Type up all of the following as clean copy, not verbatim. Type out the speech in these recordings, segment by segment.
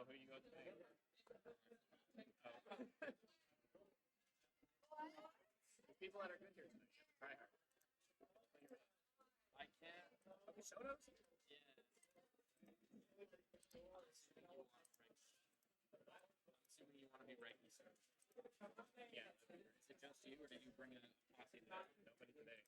who you go today? The people that are good here tonight. Try hard. I can't. Okay, sodas? Yeah. I'm assuming you want to be Reiki, sir. Yeah. Is it just you, or did you bring a posse today? Nobody today.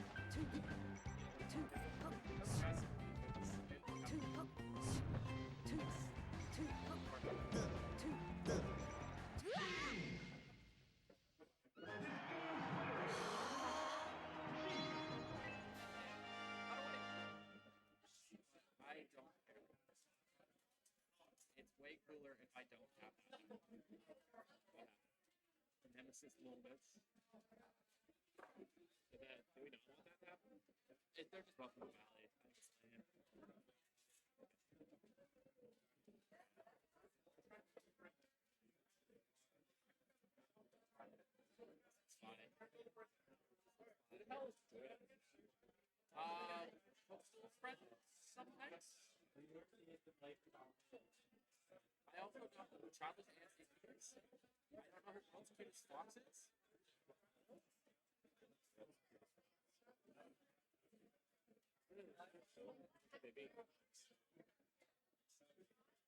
There's two different I don't care. It's way cooler if I don't have that. Nemesis little bits. Do we not want that to happen? They're just both in the valley. It's fine. Friends sometimes. I also know who Travis Anstey is. I don't know who else Kitty's Fox is. Baby.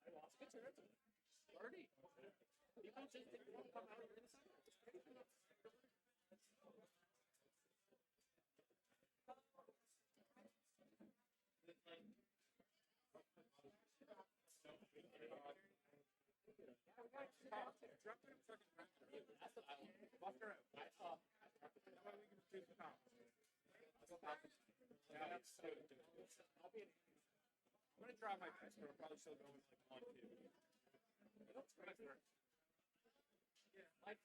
I lost it. 30. People just didn't want to come out of the inside. That's what I want. Walk her out. That way we can choose the top. Yeah, that's so good. I'm gonna draw my best, but I'll probably still go with like 1, 2. Yeah, Mike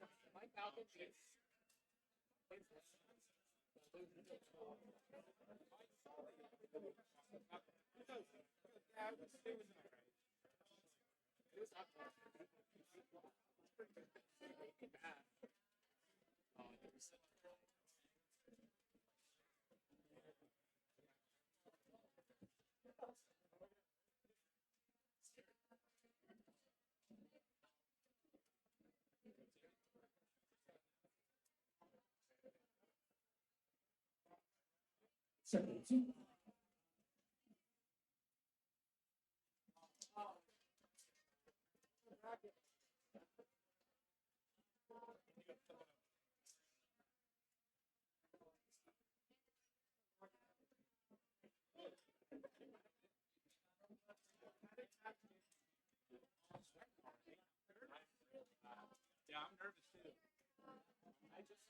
Second two. Yeah, I'm nervous too. I just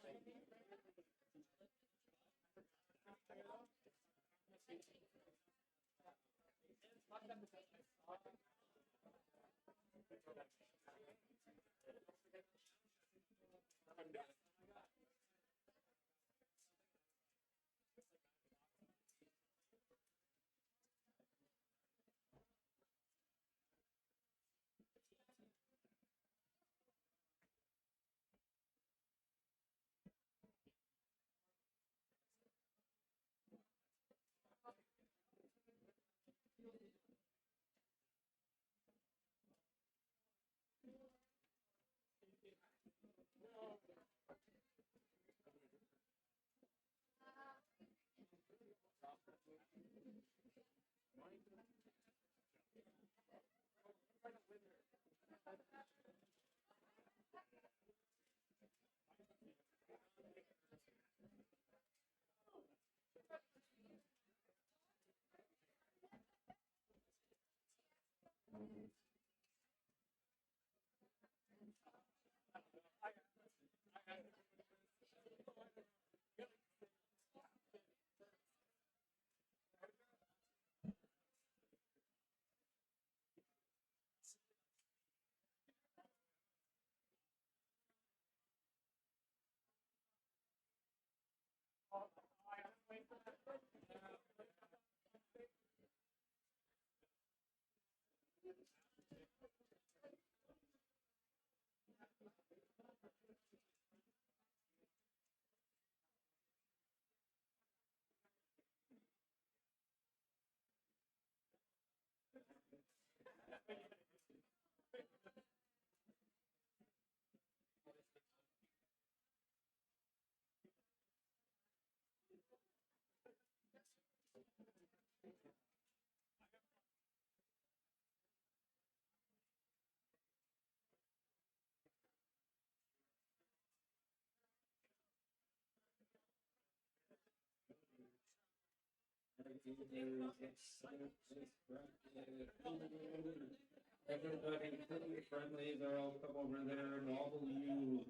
Everybody, friendly, friendly, they're all come over there and wobble you.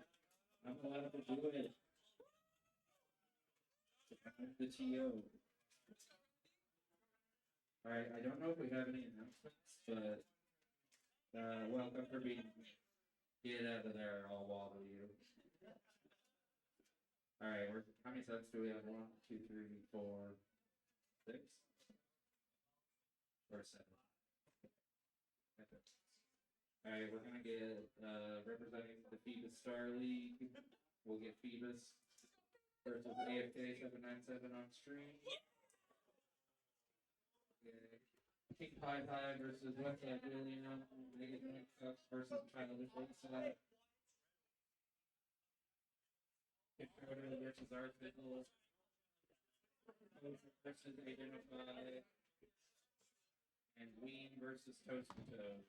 I'm allowed to do it. I'm the TO. Alright, I don't know if we have any announcements, but welcome for being. Get out of there, I'll wobble you. Alright, how many sets do we have? 1, 2, 3, 4, 6? Or 7? Alright, we're gonna get representing the Phoebus Star League. We'll get Phoebus versus AFK 797 on stream. King Pie Pie versus Westside William. Negative Cups versus Tyler Lakeside. Dakota versus Art Pickle. Versus Identify. And Ween versus Toast Potatoes.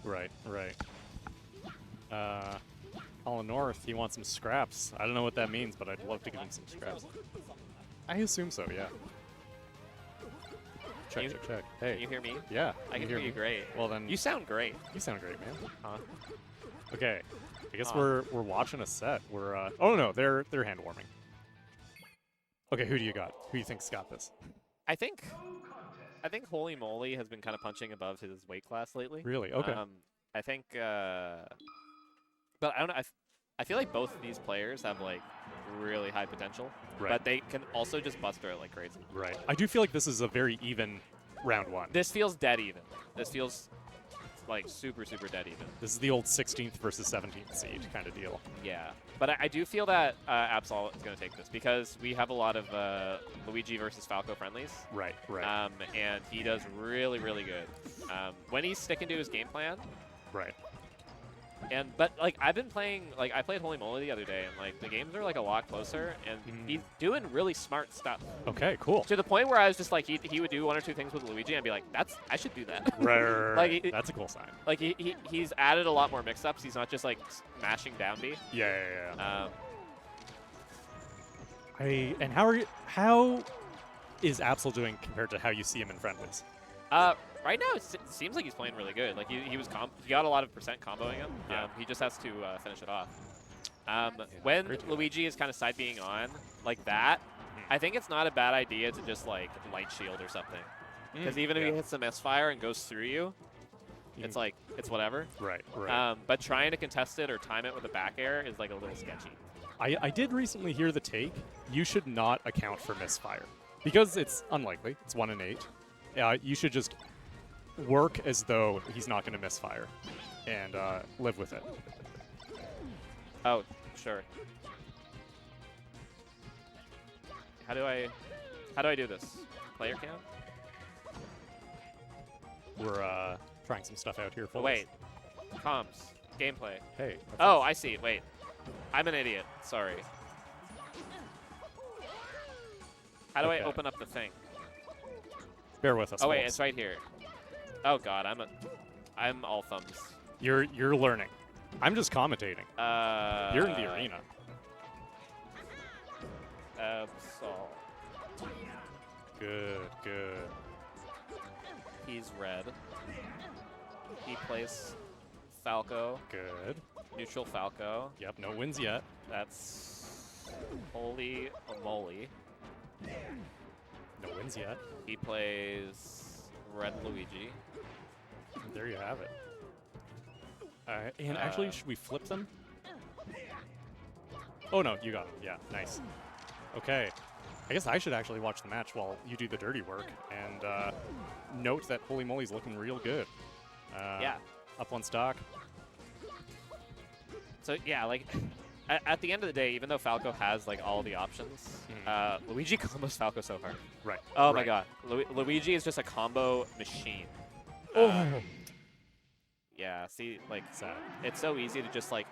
Right, right. Holland North, he wants some scraps. I don't know what that means, but I'd love to give him some scraps. I assume so, yeah. Check, You- check, check. Hey. Can you hear me? Yeah. I can hear you great. Well then, You sound great. you sound great, man. Huh? Okay. I guess Huh. we're watching a set. We're oh no, they're hand warming. Okay, who do you got? Who do you think's got this? I think Holy Moly has been kind of punching above his weight class lately. Really? Okay. I think, but I don't know. I feel like both of these players have like really high potential, Right. but they can also just bust through it like crazy. Right. I do feel like this is a very even round one. This feels dead even. This feels like super dead even. This is the old 16th versus 17th seed kind of deal. Yeah, but I do feel that Absol is going to take this because we have a lot of Luigi versus Falco friendlies. Right, right, And he does really good. When he's sticking to his game plan, right. but like I've been playing, like I played Holy Moly the other day, and like the games are like a lot closer, and he's doing really smart stuff. Okay, cool. To the point where I was just like, he would do one or two things with Luigi, and be like, I should do that. Right, Like, that's a cool sign. Like he's added a lot more mix-ups. He's not just like mashing down B. Yeah. And how is Absol doing compared to how you see him in friendlies? Right now, it seems like he's playing really good. Like he got a lot of percent comboing him. Yeah. He just has to finish it off. When Luigi is kind of side being on like that, I think it's not a bad idea to just like light shield or something. Because even if he hits the misfire and goes through you, it's like it's whatever. Right, right. But trying to contest it or time it with a back air is like a little sketchy. I did recently hear the take. You should not account for misfire because it's unlikely. It's 1 in 8. You should just work as though he's not going to misfire and live with it. Oh, sure. How do I do this? Player count? We're trying some stuff out here. Oh, Folks. wait. Comms. Gameplay. Hey. Oh, I see. Wait. I'm an idiot. Sorry. How do I Okay. open up the thing? Bear with us. Oh, wait. folks. It's right here. Oh, God. I'm all thumbs. You're learning. I'm just commentating. You're in the arena. Absol. Good, good. He's red. He plays Falco. Good. Neutral Falco. Yep, no wins yet. That's Holy Moly. No wins yet. He plays red Luigi. There you have it. Alright, and actually, should we flip them? Oh no, you got them. Yeah, nice. Okay. I guess I should actually watch the match while you do the dirty work and note that Holy Moly's looking real good. Yeah. Up on stock. So yeah, like at the end of the day, even though Falco has like all the options, Luigi combos Falco so hard. Right. Oh my right. God, Luigi is just a combo machine. Oh. Yeah. See, like Sad. it's so easy to just like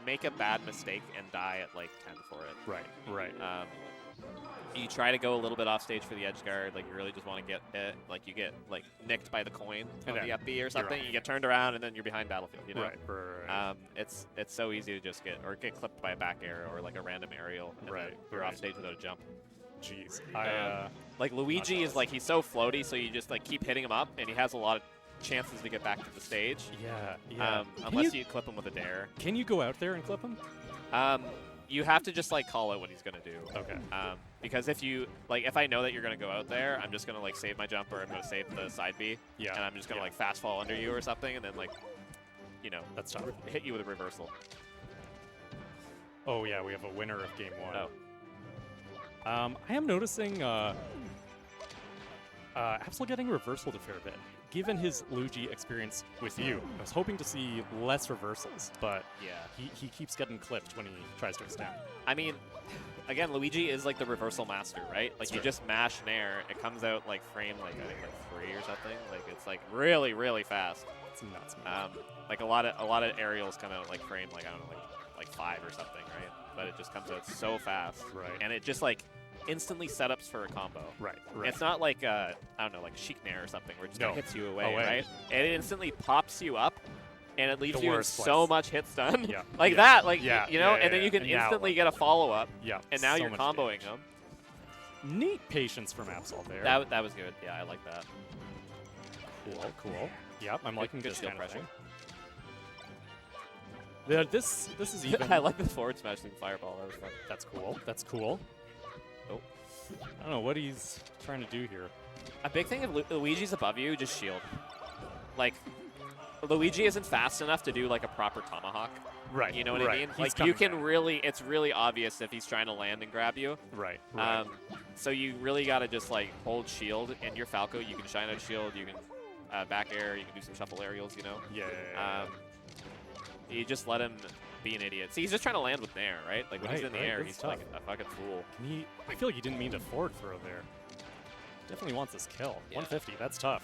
make a bad mistake and die at like 10 for it. Right, right. You try to go a little bit off stage for the edge guard, like you really just want to get it, like you get like nicked by the coin on And the then FB or something, off. you get turned around and then you're behind battlefield, you know? Right. It's so easy to just get clipped by a back air or like a random aerial and Right, then you're right. off stage without a jump. Jeez. Like Luigi is like, he's so floaty, so you just like keep hitting him up and he has a lot of chances to get back to the stage. Yeah. Unless you clip him with a dare. Can you go out there and clip him? You have to just like call out what he's gonna do. Okay. Because if I know that you're gonna go out there, I'm just gonna like save my jump or I'm gonna save the side B. Yeah. And I'm just gonna like fast fall under you or something, and then like, you know, That's tough. hit you with a reversal. Oh yeah, we have a winner of game 1. Oh. I am noticing Absol getting reversaled a fair bit. Given his Luigi experience with you, I was hoping to see less reversals, but Yeah. he keeps getting clipped when he tries to extend. I mean, again, Luigi is like the reversal master, right? Like That's you right. just mash nair, it comes out like frame like I think like 3 or something. Like it's like really fast. It's nuts, man. Like a lot of aerials come out like frame like I don't know like 5 or something, right? But it just comes out so fast. Right. And it just like instantly setups for a combo. Right. It's not like I don't know, like Chic Nair or something where it just No. kinda hits you away, Away. right? It instantly pops you up and it leaves The you in worst so place. much hit stun. Yeah. Like yeah. that, like, Yeah, you know, yeah, and then yeah, you can and now instantly what? get a follow-up, Yeah. and now so you're much comboing damage. them. Neat patience from Absol there. That was good. Yeah, I like that. Cool. Yep, I'm liking Good this shield kind of pressure. thing. Yeah, this is even. I like the forward smash thing fireball. That was fun. That's cool. Oh. I don't know what he's trying to do here. A big thing if Luigi's above you, just shield. Like, Luigi isn't fast enough to do like a proper tomahawk. Right. You know what I right. mean? He's Like, coming you can back. really, it's really obvious if he's trying to land and grab you. Right. So you really got to just like hold shield. And your Falco, you can shine out shield, you can back air, you can do some shuffle aerials, you know? Yeah. You just let him be an idiot. See, he's just trying to land with Nair, right? Like when he's in the air, that's he's tough. like a fucking fool. I feel like he didn't mean to forward throw there. Definitely wants this kill. Yeah. 150. That's tough.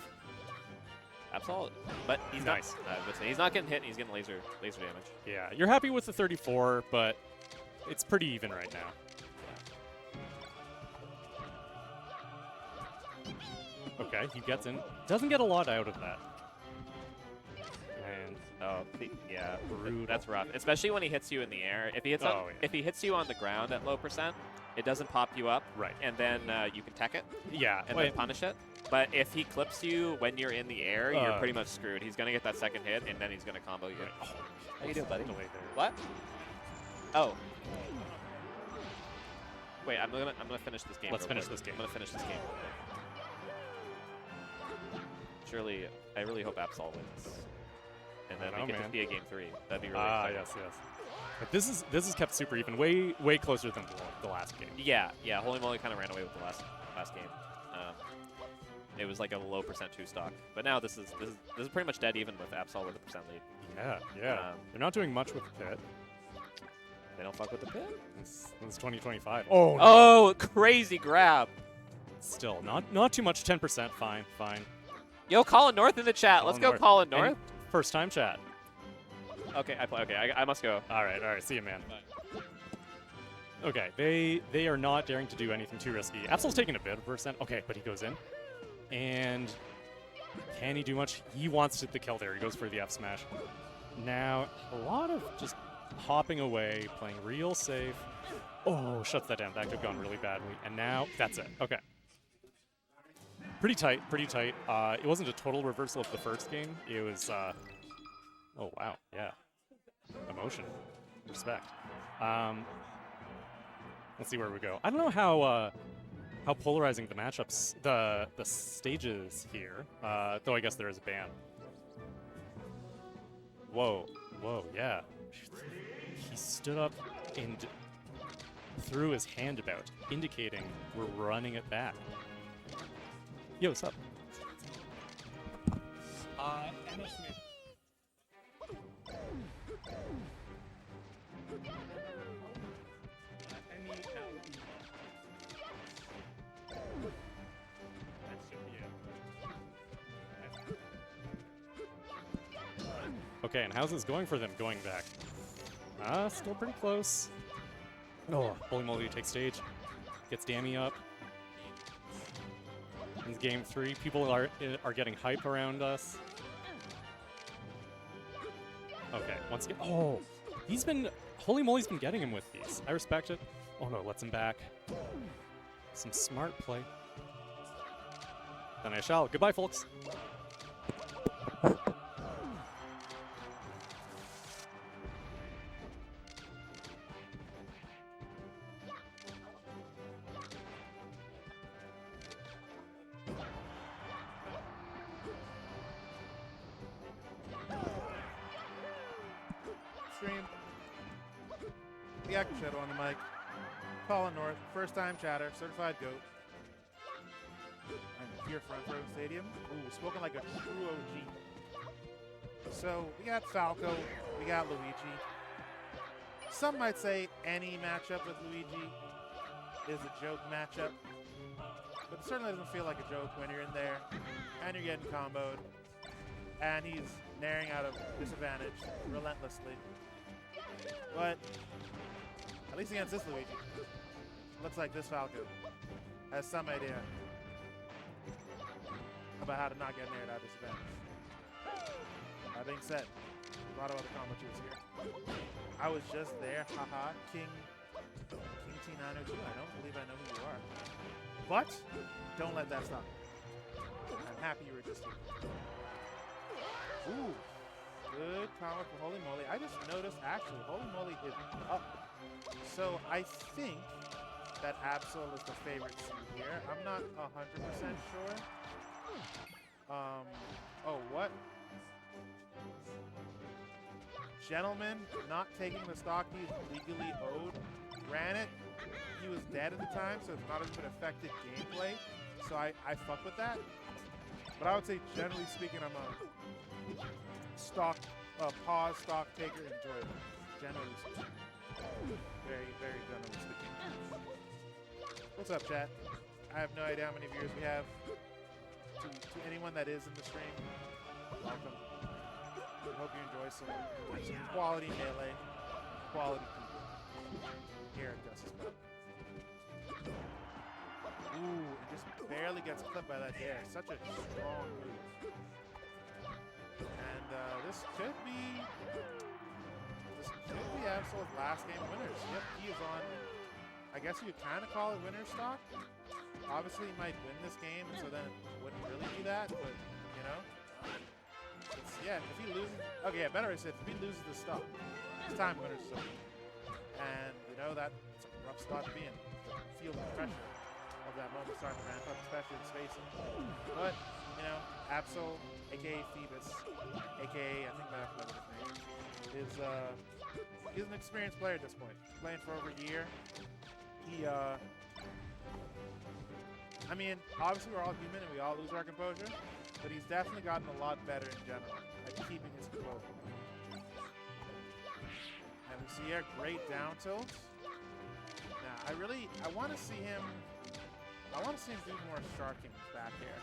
Absolutely. But he's Nice. he's not getting hit, and he's getting laser damage. Yeah. You're happy with the 34, but it's pretty even right now. Okay, he gets in. Doesn't get a lot out of that. And Yeah, Brutal. that's rough. Especially when he hits you in the air. If he hits Oh, yeah. if he hits you on the ground at low percent, it doesn't pop you up. Right. And then you can tech it yeah, and wait, then punish it. But if he clips you when you're in the air, you're Uh. pretty much screwed. He's gonna get that second hit, and then he's gonna combo you. Oh, How you doing, buddy? delay there. What? Oh. Wait, I'm gonna finish this game. Let's real finish quick. this game. I'm gonna finish this game. Surely, I really hope Absol wins, and then I know, we get man. to see a game 3. That'd be really Ah, exciting. yes. But this is kept super even, way closer than the last game. Yeah. Holy moly kind of ran away with the last game. It was like a low percent 2 stock, but now this is pretty much dead even with Absol with a percent lead. Yeah. They're not doing much with the pit. They don't fuck with the pit. It's 2025. Oh, no. Oh, crazy grab! Still not too much. 10%. Fine. Yo, Colin North in the chat. Let's Colin go, North. Colin North. And first time chat. Okay, I must go. All right. See you, man. Bye. Okay, they are not daring to do anything too risky. Absol's taking a bit of percent. Okay, but he goes in. And can he do much? He wants the kill there. He goes for the F smash. Now, a lot of just hopping away, playing real safe. Oh, shuts that down. That could have gone really badly. And now, that's it. Okay. Pretty tight. It wasn't a total reversal of the first game. It was, oh, wow. Yeah. Emotion. Respect. Let's see where we go. I don't know how polarizing the matchups, the stages here, though I guess there is a ban. Whoa, yeah. He stood up and threw his hand about, indicating we're running it back. Yo, what's up? Emma Smith. Okay, and how's this going for them going back? Still pretty close. Oh, Holy Moly takes stage. Gets Dammy up. In game 3, people are getting hype around us. Okay, once again. Oh, Holy Moly's been getting him with these. I respect it. Oh no, lets him back. Some smart play. Then I shall. Goodbye, folks. Stream. The Active Shadow on the mic. Colin North, first time chatter, certified GOAT. I'm here front row stadium. Ooh, spoken like a true OG. So we got Falco, we got Luigi. Some might say any matchup with Luigi is a joke matchup, but it certainly doesn't feel like a joke when you're in there and you're getting comboed and he's naring out of disadvantage relentlessly. But at least against this Luigi, looks like this Falco has some idea about how to not get nared out of disadvantage. That being said, A lot of other combo cheats here. I was just there. Haha. King T902. I don't believe I know who you are. But don't let that stop you. I'm happy you were just here. Ooh. Good combo from Holy Moly. I just noticed, actually, Holy Moly is up. So I think that Absol is the favorite seed here. I'm not 100% sure. Oh, what? Gentleman not taking the stock he's legally owed. Ran it. He was dead at the time, so it's not as it affected gameplay. So I fuck with that. But I would say, generally speaking, I'm a pause stock taker, enjoy it. Generally speaking. Very, very generally speaking. What's up, chat? I have no idea how many viewers we have. To anyone that is in the stream, welcome. I hope you enjoy some quality melee, quality people here at Gus's Pub. Ooh, it just barely gets clipped by that dare. Such a strong move. And this could be Absol's last game winners. Yep, he is on, I guess you could kind of call it winner stock. Obviously, he might win this game, and so then it wouldn't really be that, but, you know. Yeah, if he loses, okay, yeah, better I said, if he loses the stock, it's time winners still. And, you know, that's a rough spot to be in. Feel the pressure of that moment starting to ramp up, especially in spacing. But, you know, Absol, aka Phoebus, aka, I think that's his name, he's an experienced player at this point. Playing for over a year. He, I mean, obviously we're all human and we all lose our composure, but he's definitely gotten a lot better in general at keeping his composure. And we see here, great down tilt. Now, I want to see him do more sharking back here.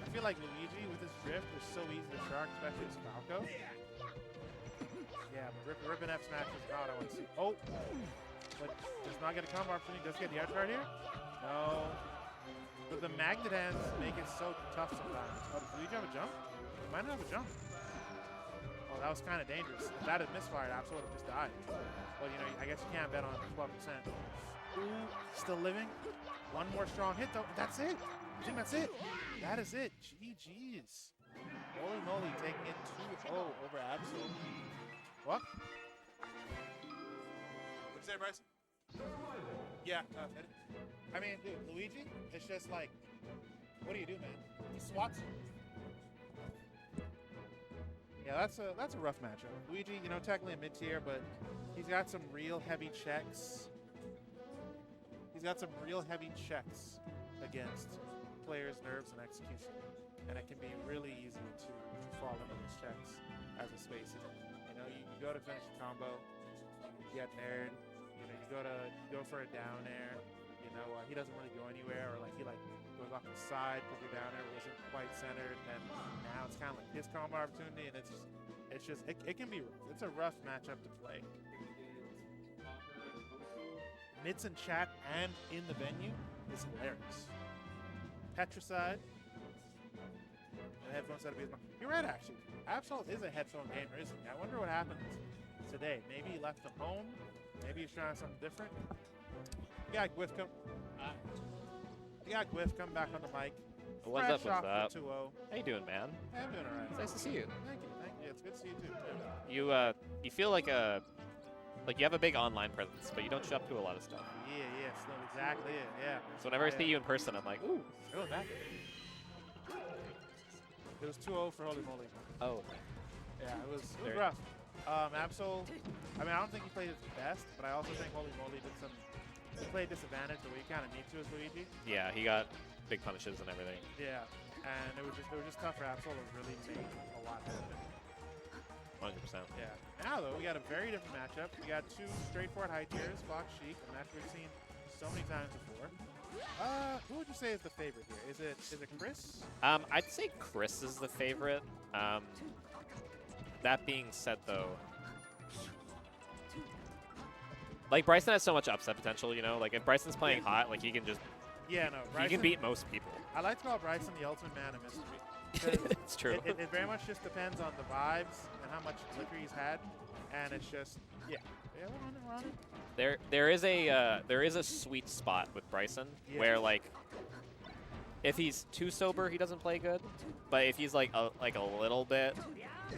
I feel like Luigi with his drift is so easy to shark, especially as Falco. Yeah, but ripping F smash is not I want to see. Oh, but does not get a combo opportunity. Does get the edge guard here? No. But the magnet hands make it so tough sometimes. Oh, does Luigi have a jump? He might not have a jump. Oh, that was kind of dangerous. If that had misfired, absolutely just died. Well, you know, I guess you can't bet on 12%. Ooh, still living. One more strong hit, though. That's it. I think that's it. That is it. GG's. Holy moly, taking it 2-0 over Absol. What? What'd you say, Bryce? Yeah, I mean, dude, Luigi, it's just like, what do you do, man? He swats you. Yeah, that's a rough matchup. Luigi, you know, technically a mid-tier, but he's got some real heavy checks. He's got some real heavy checks against players' nerves and execution. And it can be really easy to fall into those checks as a spacey. You know, you go to finish a combo, you get aired, you know, you go for a down air, you know, he doesn't really go anywhere, or like he goes off the side because your down air wasn't quite centered, and now it's kind of like his combo opportunity, and it can be rough. It's a rough matchup to play. Mitts in chat and in the venue is hilarious. Petricide. The headphone set up his. You're right, actually. Absol is a headphone gamer, isn't he? I wonder what happens today. Maybe he left them home. Maybe he's trying something different. You got Gwyff come back on the mic. What's up? What's up? 2-0. How you doing, man? Hey, I'm doing all right. It's nice to see you. Thank you. It's good to see you too. You feel like you have a big online presence, but you don't show up to a lot of stuff. Yeah, so exactly it. Yeah. So whenever I see you in person, I'm like, ooh, going back. It was 2-0 for Holy Moly. oh, okay. Yeah, it was rough. Absol, I mean, I don't think he played his best, but I also think Holy Moly he played disadvantage the way he kind of needs to as Luigi. Yeah, he got big punishes and everything. Yeah, and it was just tough for Absol to really make a lot happen. 100%. Yeah. Now though, we got a very different matchup. We got two straightforward high tiers, Fox Sheik, a match we've seen so many times before. Who would you say is the favorite here? Is it Chris? I'd say Chris is the favorite. That being said, though, like Bryson has so much upset potential. You know, like if Bryson's playing hot, like he can just Bryson, he can beat most people. I like to call Bryson the ultimate man of mystery. It's true. It very much just depends on the vibes and how much liquor he's had, and it's just yeah, we're on it. There is a sweet spot with Bryson where like if he's too sober he doesn't play good, but if he's like a little bit,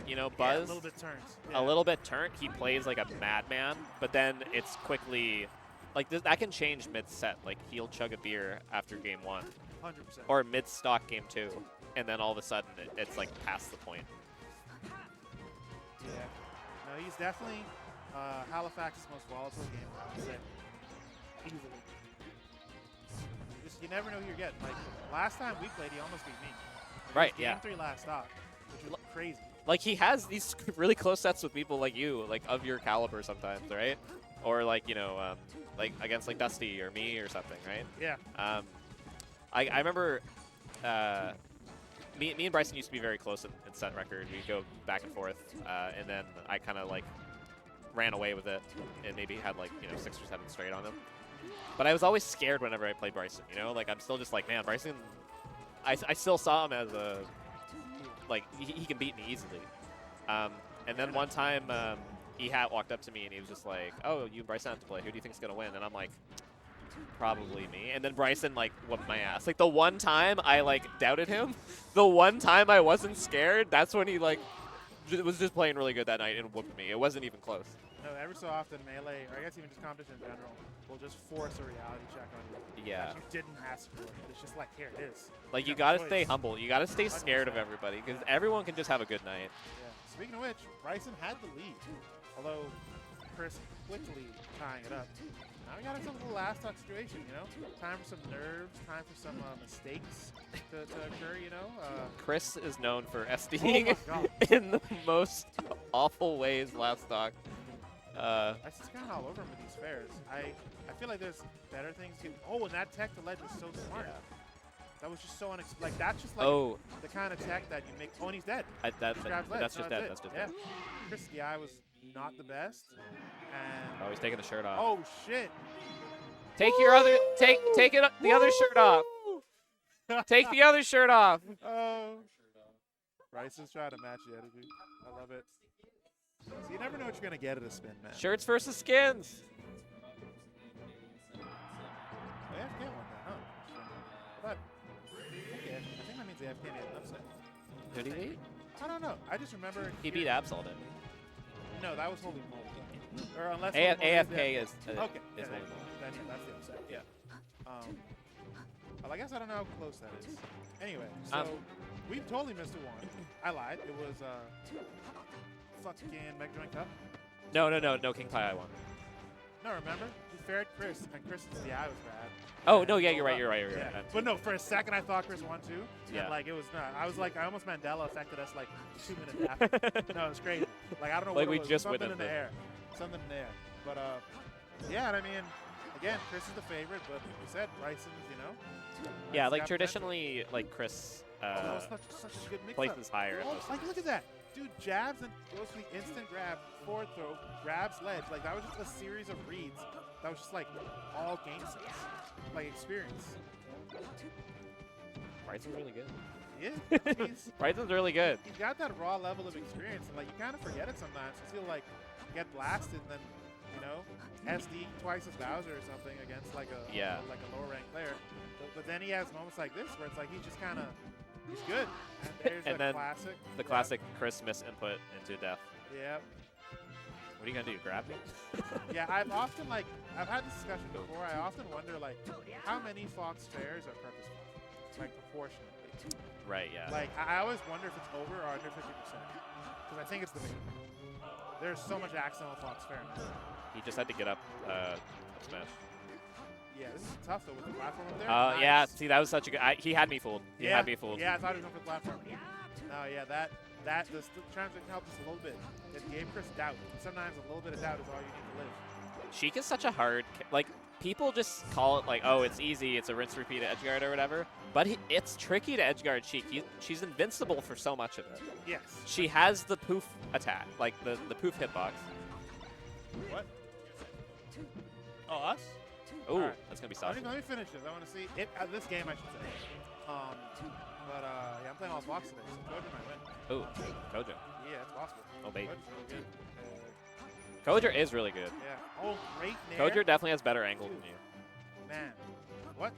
you know, buzzed, a little bit turns, a little bit turnt, he plays like a madman. But then it's quickly like that can change mid set. Like he'll chug a beer after game 1, 100%. or mid stock game 2, and then all of a sudden it's like past the point. Yeah, no, he's definitely Halifax's most volatile game, I would say. Easily. You never know who you're getting. Like, last time we played, he almost beat me. Right, Game 3 last stop, which was crazy. Like, he has these really close sets with people like you, like, of your caliber sometimes, right? Or, like, you know, like, against, like, Dusty or me or something, right? Yeah. I remember me and Bryson used to be very close in set record. We'd go back and forth, and then I kind of, like, ran away with it and maybe had, like, you know, 6 or 7 straight on him. But I was always scared whenever I played Bryson, you know? Like, I'm still just like, man, Bryson, I still saw him as a, like, he can beat me easily. And then one time, he walked up to me and he was just like, oh, you and Bryson have to play. Who do you think's going to win? And I'm like, probably me. And then Bryson, like, whooped my ass. Like, the one time I, like, doubted him, the one time I wasn't scared, that's when he, like, was just playing really good that night and whooped me. It wasn't even close. No, every so often, Melee, or I guess even just competition in general, will just force a reality check on you. Yeah. That you didn't ask for it. It's just like, here it is. Like, you gotta stay humble. You gotta stay scared of everybody, because everyone can just have a good night. Yeah. Speaking of which, Bryson had the lead, although Chris quickly tying it up. Now we got ourselves a little last talk situation, you know? Time for some nerves, time for some mistakes to occur, you know? Chris is known for SDing in the most awful ways last stock. I just kind of all over him with these fairs. I feel like there's better things. Oh, and that tech to ledge was so smart. Yeah. That was just so unexpected. Like, that's just like the kind of tech that you make. Oh, and he's dead. That's just dead. That's just dead. Chris, the eye was not the best. And oh, he's taking the shirt off. oh, shit. Take your other, take it, the other shirt off. Take the other shirt off. Oh. Bryce is trying to match the energy. I love it. So you never know what you're going to get at a spin, man. Shirts versus skins. Oh, AFK won that, huh? But, okay, I think that means AFK made an upset. Who did he beat? I don't know. I just remember. He beat Absol, didn't he? No, that was Holy Moly. Or unless AFK is okay. Holy Moly. Then, yeah, that's the upset. Yeah. Well, I guess I don't know how close that is. Anyway, so we totally missed a one. I lied. It was fucking Mega Joint Cup. No, King Pie I won. No, remember? We fared Chris, and Chris's DI was bad. Oh, no, yeah, you're right. Yeah. But no, for a second I thought Chris won too. Yeah. And, like, it was not. I was like, I almost Mandela affected us like 2 minutes after. No, it was crazy. Like, I don't know like what we it was. just Something in witnessed the it. air. Something in the air. But, yeah, and I mean, again, Chris is the favorite, but like we said, Bryson's, you know. Yeah, like got traditionally, like Chris that was such a good mix-up. places higher. Oh, like, look at that. Dude, jabs and goes for the instant grab, forward throw, grabs ledge. Like, that was just a series of reads. That was just, like, all game sets. Like, experience. Bryson's really good. Yeah. Bryson's really good. He's got that raw level of experience, and, like, you kind of forget it sometimes. You feel like get blasted, and then, you know, SD twice as Bowser or something against, like, a lower-ranked player. But then he has moments like this where it's like he's just kind of, he's good. And there's and the then classic. The classic Chris misinput into death. Yep. What are you going to do, grab me? Yeah, I've often, like, I've had this discussion before. I often wonder, like, how many Fox fairs are purposeful? Like, proportionally. Right, yeah. Like, I always wonder if it's over or under 50%. Because I think it's the big. There's so much accidental Fox fair now. He just had to get up smash. Yeah, this is tough, though, with the platform up there. Nice. Yeah, see, that was such a good... he had me fooled. He had me fooled. Yeah, I thought he was going for the platform. No, yeah, that the transition helped us a little bit. It gave Chris doubt. And sometimes a little bit of doubt is all you need to live. Sheik is such a hard... Like, people just call it like, oh, it's easy, it's a rinse-repeat edgeguard or whatever. But it's tricky to edgeguard Sheik. She's invincible for so much of it. Yes. She has the poof attack, like the poof hitbox. What? Oh, us? Ooh, right. that's going to be Let saucy. me finish this. I want to see it. This game, I should say. But yeah, I'm playing all Fox today, so Kojo might win. Ooh, Kojo. Yeah, it's possible. Oh, baby. Kojo's really good. Kojo is really good. Yeah. Oh, great nair. Kojo definitely has better angle than you. Man. What?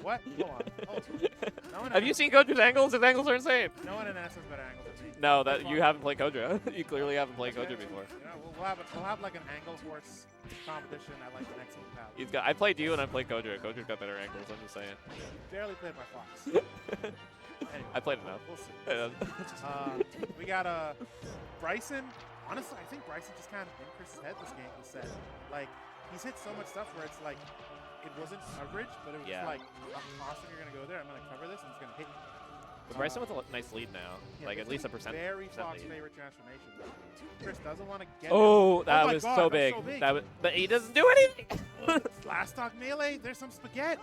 What? Hold on. Hold on. Have you seen Kojo's angles? His angles are insane. No one in NS has better angles than me. No, that you haven't played Kojo. You clearly haven't played Kojo before. You know, we'll have like an angle horse competition at like the next locale. He's got. I played you and I played Kojo. Kojo's got better angles. I'm just saying. Barely played my Fox. Anyway, I played enough. we'll see. We got Bryson. Honestly, I think Bryson just kind of in Chris's head this game was said. Like, he's hit so much stuff where it's like, it wasn't coverage, but it was just like, I'm confident you're going to go there. I'm going to cover this, and it's going to hit you. But Bryson with a nice lead now. Yeah, Like, at least a percent. Very Fox lead. favorite transformation. Chris doesn't want to get Oh, him. that my was God, so that's big. so big. That was, but he doesn't do anything. Last stock melee, there's some spaghetti.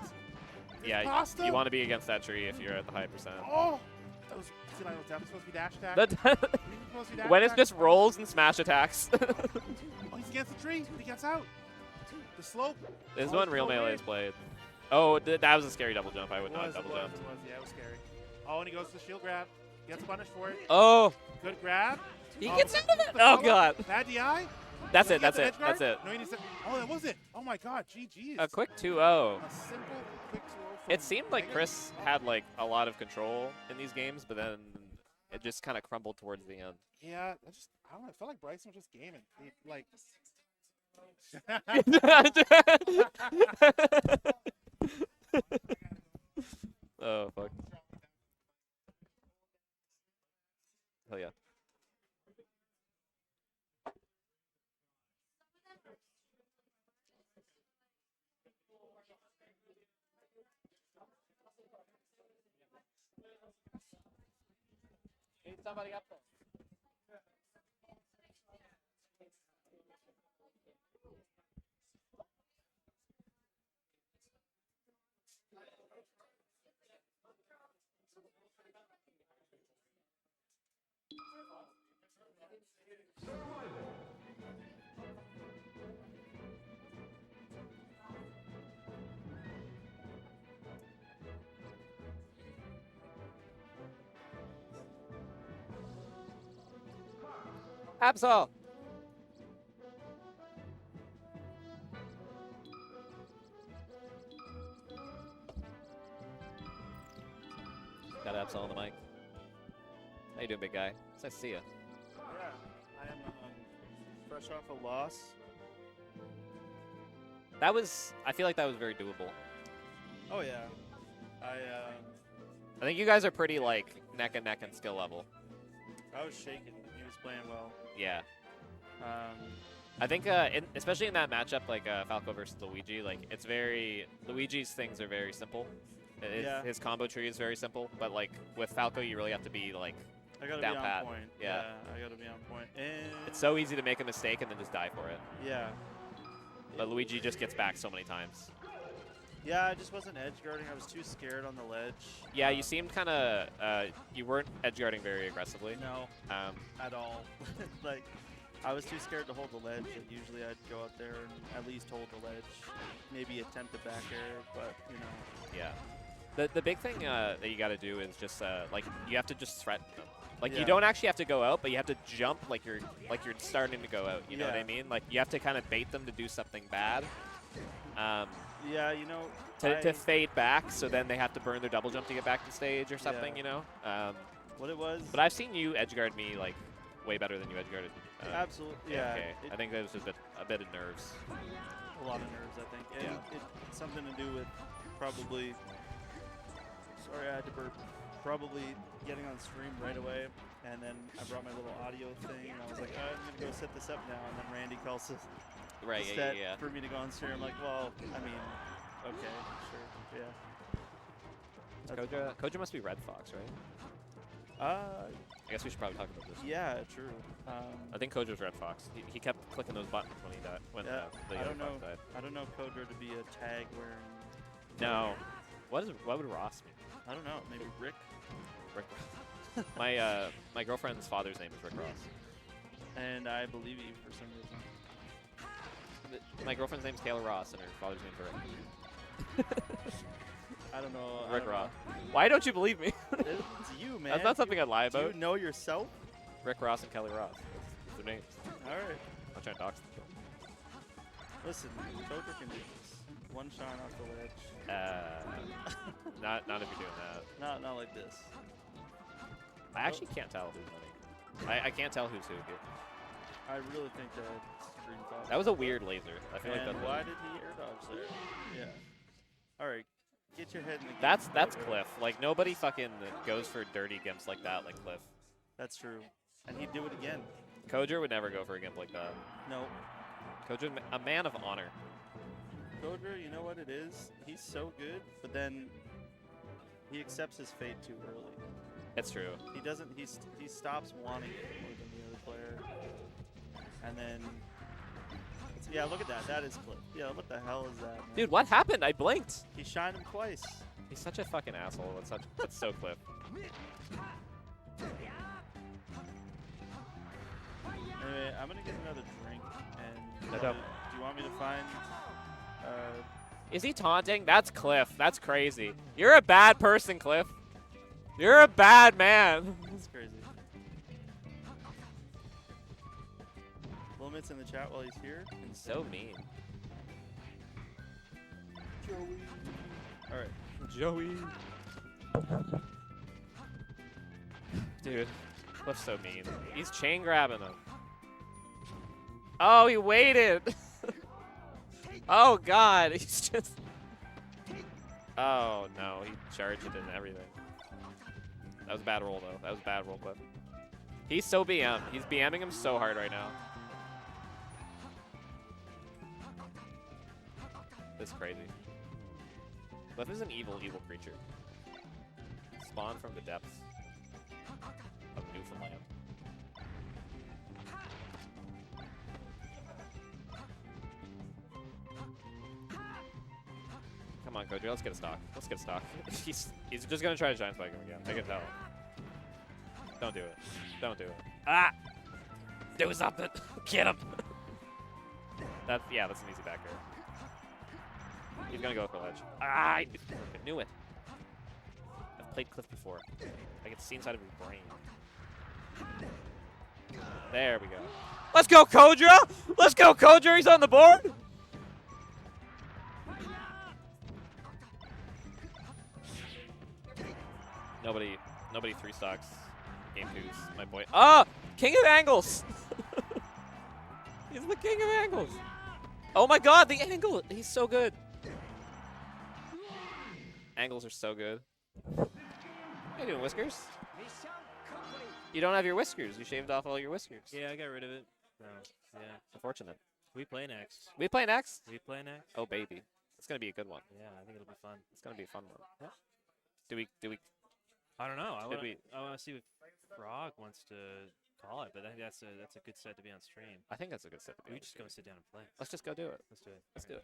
Yeah, pasta. you want to be against that tree if you're at the high percent. Oh! That was definitely supposed to be dash attack. Supposed to be dash When it's attack. just rolls and smash attacks. Oh, he's against the tree, but he gets out. The slope. This is Oh, when real it's so melee weird. is played. Oh, that was a scary double jump. I would not double jump. Yeah, it was scary. Oh, and he goes to the shield grab. Gets punished for it. Oh, Good grab. he Oh, gets into it. the Oh, follow. God. Bad DI. That's Does he it. get That's the it. edge guard? That's it. No, he needs to. Oh, that was it. Oh, my God. GG's. A quick 2-0. A simple, quick 2-0. It seemed like Chris had like a lot of control in these games, but then it just kind of crumbled towards the end. Yeah, I don't know. I felt like Bryson was just gaming. He, like. Oh, fuck. Hell yeah. Need somebody up there. Absol. Got Absol on the mic. How you doing, big guy? It's nice to see you. Yeah, I am fresh off a loss. That was, I feel like that was very doable. Oh yeah, I think you guys are pretty like neck and neck in skill level. I was shaking. He was playing well. Yeah. Um, I think, especially in that matchup, like Falco versus Luigi, like it's very Luigi's things are very simple. Yeah. His combo tree is very simple, but like with Falco, you really have to be like I gotta down be on pat. point. Yeah. I gotta be on point. And it's so easy to make a mistake and then just die for it. yeah, But Luigi just gets back so many times. yeah. I just wasn't edge guarding. I was too scared on the ledge. Yeah, you seemed kind of you weren't edge guarding very aggressively. No, at all. Like, I was too scared to hold the ledge, and usually I'd go out there and at least hold the ledge, maybe attempt a back air, but you know. Yeah. The big thing that you got to do is just like you have to just threaten them. Like Yeah. you don't actually have to go out, but you have to jump like you're starting to go out. You know what I Yeah. mean? Like you have to kind of bait them to do something bad. Yeah, you know. To fade back, so then they have to burn their double jump to get back to stage or something. Yeah. You know. What it was. But I've seen you edge guard me like way better than you edge guarded. Absolutely. Yeah. Okay. I think that was just a bit of nerves. A lot of nerves, I think. And Yeah. it's something to do with probably. Sorry, I had to burp. Probably getting on stream right away, and then I brought my little audio thing, and I was like, I'm gonna go set this up now, and then Randy calls the Right. set Yeah. for me to go on stream. I'm like, well, I mean, okay, sure, yeah. That's Kojo must be Red Fox, right? fine. I guess we should probably talk about this. Yeah, true. I think Kojo's Red Fox. He kept clicking those buttons when he died. When Yeah, the I other don't know. Fox died. I don't know Kodra to be a tag wearing. No. What would Ross mean? I don't know. Maybe Rick. Rick Ross. My girlfriend's father's name is Rick Ross. And I believe you for some reason. My girlfriend's name's Taylor Ross, and her father's name's Rick. I don't know. I Rick don't know. Ross. Why don't you believe me? It's you, man. That's not something I'd lie Do about. you know yourself? Rick Ross and Kelly Ross. That's their names. All right. I'm trying to dox them. Listen, Joker can do this. One shot off the ledge. Not if you're doing that. Not like this. I actually can't tell who's winning. I can't tell who's who here. I really think that Green Fox. That was a weird laser. I feel like And that's why did he air dodge there? Yeah. All right. Get your head in the game. That's Cliff. Like nobody fucking goes for dirty gimps like that, like Cliff. That's true. And he'd do it again. Kojer would never go for a gimp like that. No. Kojer, a man of honor. Koder, you know what it is? He's so good, but then he accepts his fate too early. It's true. He doesn't. He stops wanting it more than the other player. And then, yeah, look at that. That is Cliff. Yeah, what the hell is that, man? Dude, what happened? I blinked. He shined him twice. He's such a fucking asshole. That's so Cliff. Anyway, I'm gonna get another drink. And No, do don't. you want me to find? Is he taunting? That's Cliff. That's crazy. You're a bad person, Cliff. You're a bad man. That's crazy. Limits in the chat while he's here. So mean. Joey. All right. Joey. Dude, Cliff's so mean. He's chain grabbing him. Oh, he waited. Oh, God. He's just... Oh, no. He charged it and everything. That was a bad roll, though. That was a bad roll, Cliff. He's so BM. He's BMing him so hard right now. This is crazy. Cliff is an evil, evil creature. Spawned from the depths of Newfoundland. Come on, Kojo, let's get a stock. Let's get a stock. He's just gonna try to giant spike him again. I can tell. Don't do it. Don't do it. Ah! Do something! Get him! That's an easy back air. He's gonna go for ledge. Ah! I knew it. I've played Cliff before. I can see inside of his brain. There we go. Let's go, Kodra! Let's go, Kodra! He's on the board! Nobody 3 stocks. Game 2's my boy. Ah! King of angles! He's the king of angles! Oh my god, the angle! He's so good. Angles are so good. How you doing, Whiskers? You don't have your whiskers. You shaved off all your whiskers. Yeah, I got rid of it. No, yeah. Unfortunate. We play next. We play next? We play next. Oh, baby. It's going to be a good one. Yeah, I think it'll be fun. It's going to be a fun one. Yeah. Do we I don't know. I Did want to see if Frog wants to call it, but I think that's a good set to be on stream. I think that's a good set to be. We just go sit down and play. Let's just go do it. Let's do it. Let's do it.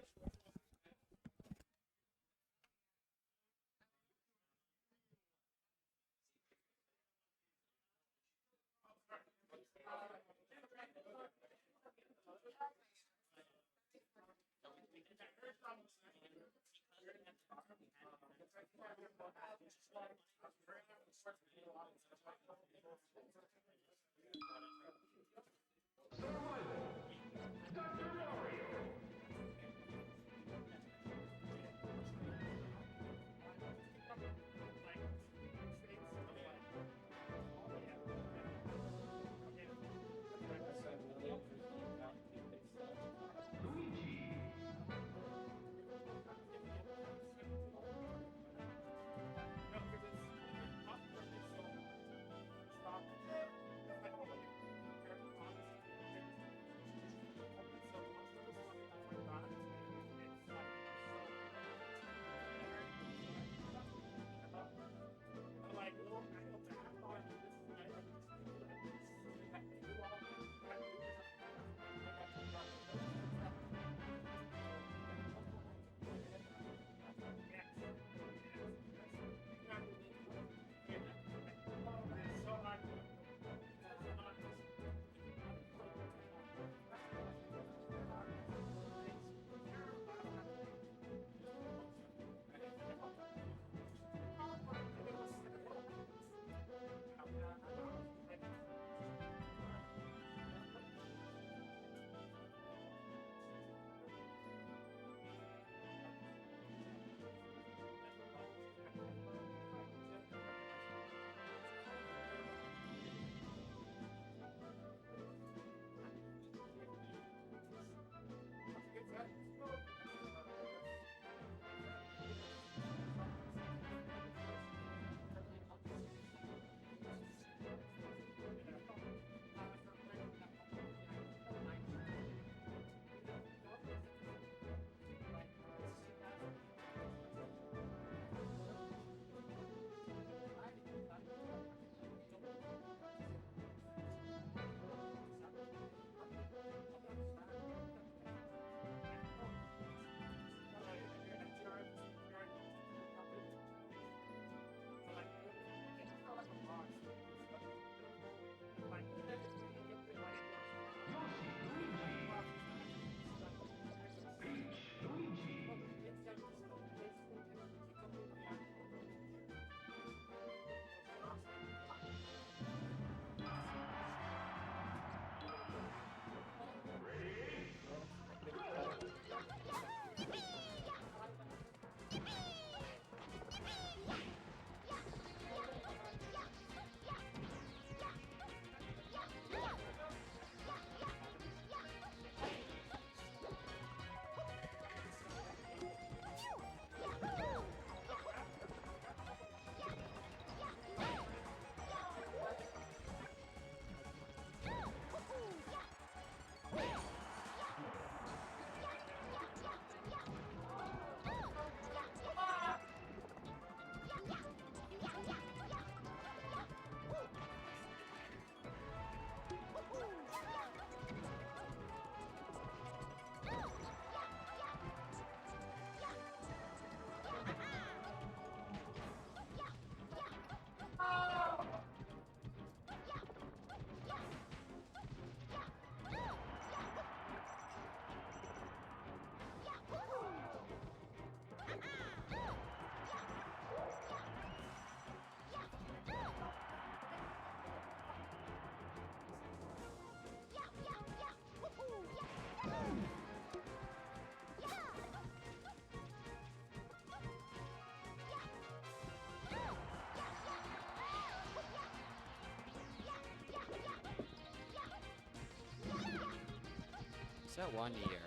Set 1 here.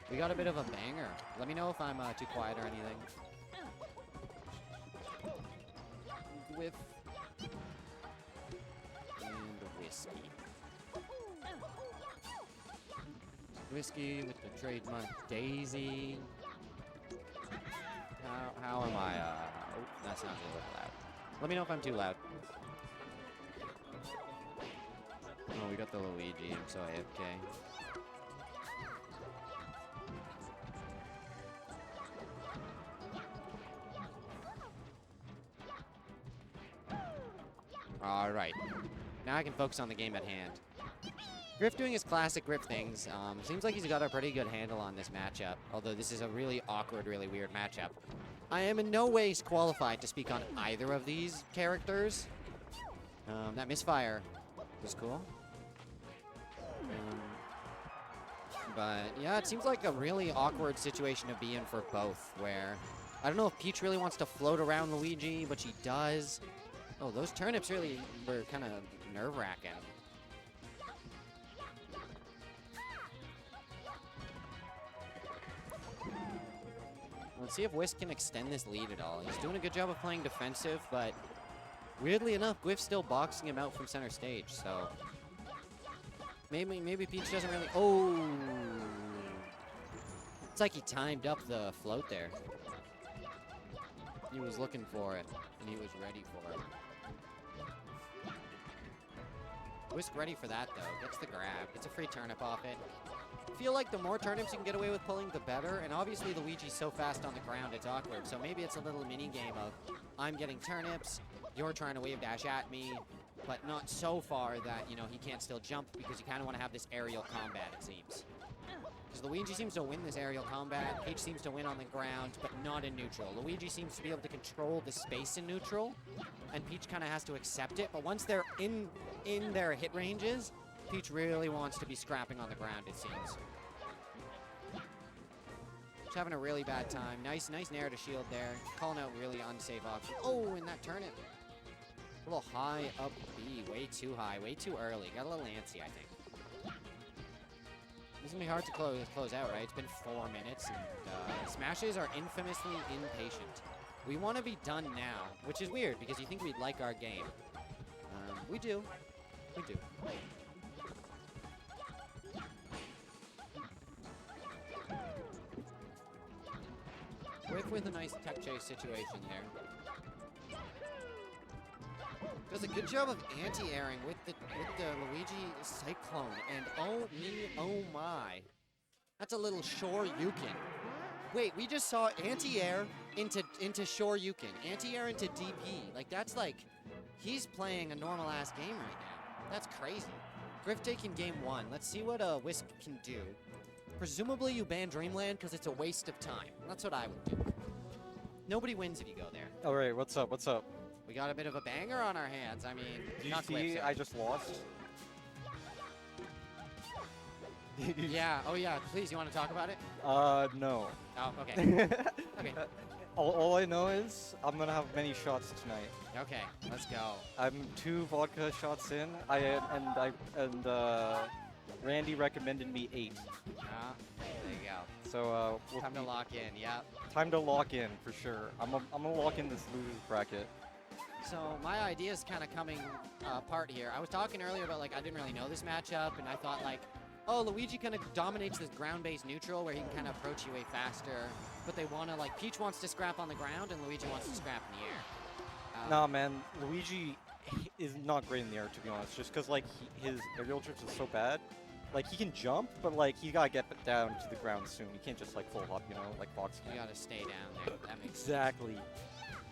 We got a bit of a banger. Let me know if I'm too quiet or anything. Whiff. And whiskey. Whiskey with the trademark Daisy. How am I? Oh, that sounds a little loud. Let me know if I'm too loud. Oh, we got the Luigi. I'm so AFK. All right. Now I can focus on the game at hand. Griff doing his classic Griff things. Seems like he's got a pretty good handle on this matchup, although this is a really awkward, really weird matchup. I am in no ways qualified to speak on either of these characters. That misfire was cool. But yeah, it seems like a really awkward situation to be in for both, where I don't know if Peach really wants to float around Luigi, but she does. Oh, those turnips really were kind of nerve-wracking. Let's see if Whisk can extend this lead at all. He's doing a good job of playing defensive, but weirdly enough, Gwyff's still boxing him out from center stage, so maybe Peach doesn't really. Oh, it's like he timed up the float there. He was looking for it, and he was ready for it. Whisk ready for that though. Gets the grab. Gets a free turnip off it. Feel like the more turnips you can get away with pulling, the better. And obviously Luigi's so fast on the ground, it's awkward. So maybe it's a little mini game of I'm getting turnips, you're trying to wave dash at me, but not so far that, you know, he can't still jump because you kind of want to have this aerial combat, it seems. Because Luigi seems to win this aerial combat. Peach seems to win on the ground, but not in neutral. Luigi seems to be able to control the space in neutral, and Peach kind of has to accept it. But once they're in their hit ranges, Peach really wants to be scrapping on the ground, it seems. Just having a really bad time. Nice nair to shield there. Calling out really unsafe option. Oh, and that turnip. A little high up B. Way too high. Way too early. Got a little antsy, I think. This is going to be hard to close out, right? It's been 4 minutes, and Smashes are infamously impatient. We want to be done now, which is weird, because you think we'd like our game. We do. We do. With a nice tech chase situation there. Does a good job of anti-airing with the Luigi Cyclone, and oh my. That's a little Shoryuken. Wait, we just saw anti-air into Shoryuken, anti-air into DP. Like, that's like, he's playing a normal-ass game right now. That's crazy. Griff taking game 1. Let's see what Whisk can do. Presumably you ban Dreamland because it's a waste of time. That's what I would do. Nobody wins if you go there. All right, what's up? What's up? We got a bit of a banger on our hands. I mean, Do you not see Cliff, I just lost? Yeah. Oh, yeah. Please, you want to talk about it? No. Oh, okay. Okay. All I know is I'm gonna have many shots tonight. Okay. Let's go. I'm 2 vodka shots in. Randy recommended me 8. There you go. So we'll Time to lock in. Yep. Time to lock in for sure. I'm gonna lock in this losers bracket. So my idea is kind of coming apart here. I was talking earlier about, like, I didn't really know this matchup, and I thought, like, oh, Luigi kind of dominates this ground-based neutral where he can kind of approach you way faster, but they want to, like, Peach wants to scrap on the ground and Luigi wants to scrap in the air. Nah, man, Luigi is not great in the air, to be honest, just because, like, his aerial trips is so bad. Like, he can jump, but, like, he gotta get down to the ground soon. He can't just, like, full hop, you know, like Fox can. You gotta stay down there. That makes Exactly. sense.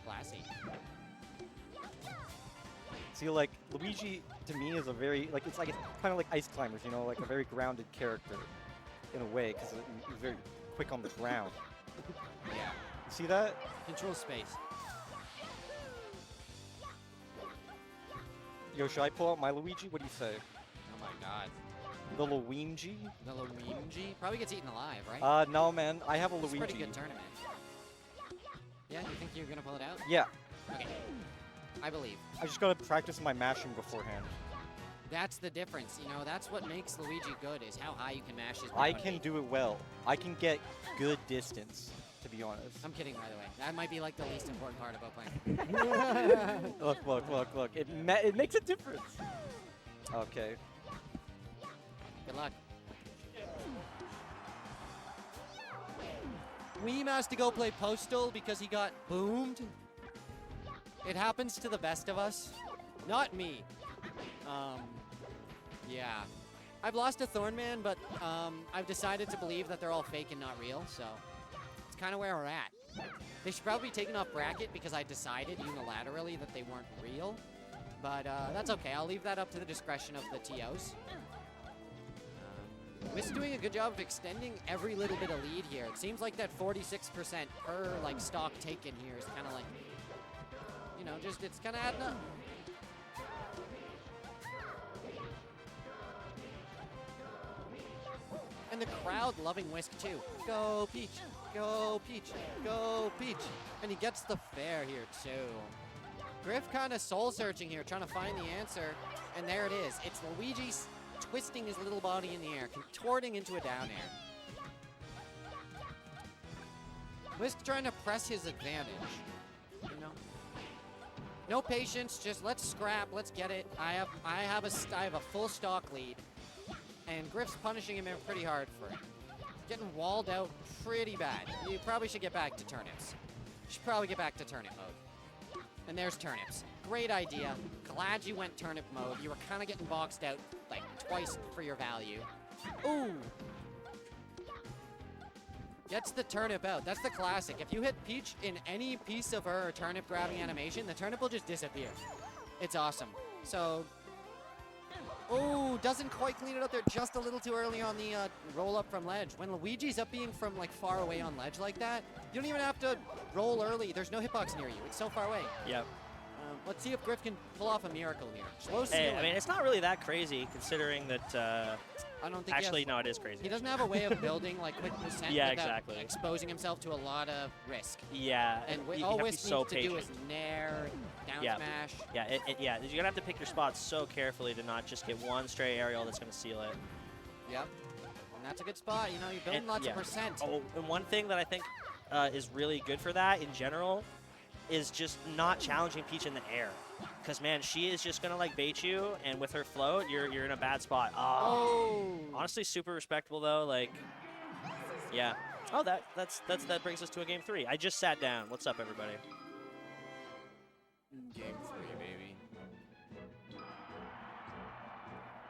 Classy. See, like, Luigi, to me, is a very, like, it's kind of like Ice Climbers, you know, like a very grounded character, in a way, because he's very quick on the ground. Yeah. You see that? Control space. Yo, should I pull out my Luigi? What do you say? Oh my god. The Luigi? The Luigi? Probably gets eaten alive, right? No, man. I have a It's a Luigi. pretty good tournament. Yeah, you think you're gonna pull it out? Yeah. Okay. I believe. I just gotta practice my mashing beforehand. That's the difference, you know. That's what makes Luigi good, is how high you can mash his I button. can do it well. I can get good distance, to be honest. I'm kidding, by the way. That might be like the least important part about playing. Look. It makes a difference. Okay. Good luck. Weem has to go play Postal because he got boomed. It happens to the best of us. Not me. Yeah. I've lost a Thornman, but I've decided to believe that they're all fake and not real, so it's kind of where we're at. They should probably be taken off bracket because I decided unilaterally that they weren't real, but that's okay. I'll leave that up to the discretion of the TOs. Wiz doing a good job of extending every little bit of lead here. It seems like that 46% per like stock taken here is kind of like, you know, just it's kind of adding up. And the crowd loving Whisk too. Go Peach, go Peach, go Peach. And he gets the fair here too. Griff kind of soul searching here, trying to find the answer. And there it is. It's Luigi twisting his little body in the air, contorting into a down air. Whisk trying to press his advantage, you know. No patience, just let's scrap, let's get it. I have a full stock lead. And Griff's punishing him pretty hard for it. Getting walled out pretty bad. You probably should get back to turnips. You should probably get back to turnip mode. And there's turnips. Great idea. Glad you went turnip mode. You were kind of getting boxed out like twice for your value. Ooh. Gets the turnip out. That's the classic. If you hit Peach in any piece of her turnip grabbing animation, the turnip will just disappear. It's awesome. So, oh, doesn't quite clean it up there, just a little too early on the roll up from ledge. When Luigi's up being from like far away on ledge like that, you don't even have to roll early. There's no hitbox near you. It's so far away. Yep. Let's see if Griff can pull off a miracle here. Slow Hey, ceiling. I mean, it's not really that crazy considering that. I don't think Actually, no, it is crazy. He doesn't have a way of building like quick percent Yeah, without exactly. exposing himself to a lot of risk. Yeah, And you all have to be Whisk so needs to do patient. is nair, down Yeah. smash. Yeah, yeah, you're gonna have to pick your spots so carefully to not just get one stray aerial that's gonna seal it. Yep. And that's a good spot. You know, you're building lots yeah. of percent. Oh, and one thing that I think is really good for that in general is just not challenging Peach in the air. Because, man, she is just going to, like, bait you, and with her float, you're in a bad spot. Oh. Honestly, super respectable, though. Like, yeah. Oh, that brings us to a game 3. I just sat down. What's up, everybody? Game 3, baby.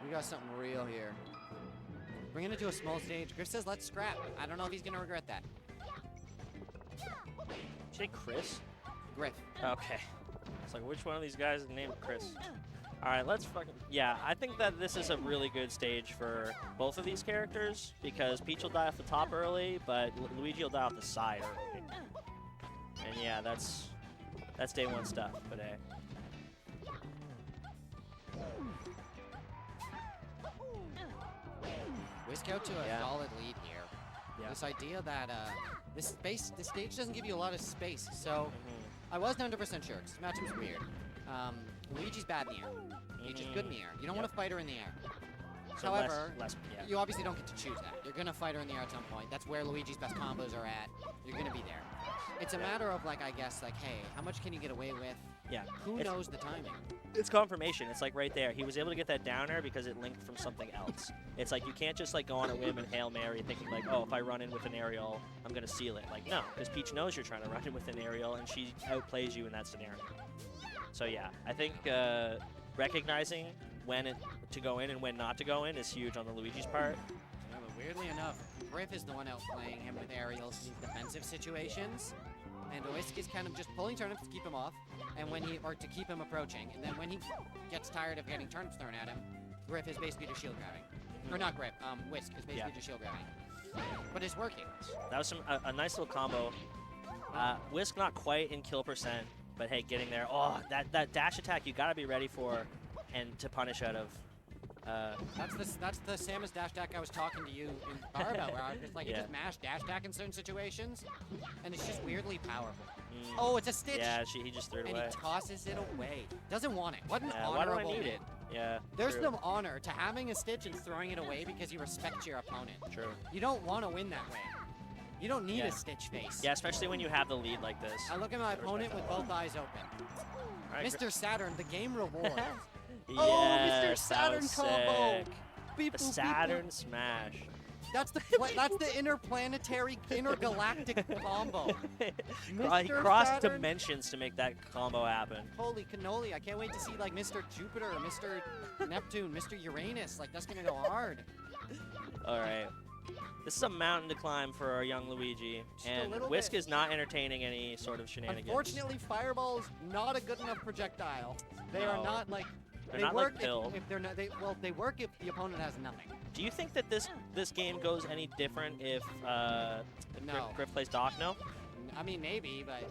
We got something real here. Bringing it to a small stage. Griff says, let's scrap. I don't know if he's going to regret that. Did you say Chris? Griff. Okay. It's like, which one of these guys is named Chris? All right, let's fucking... Yeah, I think that this is a really good stage for both of these characters because Peach will die off the top early, but Luigi will die off the side early. And yeah, that's day 1 stuff, but hey. Whisk out to a solid lead here. Yeah. This idea that this stage doesn't give you a lot of space, so I was 100% sure, because this matchup's weird. Luigi's bad in the air. Peach is good in the air. You don't want to fight her in the air. So However, yeah. you obviously don't get to choose that. You're going to fight her in the air at some point. That's where Luigi's best combos are at. You're going to be there. It's a matter of, like, I guess, like, hey, how much can you get away with? Yeah. Who knows the timing? It's confirmation. It's like right there. He was able to get that downer because it linked from something else. It's like you can't just like go on a whim and Hail Mary thinking like, oh, if I run in with an aerial, I'm going to seal it. Like, no, because Peach knows you're trying to run in with an aerial and she outplays you in that scenario. So yeah, I think recognizing when to go in and when not to go in is huge on the Luigi's part. Yeah, but weirdly enough, Griff is the one outplaying him with aerials in these defensive situations. And Whisk is kind of just pulling turnips to keep him off, and or to keep him approaching. And then when he gets tired of getting turnips thrown at him, Griff is basically just shield grabbing. Or not Griff, Whisk is basically just shield grabbing. But it's working. That was a nice little combo. Whisk not quite in kill percent, but hey, getting there. Oh, that dash attack you gotta be ready for, and to punish out of. That's the Samus dash attack I was talking to you in bar about, where I was just like, you just mash dash attack in certain situations, and it's just weirdly powerful. Oh, it's a stitch. Yeah, he just threw it away. And he tosses it away. Doesn't want it. What an Why do I honorable need man. it? Yeah. There's true. some honor to having a Stitch and throwing it away because you respect your opponent. True. You don't want to win that way. You don't need Yeah. a Stitch face. Yeah, especially when you have the lead like this. I look at my I respect opponent that with a lot. both eyes open. All right, Mr. Saturn, the game reward. Yes, Oh, Mr. that was Saturn combo. sick. Beep, The boop, beep, boop. Saturn smash. That's the interplanetary, intergalactic combo. He Mr. crossed Saturn. dimensions to make that combo happen. Holy cannoli, I can't wait to see like Mr. Jupiter, Mr. Neptune, Mr. Uranus. Like, that's gonna go hard. All right. This is a mountain to climb for our young Luigi, Just a and little Whisk bit. is not entertaining any sort of shenanigans. Unfortunately, Fireball is not a good enough projectile. They are No. not like, They're they not work like Pill. if they're not, they work if the opponent has nothing. Do you think that this game goes any different if No. Griff plays Doc? No. I mean, maybe, but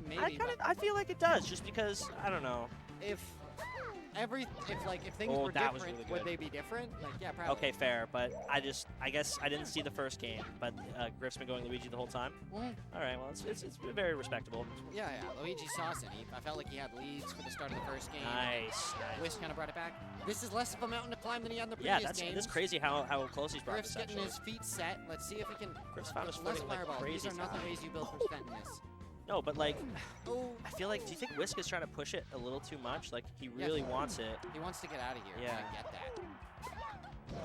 maybe. I feel like it does, just because I don't know. If things Oh, were that was different, really would good. they be different? Like, yeah, probably. Okay, fair, but I guess I didn't see the first game, but Griff's been going Luigi the whole time. Mm. All right, well, it's very respectable. Yeah. Luigi sauce it. I felt like he had leads for the start of the first game. Nice. Wish kind of brought it back. This is less of a mountain to climb than he had in the Yeah, previous games. that's crazy how close he's brought Griff's this. getting his feet set. Let's see if he can. Griff's found his less footing like fireball. crazy These are not the style. ways you build for Fentoness. No, but like, Oh, I feel like, do you think Whisk is trying to push it a little too much? Like, he really wants it. he wants to get out of here. Yeah. I get that.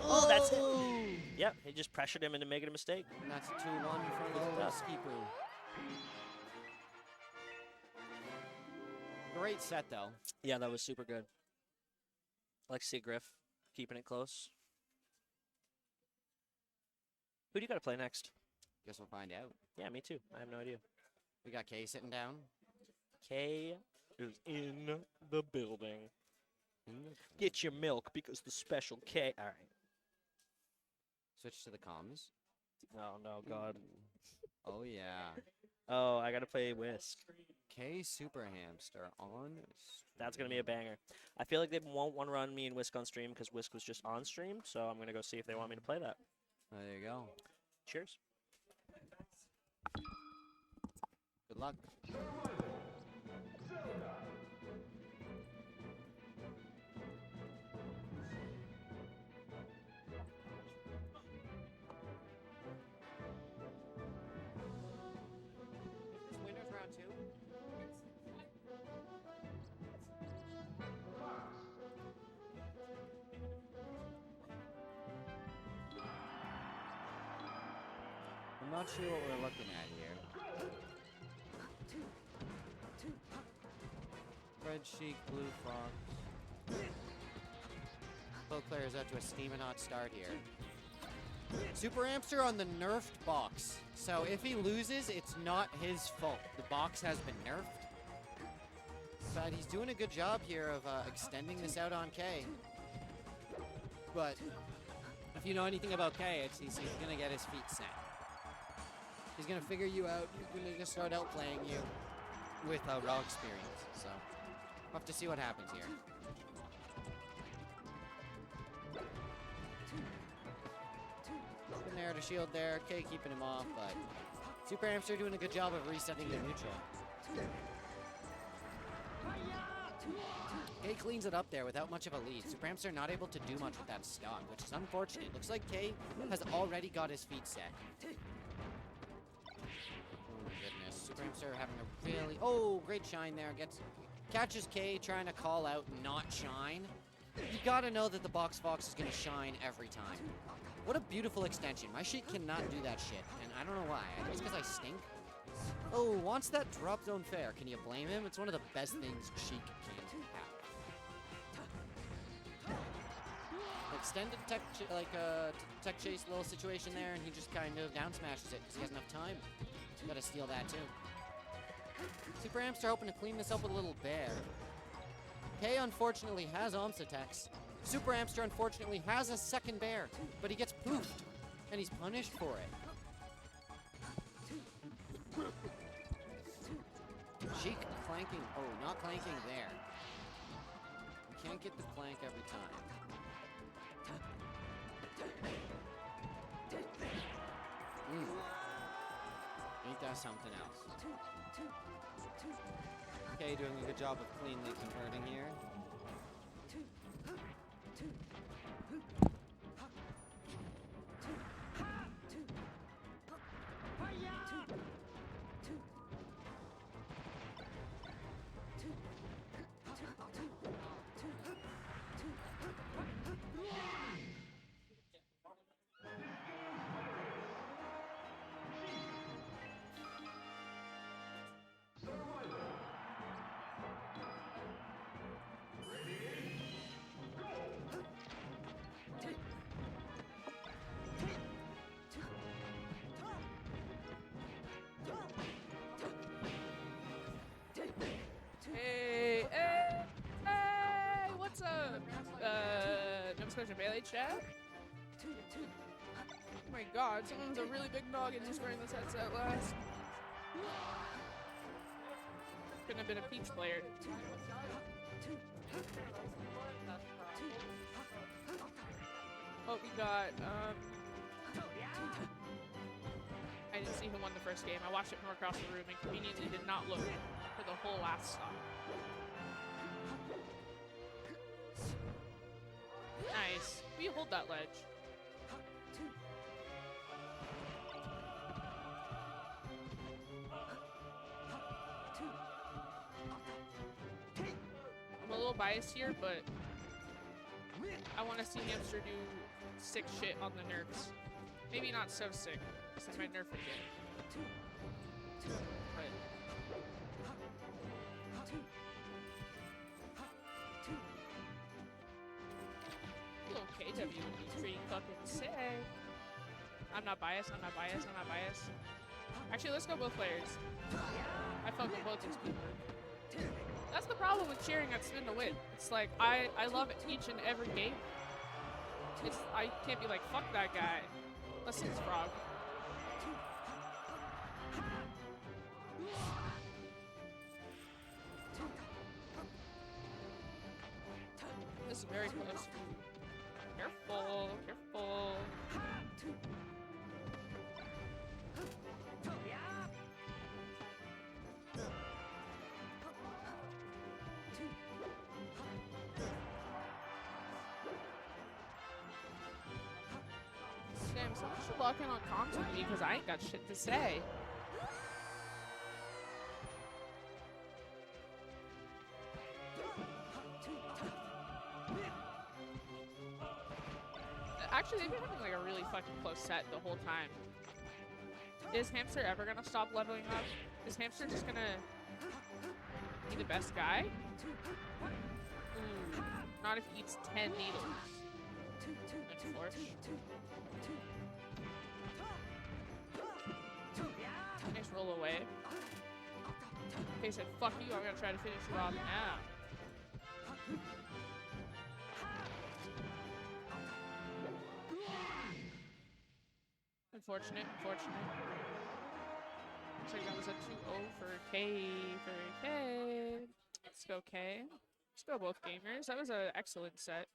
Oh, that's it. Yep, he just pressured him into making a mistake. And that's a 2-1 for Good little stuff. Skippoo. Great set, though. Yeah, that was super good. I like to see Griff keeping it close. Who do you got to play next? Guess we'll find out. Yeah, me too. I have no idea. We got Kay sitting down. K is in the building. Get your milk because the special K. All right. Switch to the comms. Oh, no, God. Oh, yeah. Oh, I got to play Whisk. K Super Hamster on. That's going to be a banger. I feel like they won't want to run me and Whisk on stream because Whisk was just on stream, so I'm going to go see if they want me to play that. There you go. Cheers. Good luck. Is winners round 2? I'm not sure what we're looking at here. Red Sheik, Blue Fox. Both players out to a steaming hot start here. Super Hamster on the nerfed box. So if he loses, it's not his fault. The box has been nerfed. But he's doing a good job here of extending this out on K. But if you know anything about K, he's going to get his feet set. He's going to figure you out. He's going to start outplaying you with raw experience. So we'll have to see what happens here. Keeping there to shield there. K keeping him off, but Super Hamster doing a good job of resetting the neutral. K cleans it up there without much of a lead. Super Hamster not able to do much with that stock, which is unfortunate. Looks like K has already got his feet set. Oh my goodness. Super Hamster having a really... Oh, great shine there. Catches K trying to call out not shine. You gotta know that the box fox is gonna shine every time. What a beautiful extension. My Sheik cannot do that shit, and I don't know why. I think it's because I stink. Oh, wants that drop zone fair. Can you blame him? It's one of the best things Sheik can have. Extended tech chase little situation there, and he just kind of down smashes it because he has enough time. Gotta steal that too. Super Hamster hoping to clean this up with a little bear. K unfortunately has Omsatex. Super Hamster unfortunately has a second bear, but he gets poofed, and he's punished for it. Sheik clanking. Oh, not clanking there. You can't get the clank every time. Ain't that something else? Okay, doing a good job of cleanly converting here. Scotia Bailey chat. Oh my god, someone's a really big dog and just wearing this headset last. Couldn't have been a Peach player. Oh, we got, I didn't see who won the first game. I watched it from across the room and conveniently did not look for the whole last stop. Nice. We hold that ledge. I'm a little biased here, but I want to see Hamster do sick shit on the nerfs. Maybe not so sick, because I might nerf it again. But little KW would be pretty fucking sick. I'm not biased, I'm not biased, I'm not biased. Actually, let's go both players. I fuck with both these people. That's the problem with cheering at Spin to Win. It's like, I love each and every game. I can't be like, fuck that guy. Unless it's Frog. This is very close. Careful, careful. Damn, someone should lock in on comms with me because I ain't got shit to say. Actually, they've been having like a really fucking close set the whole time. Is Hamster ever gonna stop leveling up? Is Hamster just gonna be the best guy? Ooh, not if he eats 10 needles. Nice roll away. Okay, said fuck you, I'm gonna try to finish you off now. Unfortunate, unfortunate. Looks like that was a 2-0 for K. Let's go K. Let's go both gamers. That was an excellent set.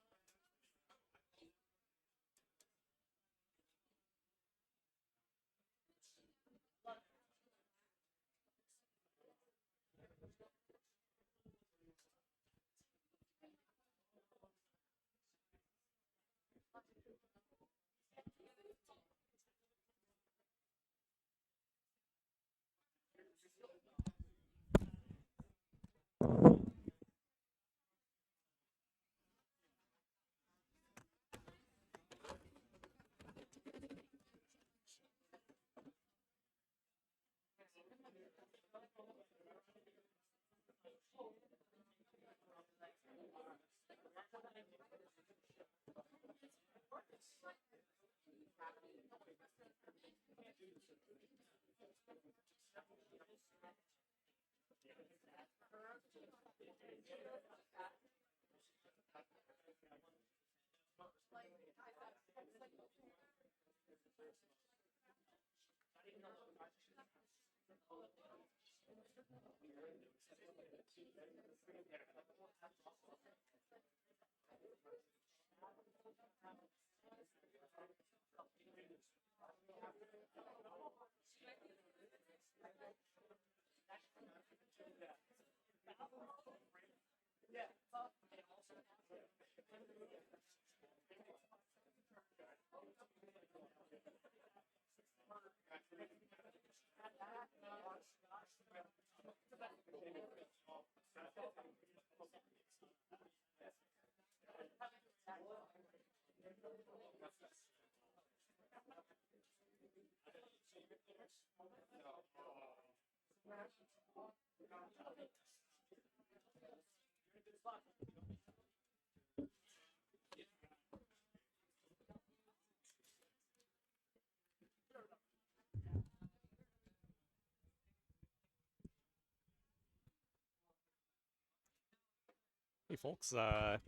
Hey folks,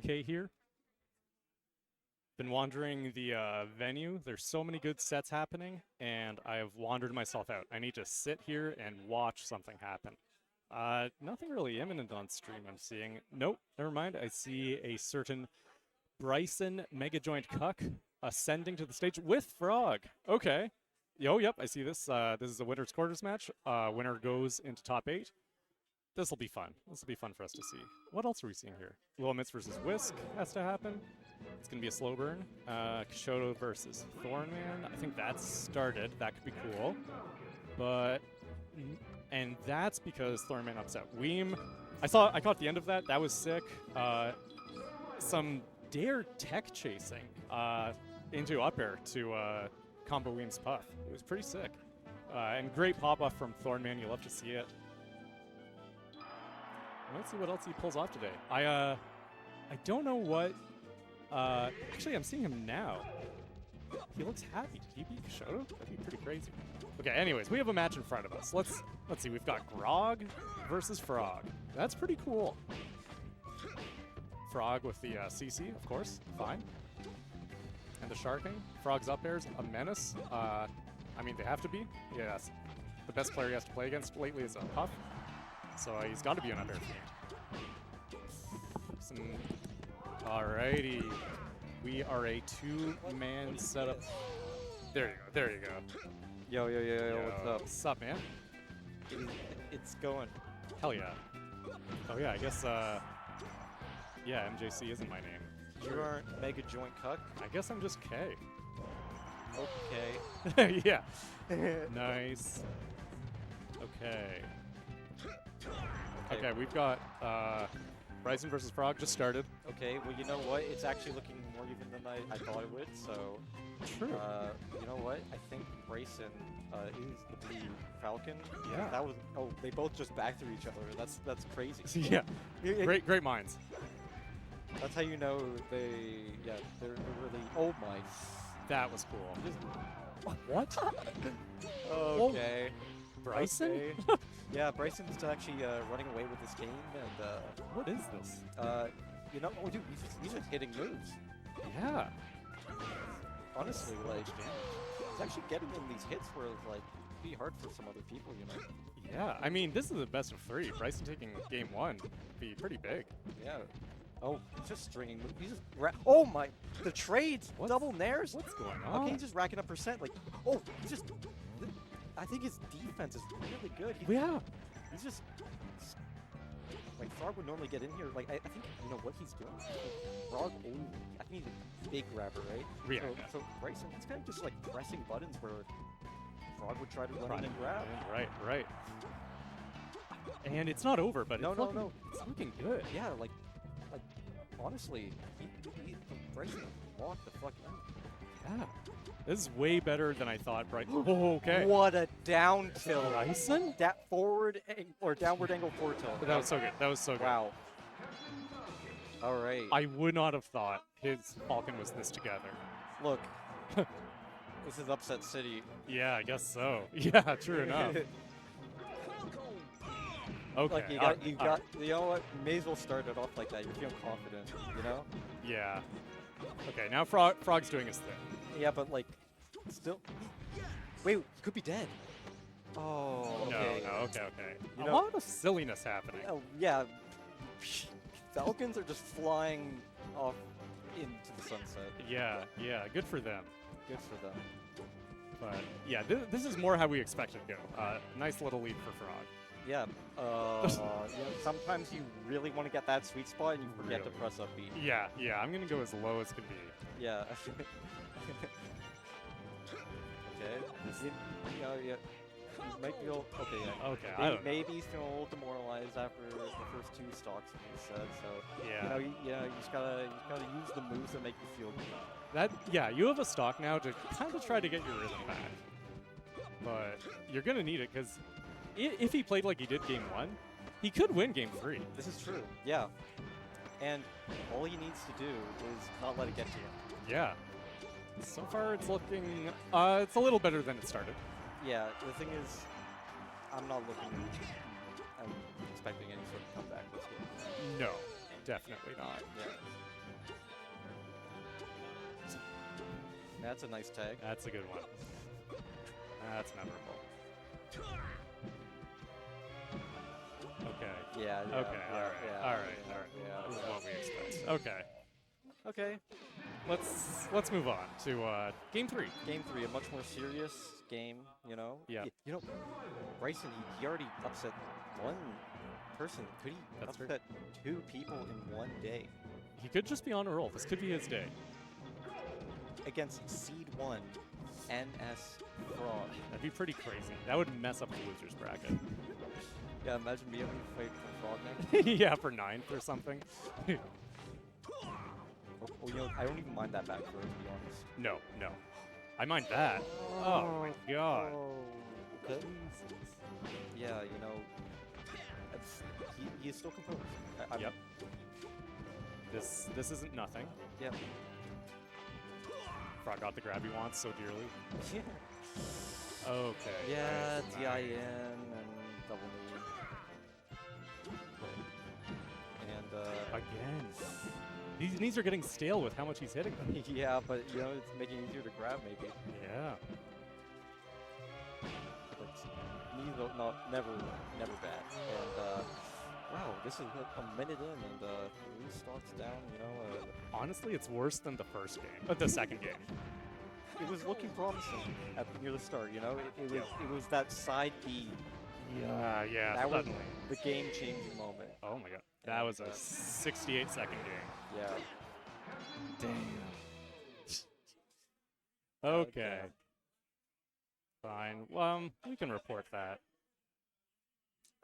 Kay here. been wandering the venue. There's so many good sets happening, and I have wandered myself out. I need to sit here and watch something happen. Nothing really imminent on stream I'm seeing. Nope, never mind. I see a certain Bryson Mega Joint Cuck ascending to the stage with Frog. Okay. Yep, I see this. This is a winner's quarters match. Winner goes into top 8. This will be fun. This will be fun for us to see. What else are we seeing here? Willamits versus Whisk has to happen. It's going to be a slow burn. Kishoto versus Thornman. I think that's started. That could be cool. But, and that's because Thornman upset Weem. I caught the end of that. That was sick. Some dare tech chasing into up air to combo Weem's Puff. It was pretty sick. And great pop-off from Thornman. You love to see it. Let's see what else he pulls off today. I don't know what. Actually, I'm seeing him now. He looks happy. Did he beat Kishoto? That'd be pretty crazy. Okay. Anyways, we have a match in front of us. Let's see. We've got Grog versus Frog. That's pretty cool. Frog with the CC, of course. Fine. And the sharking. Frog's up airs a menace. I mean, they have to be. Yes. The best player he has to play against lately is Puff. So he's got to be an up air fiend. Alrighty. We are a 2-man setup. There you go. There you go. Yo, what's up? What's up, man? It's going. Hell yeah. Oh yeah, I guess, yeah, MJC isn't my name. You aren't Mega Joint Cuck? I guess I'm just K. Okay. Yeah. Nice. Okay. Okay, we've got Bryson versus Frog just started. Okay, well, you know what? It's actually looking more even than I thought it would, so... True. You know what? I think Bryson is the blue Falcon. Yeah. That was... Oh, they both just back through each other. That's crazy. Yeah. Great minds. That's how you know they're really... Oh, my... That was cool. What? Okay. Bryson? Okay. Yeah, Bryson's actually running away with this game, and what is this? You know, oh dude, he's just hitting moves. Yeah. Honestly, like, he's actually getting in these hits where it's like be hard for some other people, you know. Yeah, I mean, this is the best of 3. Bryson taking game 1 would be pretty big. Yeah. Oh, he's just stringing. He's just oh my! The trades, double nairs. What's going on? How can he just racking up percent? Like, oh, he's just. I think his defense is really good. He's just like Frog would normally get in here. Like I think you know what he's doing. Frog, I think he's a big grabber, right? Yeah. So Bryson, he's kind of just like pressing buttons where Frog would try to run in and grab. Right. And it's not over, but no. It's looking good. Yeah, like honestly, Bryson walked the fuck out. Yeah. This is way better than I thought, Bryson. Oh, okay. What a down tilt. Bryson? That forward or downward angle forward tilt. That was so good. That was so good. Wow. All right. I would not have thought his Falcon was this together. Look. This is Upset City. Yeah, I guess so. Yeah, true enough. Okay. Like you know what? May as well start it off like that. You're feeling confident, you know? Yeah. Okay, now Frog's doing his thing. Yeah, but like, still. Wait, could be dead. Oh, okay. No, okay. You A know, lot of silliness happening. Oh, yeah. Falcons are just flying off into the sunset. Yeah, good for them. Good for them. But yeah, this is more how we expected to go. Nice little lead for Frog. Yeah. Sometimes you really want to get that sweet spot and you forget to press up B. Yeah. I'm gonna go as low as can be. Yeah. Okay. You might feel okay. Yeah. Okay. I don't know. Maybe he's feeling a little demoralized after the first 2 stocks that he said. So yeah. You just gotta use the moves that make you feel good. You have a stock now to kind of try to get your rhythm back. But you're gonna need it because if he played like he did game 1, he could win game 3. This is true. Yeah. And all he needs to do is not let it get to him. Yeah. So far, it's looking. It's a little better than it started. Yeah. The thing is, I'm expecting any sort of comeback this game. No, definitely not. Yeah. So That's a nice tag. That's a good one. That's memorable. Okay. Yeah. Okay. All right. All right. Yeah. This is what we expect. Okay. Okay. Let's move on to game 3. Game 3, a much more serious game. You know. Yeah. You know, Bryson, he already upset one person. Could he That's upset 2 people in one day? He could just be on a roll. This could be his day. Against Seed 1, NS Frog. That'd be pretty crazy. That would mess up the losers bracket. Yeah, imagine being able to fight for Frog next. Yeah, for 9th or something. Oh, you know, I don't even mind that back throw, to be honest. No. I mind that. Oh my god. Okay. Yeah, you know, he is still composed. Yep. This isn't nothing. Yep. Frog got the grab he wants so dearly. Yeah. Okay. Yeah, nice, DIN nice. and double knee. And Again. These knees are getting stale with how much he's hitting them. yeah, but you know, it's making it easier to grab maybe. Yeah. But knees are never bad. And wow, this is a minute in and Louis stalks down, you know. Honestly, it's worse than the first game. The second game. It was looking promising near the start, you know. It was that side B. Yeah. That was Suddenly. the game-changing moment. Oh my god. That was a 68-second game. Yeah. Damn. Okay. Fine. We can report that.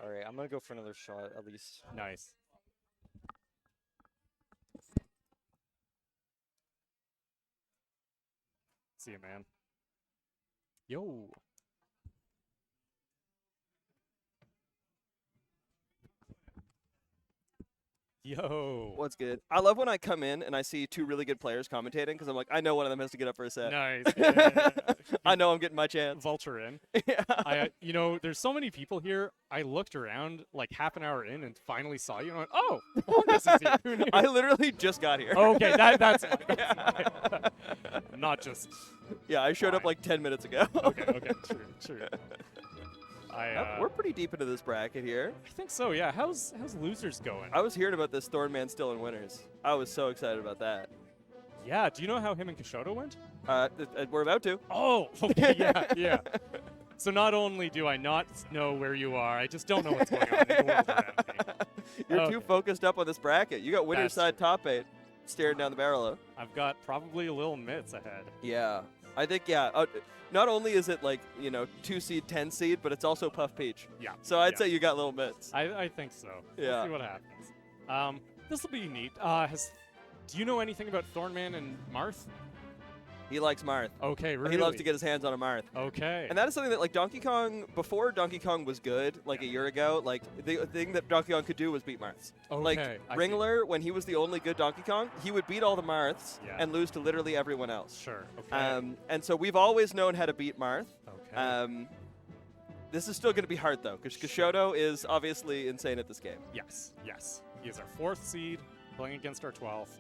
All right, I'm gonna go for another shot at least. Nice. See you, man. Yo. Yo. What's good? I love when I come in and I see 2 really good players commentating because I'm like, I know one of them has to get up for a set. Nice. Yeah. I know I'm getting my chance. Vulture in. Yeah. You know, there's so many people here. I looked around like half an hour in and finally saw you and went, oh, this is here. Who knew? I literally just got here. Okay, that's fine. Not just. Yeah, I showed up fine. like 10 minutes ago. Okay, true. We're pretty deep into this bracket here. I think so, yeah. How's losers going? I was hearing about this Thornman still in winners. I was so excited about that. Yeah, do you know how him and Kishoto went? We're about to. Oh, okay, yeah. So not only do I not know where you are, I just don't know what's going on in the world around me. You're too focused up on this bracket. You got winner's That's side top 8 staring down the barrel of. I've got probably a little mitts ahead. Yeah. I think, not only is it like, 2 seed, 10 seed, but it's also Puff Peach. Yeah. So I'd say you got little mitts. I think so. Yeah. We'll see what happens. This will be neat. Do you know anything about Thornman and Marth? He likes Marth. Okay, really? He loves to get his hands on a Marth. Okay. And that is something that, like, Donkey Kong, before Donkey Kong was good, like a year ago, like, the thing that Donkey Kong could do was beat Marths. Okay, Like, I Ringler, when he was the only good Donkey Kong, he would beat all the Marths Yeah. and lose to literally everyone else. Sure, okay. And so we've always known how to beat Marth. Okay. This is still going to be hard, though, because Kishoto is obviously insane at this game. Yes. He is our 4th seed, playing against our 12th.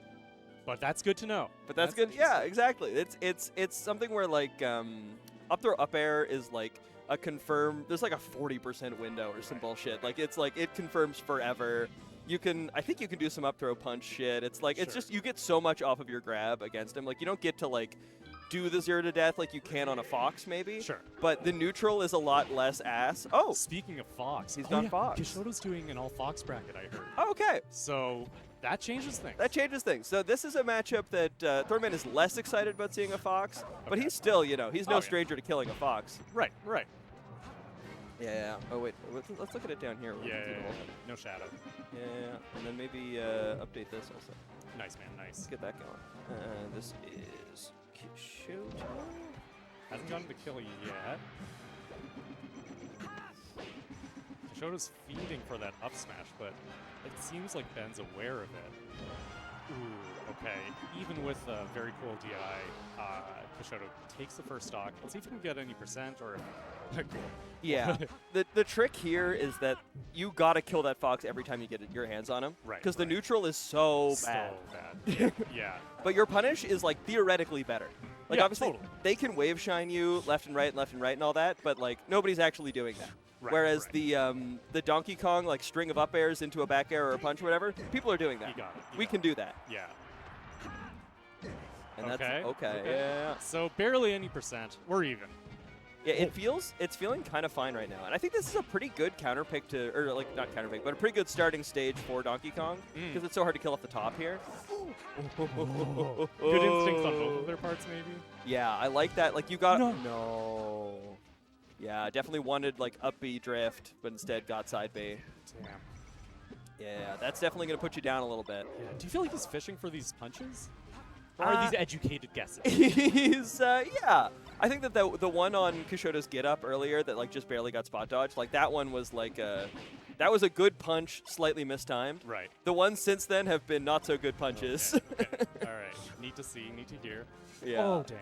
But that's good to know. But that's good. Yeah, exactly. It's something where, like, up throw up air is like a confirm. There's like a 40% window or some bullshit. Like, it's like it confirms forever. I think you can do some up throw punch shit. It's like it's just you get so much off of your grab against him. Like, you don't get to like do the 0 to death like you can on a Fox maybe. Sure. But the neutral is a lot less ass. Oh, speaking of Fox, he's gone Fox. Kishoto's doing an all Fox bracket, I heard. Oh, okay. So that changes things. That changes things. So this is a matchup that Thornman is less excited about seeing a Fox, but he's still, he's no stranger to killing a Fox. Right. Yeah. Oh wait, let's look at it down here. Yeah. No shadow. Yeah, and then maybe update this also. Nice, man. Nice. Let's get that going. This is Kishoto. Hasn't gotten the kill yet. Kishoto's feeding for that up smash, but it seems like Ben's aware of it. Ooh, okay. Even with a very cool DI, Kishoto takes the first stock. Let's see if we can get any percent or... Yeah. the trick here is that you gotta kill that Fox every time you get your hands on him. Right. Because the neutral is so bad. bad. Yeah. But your punish is like theoretically better. Like Yeah, obviously totally. they can wave shine you left and right and all that, but like nobody's actually doing that. Right, Whereas right. the Donkey Kong like string of up airs into a back air or a punch or whatever, people are doing that. You got it. We can do that. Yeah. And Okay. that's okay. Yeah. So barely any percent. We're even. Yeah, it's feeling kind of fine right now, and I think this is a pretty good counter pick to, or like not counter pick, but a pretty good starting stage for Donkey Kong because it's so hard to kill off the top here. Good instincts on both of their parts, maybe. Yeah, I like that. Like you got No. Yeah, definitely wanted like up B drift, but instead got side B. Damn. Yeah, that's definitely gonna put you down a little bit. Yeah. Do you feel like he's fishing for these punches? Or are these educated guesses? He's yeah. I think that the one on Kishota's get up earlier that like just barely got spot dodged, like that one was like that was a good punch, slightly mistimed. Right. The ones since then have been not so good punches. Okay. All right. Need to see, need to hear. Yeah. Oh, dang.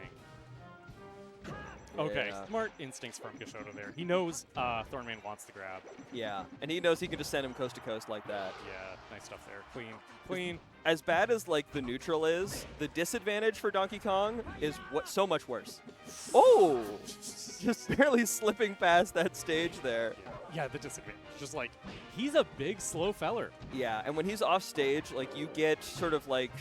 Okay, Yeah. smart instincts from Kishota there. He knows Thornman wants the grab. Yeah, and he knows he can just send him coast to coast like that. Yeah, nice stuff there. Clean. Clean. As bad as like the neutral is, the disadvantage for Donkey Kong is so much worse. Oh, just barely slipping past that stage there. Yeah, the disadvantage. Just like, he's a big, slow feller. Yeah, and when he's off stage, like you get sort of like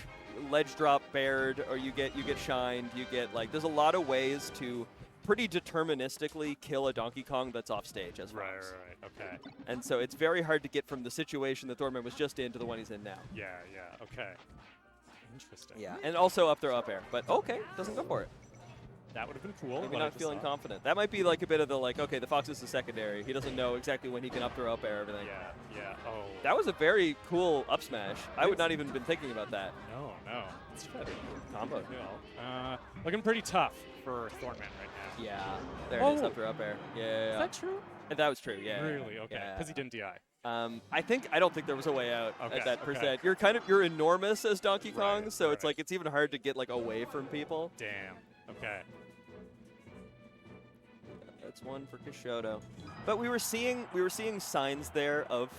ledge drop bared, or you get shined. You get like there's a lot of ways to pretty deterministically kill a Donkey Kong that's off stage as well. Right. Okay. And so it's very hard to get from the situation that Thornman was just in to the one he's in now. Yeah. Okay. Interesting. Yeah, and also up throw up air, but okay, doesn't go for it. That would have been cool. Maybe but I not just feeling saw. confident. That might be like a bit of the like, okay, the Fox is the secondary. He doesn't know exactly when he can up throw up air everything. Yeah. Oh. That was a very cool up smash. I would not even been thinking about that. No. It's good. Combo. Looking pretty tough for Thornman right now. Yeah, there it is, up throw up air. Yeah. Is that true? That was true, yeah. Really? Okay. Because he didn't DI. I don't think there was a way out Okay, at that okay. percent. You're enormous as Donkey Kong, Right, so it's right. like it's even hard to get like away from people. Damn. Okay. That's one for Kishoto. But we were seeing signs there of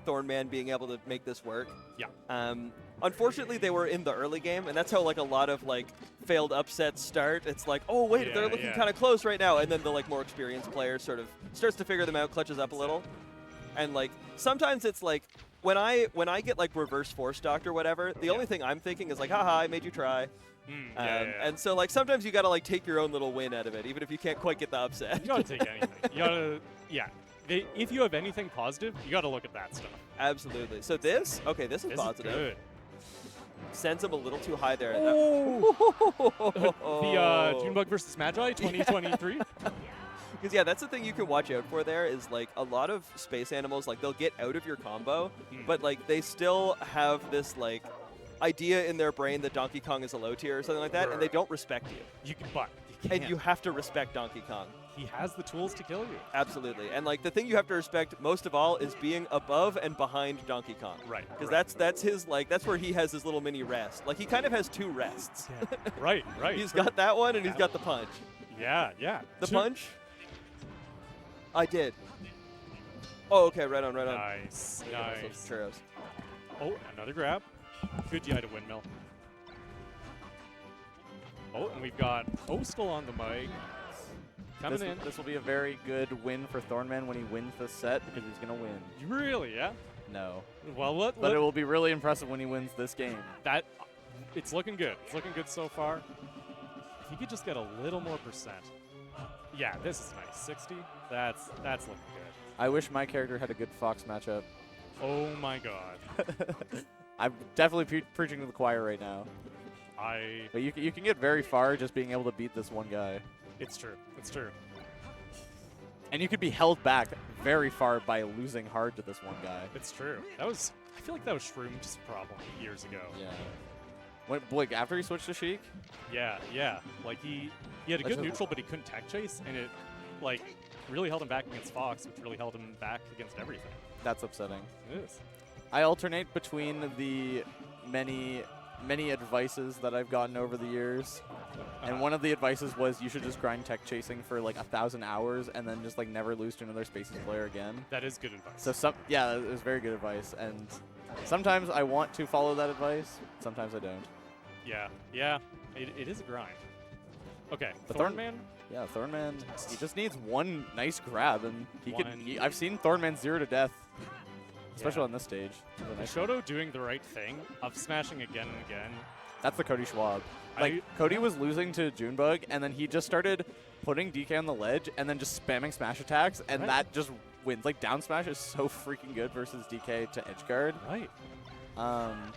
Thornman being able to make this work. Yeah. Unfortunately, they were in the early game, and that's how like a lot of like failed upsets start. It's like, oh wait, they're looking kind of close right now, and then the like more experienced player sort of starts to figure them out, clutches up a little, and like sometimes it's like when I get like reverse force docked or whatever, the only thing I'm thinking is like, haha, I made you try. And so like sometimes you gotta like take your own little win out of it, even if you can't quite get the upset. You gotta take anything. You gotta, if you have anything positive, you gotta look at that stuff. Absolutely. So this is This positive. is good. Sends him a little too high there. The Junebug versus Magi 2023. Because yeah, that's the thing you can watch out for there is like a lot of space animals, like they'll get out of your combo, but like they still have this like idea in their brain that Donkey Kong is a low tier or something like that, and they don't respect you. And you have to respect Donkey Kong. He has the tools to kill you. Absolutely. And like the thing you have to respect most of all is being above and behind Donkey Kong. Right. Because that's his like that's where he has his little mini rest. Like he kind of has two rests. Right. He's got that one and he's got the punch. Yeah. The punch? I did. Oh, okay, right on. Nice. Those churros. Oh, another grab. Good DI to windmill. Oh, and we've got Postal on the mic. Coming in. This will be a very good win for Thornman when he wins the set because he's going to win. Really, yeah? No. Well, but it will be really impressive when he wins this game. It's looking good. It's looking good so far. If he could just get a little more percent. Yeah, this is nice. 60. That's looking good. I wish my character had a good Fox matchup. Oh my god. I'm definitely preaching to the choir right now. But you can get very far just being able to beat this one guy. It's true. It's true. And you could be held back very far by losing hard to this one guy. It's true. I feel like that was Shroom's problem years ago. Yeah. Like after he switched to Sheik? Yeah. Like he had a good neutral, but he couldn't tech chase, and it like really held him back against Fox, which really held him back against everything. That's upsetting. It is. I alternate between the many advices that I've gotten over the years. And one of the advices was you should just grind tech chasing for like 1,000 hours and then just like never lose to another Spaces player again. That is good advice. So it was very good advice. And sometimes I want to follow that advice, sometimes I don't. Yeah. It is a grind. Okay, But Thornman. Yeah, Thornman, he just needs one nice grab, and he One. could. I've seen Thornman 0 to death, especially Yeah. on this stage. With a nice- Shoto doing the right thing of smashing again and again. That's the Cody Schwab. Like, Cody was losing to Junebug, and then he just started putting DK on the ledge, and then just spamming smash attacks, and Right. that just wins. Like, down smash is so freaking good versus DK to edge guard. Right. And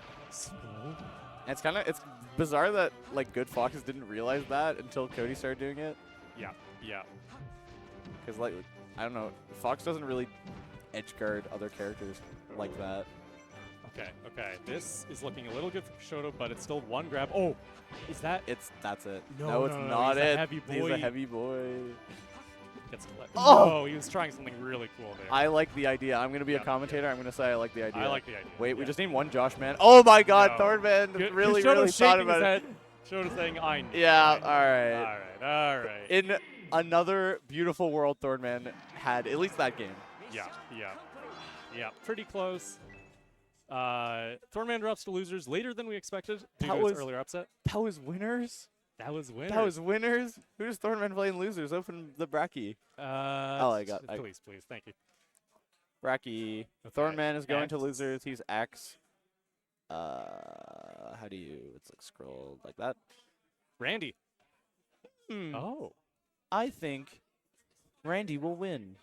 it's bizarre that, like, good Foxes didn't realize that until Cody started doing it. Yeah, yeah. Because, like, I don't know, Fox doesn't really edge guard other characters like that. Okay, okay. This is looking a little good for Shoto, but it's still one grab. Oh, is that? That's it. No, it's no, not he's a it. heavy He's boy. a heavy boy. Gets to let. Oh! No, he was trying something really cool there. I like the idea. I'm going to be Yeah, a commentator. I'm going to say I like the idea. I like the idea. Wait, we yeah. just need one Josh man. Oh my god, No. Thornman Good- really, Shoto's really thought shaking about his it. head. Shoto's saying, I know. Yeah, I know. all right. All right. In another beautiful world, Thornman had at least that game. Yeah, yeah. Yeah, pretty close. Thornman drops to losers later than we expected due That to its was- earlier upset. That was winners? That was winners. That was winners? Who does Thornman play in losers? Open the bracky. Oh, I got- Please, please. Thank you. Bracky. Okay, Thornman is going to X. losers. He's X. How do you? It's like scrolled like that. Randy. Hmm. Oh. I think Randy will win.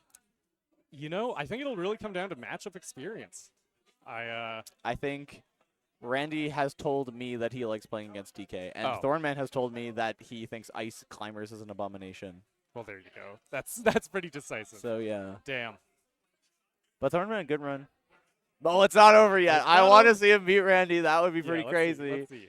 You know, I think it'll really come down to matchup experience. I think Randy has told me that he likes playing against DK, and Oh. Thornman has told me that he thinks ice climbers is an abomination. Well, there you go. That's pretty decisive. So yeah. Damn. But Thornman, a good run. Oh, it's not over yet. It's I not want to over. see him beat Randy. That would be Yeah, pretty let's crazy. See,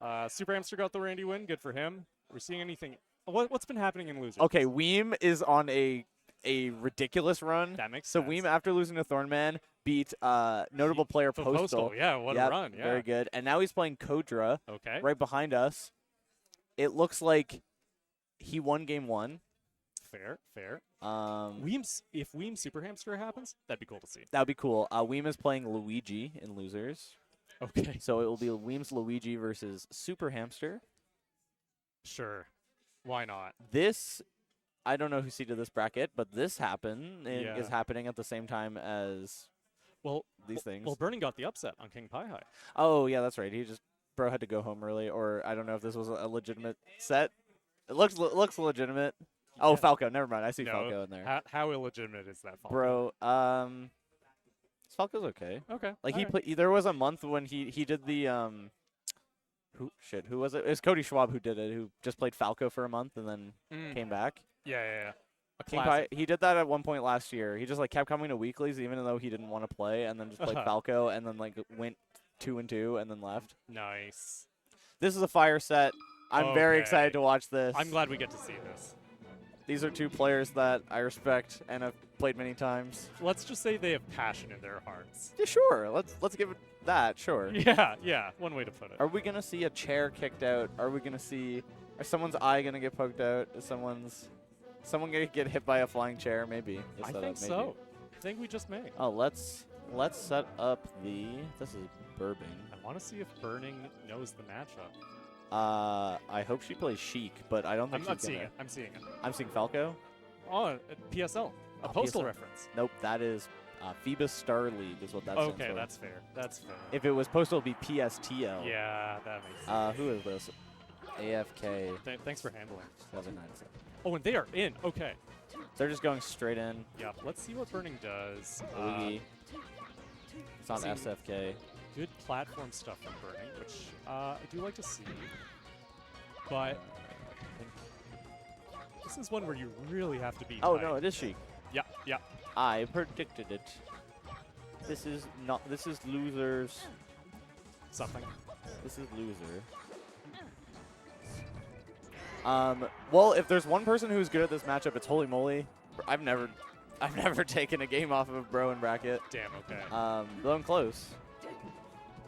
let's see. Super Hamster got the Randy win. Good for him. We're seeing anything. What's been happening in losers? Okay, Weem is on a ridiculous run. That makes So sense. Weem, after losing to Thornman, beat notable player Postal. Yeah, what a Yep, run. Yeah. Very good. And now he's playing Kodra Okay. right behind us. It looks like he won game 1. Fair, fair. Weem's, If Weem Super Hamster happens, that'd be cool to see. that would be cool. Weem is playing Luigi in losers. Okay. So it will be Weem's Luigi versus Super Hamster. Sure. Why not? This, I don't know who seeded this bracket, but this is Yeah. happening at the same time as Well, these things. Well, Burning got the upset on King Pi High. Oh, yeah, that's right. Bro had to go home early, or I don't know if this was a legitimate set. It looks legitimate. Oh, Yeah. Falco. Never mind. I see No, Falco in there. How illegitimate is that, Falco? Bro, Falco's okay. Okay. Like alright. there was a month when he did the who was it? It was Cody Schwab who did it, who just played Falco for a month and then came back. Yeah, yeah, yeah. A King Pi, classic. he did that at one point last year. He just like kept coming to weeklies even though he didn't want to play, and then just played Falco, and then like went 2-2 and then left. Nice. This is a fire set. I'm very Okay. excited to watch this. I'm glad we get to see this. These are two players that I respect and have played many times. Let's just say they have passion in their hearts. Yeah, sure. Let's give it that. Sure. Yeah, yeah. One way to put it. Are we gonna see a chair kicked out? Are we gonna see? Is someone's eye gonna get poked out? Is someone gonna get hit by a flying chair? Maybe. I Set think up, maybe. so. I think we just may. Oh, let's set up the. This is Burbing. I want to see if Burning knows the matchup. I hope she plays Sheik, but I don't think I'm she's seeing gonna. it. I'm seeing it. I'm seeing Falco. Oh, PSL. A Oh, postal PSL. reference. Nope, that is Phoebus Star League is what that stands Okay, for. that's fair. That's fair. If it was postal, it'd be PSTL. Yeah, that makes sense. Who is this? AFK. Thanks for handling. 2097. Oh, and they are in. Okay. They're just going straight in. Yeah, let's see what Burning does. Oogie. It's on see. SFK. Good platform stuff from Burning, which I do like to see. But this is one where you really have to be. Oh tight. no, it is Sheik. Yeah, yeah. I predicted it. This is losers. Something. This is loser. Well, if there's one person who's good at this matchup, it's Holy Moly. I've never taken a game off of a bro in bracket. Damn. Okay. Though I'm close.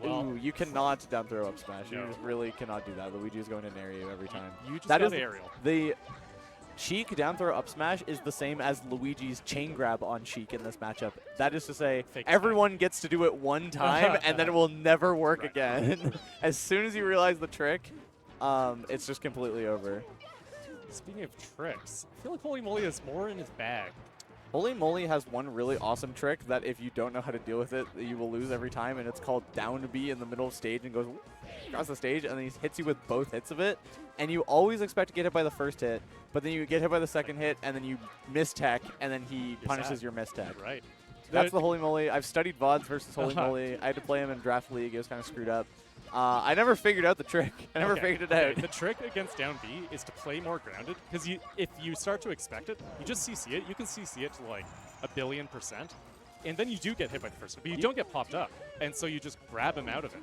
Well, Ooh, you cannot down throw up smash. No. You just really cannot do that. Luigi's going to nair you every time. You just That got is aerial. The Sheik down throw up smash is the same as Luigi's chain grab on Sheik in this matchup. That is to say, Fake everyone gets to do it one time and then it will never work Right. again. As soon as you realize the trick, it's just completely over. Speaking of tricks, I feel like Holy Moly has more in his bag. Holy Moly has one really awesome trick that if you don't know how to deal with it, you will lose every time, and it's called down B in the middle of stage and goes across the stage, and then he hits you with both hits of it, and you always expect to get hit by the first hit, but then you get hit by the second hit, and then you miss tech, and then he punishes your miss tech. Right. That's the Holy Moly. I've studied VODs versus Holy Moly. I had to play him in Draft League. It was kind of screwed up. I never figured out the trick. I never figured it out. The trick against down B is to play more grounded, because if you start to expect it, you just CC it. You can CC it to like 1,000,000,000%, and then you do get hit by the first one, but you don't get popped up, and so you just grab him out of it.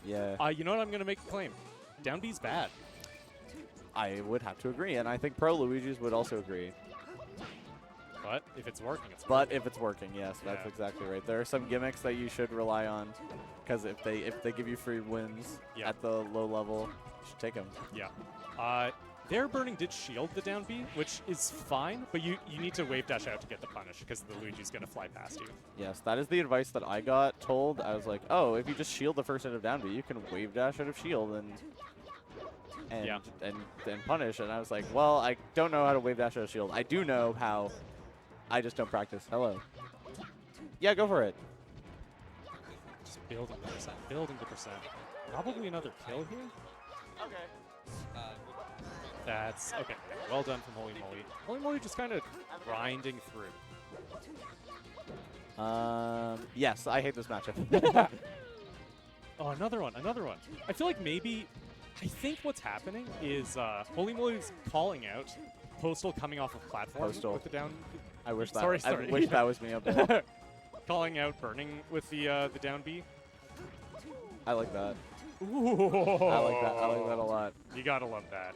Yeah. You know what? I'm going to make a claim. Down B's bad. I would have to agree, and I think pro Luigi's would also agree. But if it's working, it's working. But if it's working, yes, that's exactly right. There are some gimmicks that you should rely on, because if they give you free wins at the low level, you should take them. Yeah. Their burning did shield the down B, which is fine, but you need to wave dash out to get the punish, because the Luigi's going to fly past you. Yes, that is the advice that I got told. I was like, oh, if you just shield the first hit of down B, you can wave dash out of shield and punish. And I was like, well, I don't know how to wave dash out of shield. I do know how. I just don't practice. Hello. Yeah, go for it. Just building the percent. Building the percent. Probably another kill here. Okay. That's okay. Well done from Holy Moly. Holy Moly just kind of grinding through. Yes, I hate this matchup. Oh, another one. Another one. I feel like I think what's happening is Holy Moly's calling out Postal coming off of platform with the down. I wish that. Sorry. I wish that was me up there. Calling out Burning with the down B. I like that. Ooh. I like that. I like that a lot. You gotta love that.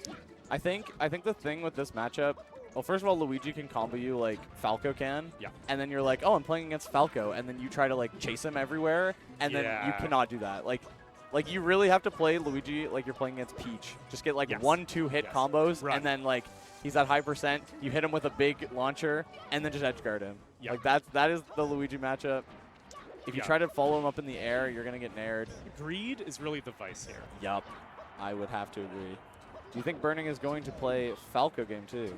I think the thing with this matchup, well, first of all, Luigi can combo you like Falco can. Yeah. And then you're like, oh, I'm playing against Falco, and then you try to like chase him everywhere, and then you cannot do that. Like you really have to play Luigi like you're playing against Peach. Just get like 1-2 hit combos, and then like he's at high percent. You hit him with a big launcher, and then just edge guard him. Like that is the Luigi matchup. If you try to follow him up in the air, you're gonna get nared. Greed is really the vice here. Yup. I would have to agree. Do you think Burning is going to play Falco game too?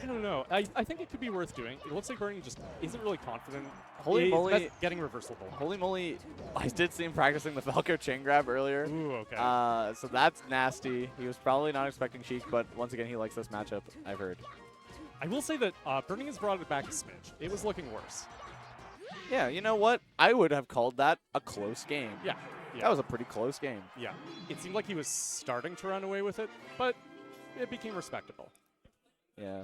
I don't know. I think it could be worth doing. It looks like Burning just isn't really confident. Holy moly. Getting reversible. Holy moly. I did see him practicing the Falco chain grab earlier. Ooh, okay. So that's nasty. He was probably not expecting Sheik, but once again, he likes this matchup, I've heard. I will say that Burning has brought it back a smidge. It was looking worse. Yeah, you know what? I would have called that a close game. Yeah. That was a pretty close game. Yeah. It seemed like he was starting to run away with it, but it became respectable. Yeah.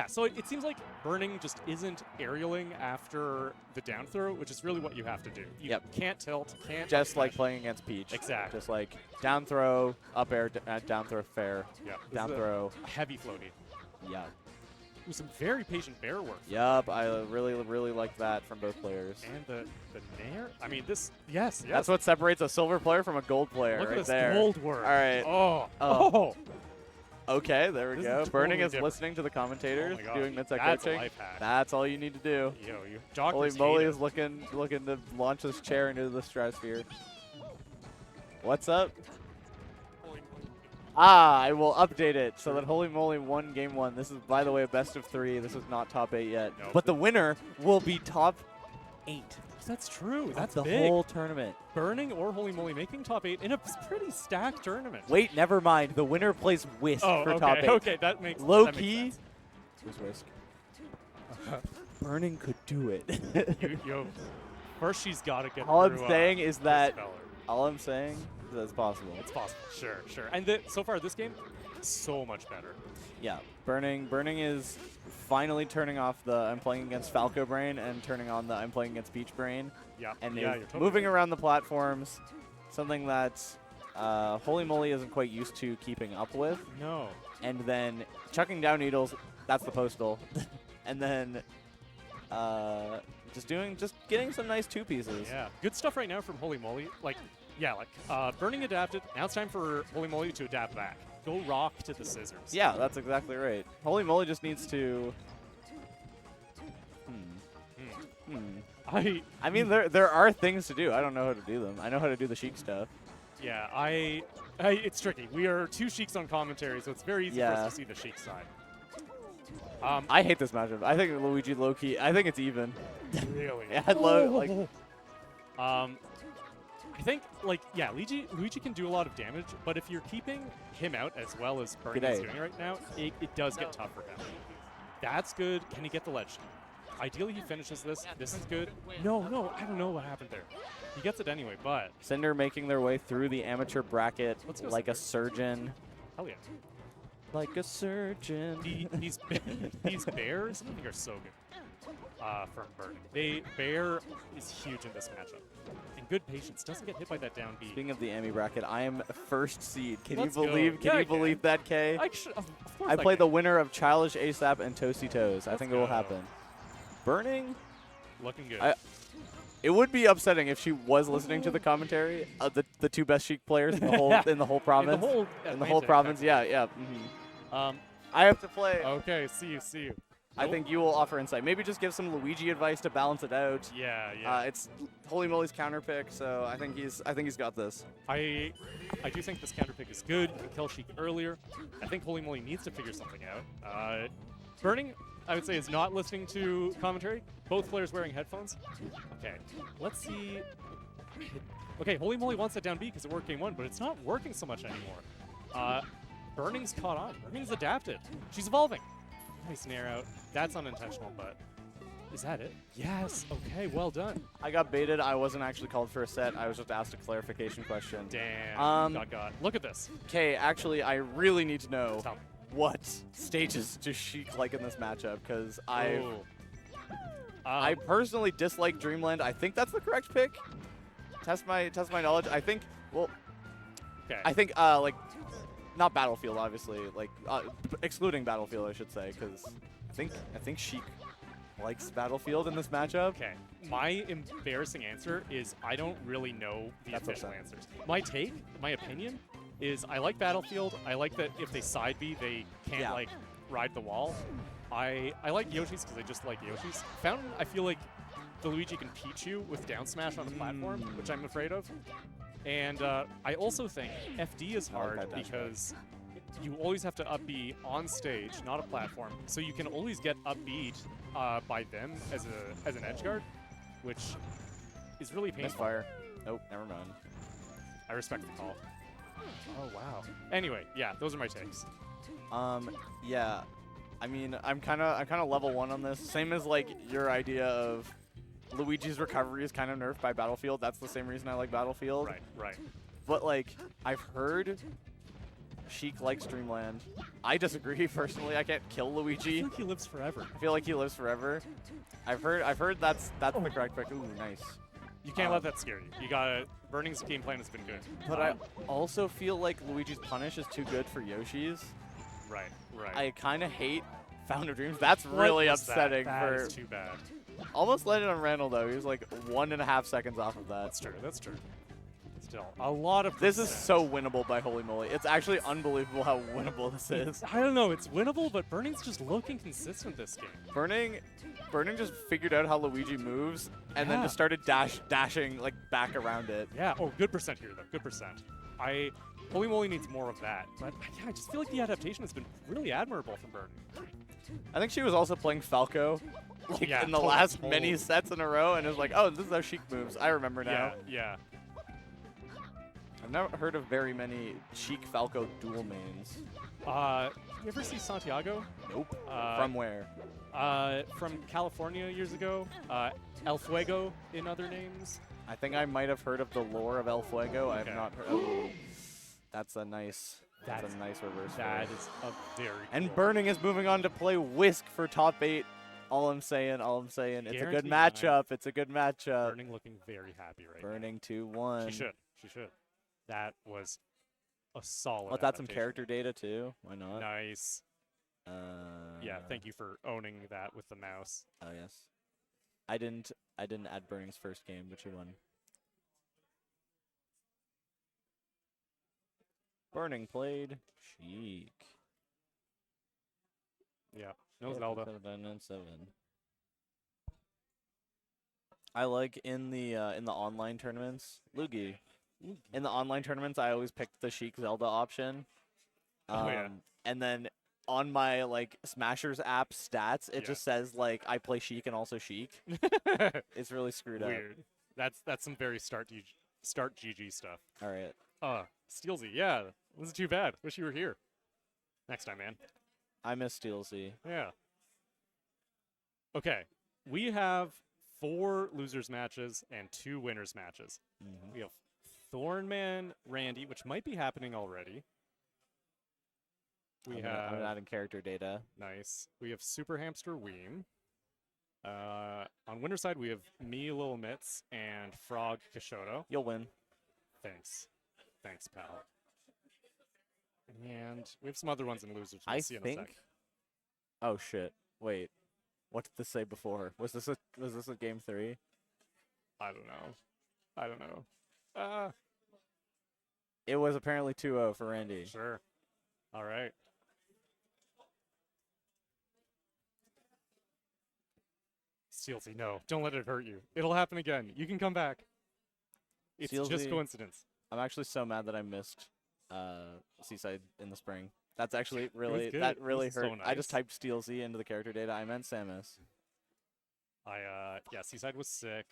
So it seems like Burning just isn't aerialing after the down throw, which is really what you have to do. You can't tilt, can't just like playing against Peach. Exactly. Just like down throw, up air, down throw, fair. Yeah. Down throw. Heavy floaty. Yeah. With some very patient bear work. Yup, I really like that from both players. And the nair? I mean, this, yes. That's what separates a silver player from a gold player. Look right at this there. gold work. All right. Oh. Okay, there we This go. is Burning totally is different. listening to the commentators, Oh my God. doing mid-sec That's a coaching. life hack. That's all you need to do. Yo, Holy doctors moly hate is looking to launch this chair into the stratosphere. What's up? I will update it so that Holy Moly won game 1. This is, by the way, a best of 3. This is not top 8 yet. Nope. But the winner will be top 8. That's true. That's the big. whole tournament. Burning or Holy Moly making top 8 in a pretty stacked tournament. Wait, never mind. The winner plays Whisk for top 8. Okay, that makes Low that key. Makes Who's Whisk? Burning could do it. First, she's got to get. All I'm through, saying is that. Speller. All I'm saying is that it's possible. It's possible. Sure. And so far, this game, so much better. Yeah, Burning is finally turning off the I'm playing against Falco brain and turning on the I'm playing against Peach brain. Yeah. And yeah, is you're totally moving right. around the platforms, something that Holy Moly isn't quite used to keeping up with. No. And then chucking down needles, that's the Postal. And then just getting some nice two pieces. Yeah, good stuff right now from Holy Moly. Burning adapted. Now it's time for Holy Moly to adapt back. Go rock to the scissors. Yeah, that's exactly right. Holy Moly just needs to. I mean, there are things to do. I don't know how to do them. I know how to do the Sheik stuff. Yeah, it's tricky. We are two Sheiks on commentary, so it's very easy for Yeah. us to see the Sheik side. I hate this matchup. I think Luigi low-key, I think it's even. Really? Yeah, I'd love, like... I think, like, yeah, Luigi can do a lot of damage, but if you're keeping him out as well as Bernie is G'day. doing right now, it does get tough for him. That's good. Can he get the ledge? Ideally, he finishes this. This is good. No, I don't know what happened there. He gets it anyway, but... Cinder making their way through the amateur bracket Let's go like a Cinder. surgeon. Hell yeah. Like a surgeon. These bears, I think, are so good from Bernie. Bear is huge in this matchup. And good patience. Doesn't get hit by that down B. Speaking of the Emmy bracket, I am first seed. Can Let's you believe? go. Can Yeah, you believe that, Kay? Of course I play the can. winner of Childish ASAP and Toasty Toes. I think it will go. happen. Burning. Looking good. It would be upsetting if she was listening to the commentary. The two best Sheik players in the whole province. In the whole province. Yeah. Mm-hmm. I have to play. Okay, see you. I think you will offer insight. Maybe just give some Luigi advice to balance it out. Yeah. It's Holy Moly's counter pick, so I think he's got this. I do think this counter pick is good. You can kill Sheik earlier. I think Holy Moly needs to figure something out. Burning, I would say, is not listening to commentary. Both players wearing headphones. Okay, let's see. Okay, Holy Moly wants that down B because it worked game one, but it's not working so much anymore. Burning's caught on. Burning's adapted. She's evolving. Nice nair out. That's unintentional, but is that it? Yes. Okay, well done. I got baited. I wasn't actually called for a set. I was just asked a clarification question. Damn. God. Look at this. Okay, actually, I really need to know Tell me. what stages does Sheik like in this matchup, because I personally dislike Dreamland. I think that's the correct pick. Test my knowledge. I think, well, Okay. I think like not Battlefield, obviously, like excluding Battlefield, I should say, because I think Sheik likes Battlefield in this matchup. Okay, my embarrassing answer is I don't really know the official answers. My opinion is I like Battlefield. I like that if they side B, they can't like ride the wall. I like Yoshi's because I just like Yoshi's. Fountain, I feel like the Luigi can peach you with down smash on the platform, which I'm afraid of. And I also think FD is hard because you always have to up B on stage, not a platform. So you can always get up B'd by them as an edge guard, which is really painful. Misfire. Nope, never mind. I respect the call. Oh wow. Anyway, yeah, those are my takes. Yeah, I mean, I'm kind of level 1 on this. Same as like your idea of Luigi's recovery is kind of nerfed by Battlefield. That's the same reason I like Battlefield. Right. But like, I've heard Sheik likes Dreamland. I disagree personally. I can't kill Luigi. I feel like he lives forever. I feel like he lives forever. I've heard that's the correct pick. Ooh, nice. You can't let that scare you. You gotta. Burning's game plan has been good. But I also feel like Luigi's punish is too good for Yoshi's. Right. I kind of hate Fountain of Dreams. That's really upsetting. That is too bad. Almost landed on Randall though. He was like 1.5 seconds off of that. That's true. Still, a lot of This is so winnable by Holy Moly. It's actually unbelievable how winnable this is. I don't know. It's winnable, but Burning's just looking consistent this game. Burning just figured out how Luigi moves and then just started dashing like back around it. Yeah. Oh, good percent here though. Good percent. Holy Moly needs more of that. But yeah, I just feel like the adaptation has been really admirable from Burning. I think she was also playing Falco like in the last many sets in a row, and it was like, oh, this is how Sheik moves. I remember now. Yeah. I've never heard of very many Sheik Falco dual mains. You ever see Santiago? Nope. From where? From California years ago. El Fuego in other names. I think I might have heard of the lore of El Fuego. I have not heard. Oh, that's a nice reverse. That is a very. And cool. Burning is moving on to play Whisk for top 8. All I'm saying, it's a good Guaranteed matchup. It's a good matchup. Burning looking very happy right Burning now. 2-1. She should. That was a solid. Let's add some adaptation. character data too. Why not? Nice. Yeah, thank you for owning that with the mouse. Oh yes. I didn't add Burning's first game, but you won. Burning played Sheik. Yeah. No Zelda. 7. I like in the online tournaments, Luigi. in the online tournaments, I always picked the Sheik Zelda option. Oh, yeah. And then on my like Smashers app stats, it just says like I play Sheik and also Sheik. It's really screwed up. Weird. That's some very start GG stuff. All right. Steelsy, yeah, wasn't too bad. Wish you were here. Next time, man. I miss Steelsy. Yeah. Okay, we have 4 losers matches and 2 winners matches. We have Thornman Randy, which might be happening already. I'm adding character data. Nice. We have Super Hamster Weem. On winner side, we have me, Lil Mitz, and Frog Kishoto. You'll win. Thanks. Thanks, pal. And we have some other ones in losers. I We'll see in a think. sec. Oh shit! Wait, what did this say before? Was this a game 3? I don't know. It was apparently 2-0 for Randy. Sure. All right. Steelsy, no. Don't let it hurt you. It'll happen again. You can come back. It's just Steelsy, coincidence. I'm actually so mad that I missed Seaside in the spring. That's actually It was good. that It really was hurt. so I just nice. typed Steelsy into the character data. I meant Samus. Yeah, Seaside was sick.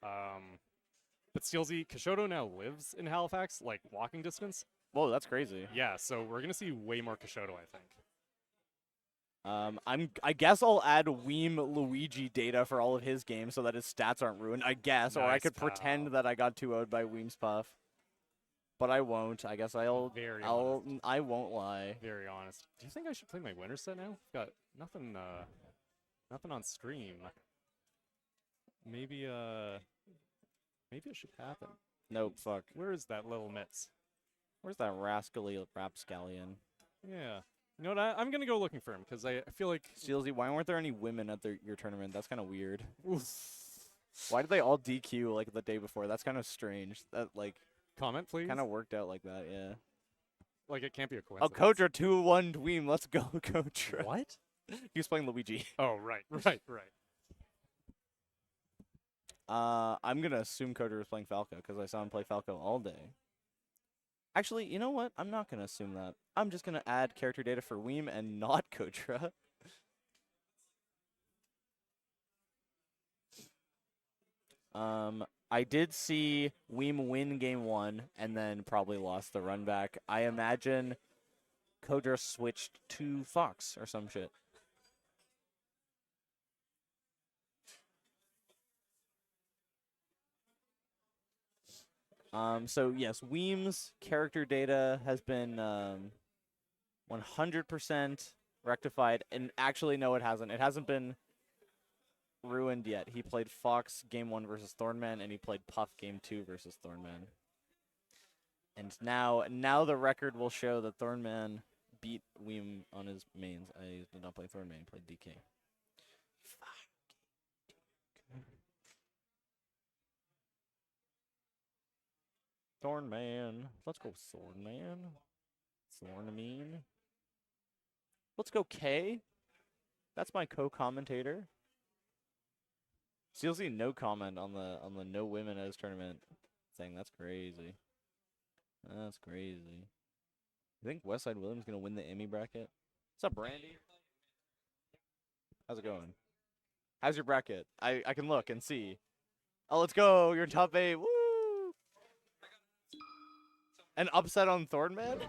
But Steelsy, Kishoto now lives in Halifax, like walking distance. Whoa, that's crazy. Yeah, so we're gonna see way more Kishoto, I think. I guess I'll add Weem Luigi data for all of his games so that his stats aren't ruined. I guess, or I Nice, could pretend pal. that I got 2-0'd by Weem's Puff. But I won't. I guess I won't lie. Very honest. Do you think I should play my winner set now? Got nothing on stream. Maybe it should happen. Nope, fuck. Where is that little Mitz? Where's that rascally rapscallion? Yeah. You know what? I'm gonna go looking for him because I feel like Steelsy, why weren't there any women at your tournament? That's kind of weird. Why did they all DQ like the day before? That's kind of strange. That like comment, please. kind of worked out like that, yeah. Like it can't be a Oh, coincidence. Kodra 2-1 Dweem. Let's go, Kodra. What? He was playing Luigi. Oh, right. I'm gonna assume Kodra was playing Falco because I saw him play Falco all day. Actually, you know what? I'm not gonna assume that. I'm just gonna add character data for Weem and not Kodra. I did see Weem win game 1 and then probably lost the run back. I imagine Kodra switched to Fox or some shit. So yes, Weem's character data has been 100% rectified, and actually no, it hasn't. It hasn't been ruined yet. He played Fox game 1 versus Thornman, and he played Puff game 2 versus Thornman. And now the record will show that Thornman beat Weem on his mains. I did not play Thornman, he played DK. Thornman. Let's go Thornman. Thornamine. Let's go K. That's my co-commentator. Steelsy no comment on the no women as tournament thing. That's crazy. That's crazy. You think Westside Williams gonna win the Emmy bracket? What's up, Brandy? How's it going? How's your bracket? I can look and see. Oh, let's go. You're in top 8. Woo! An upset on Thornman?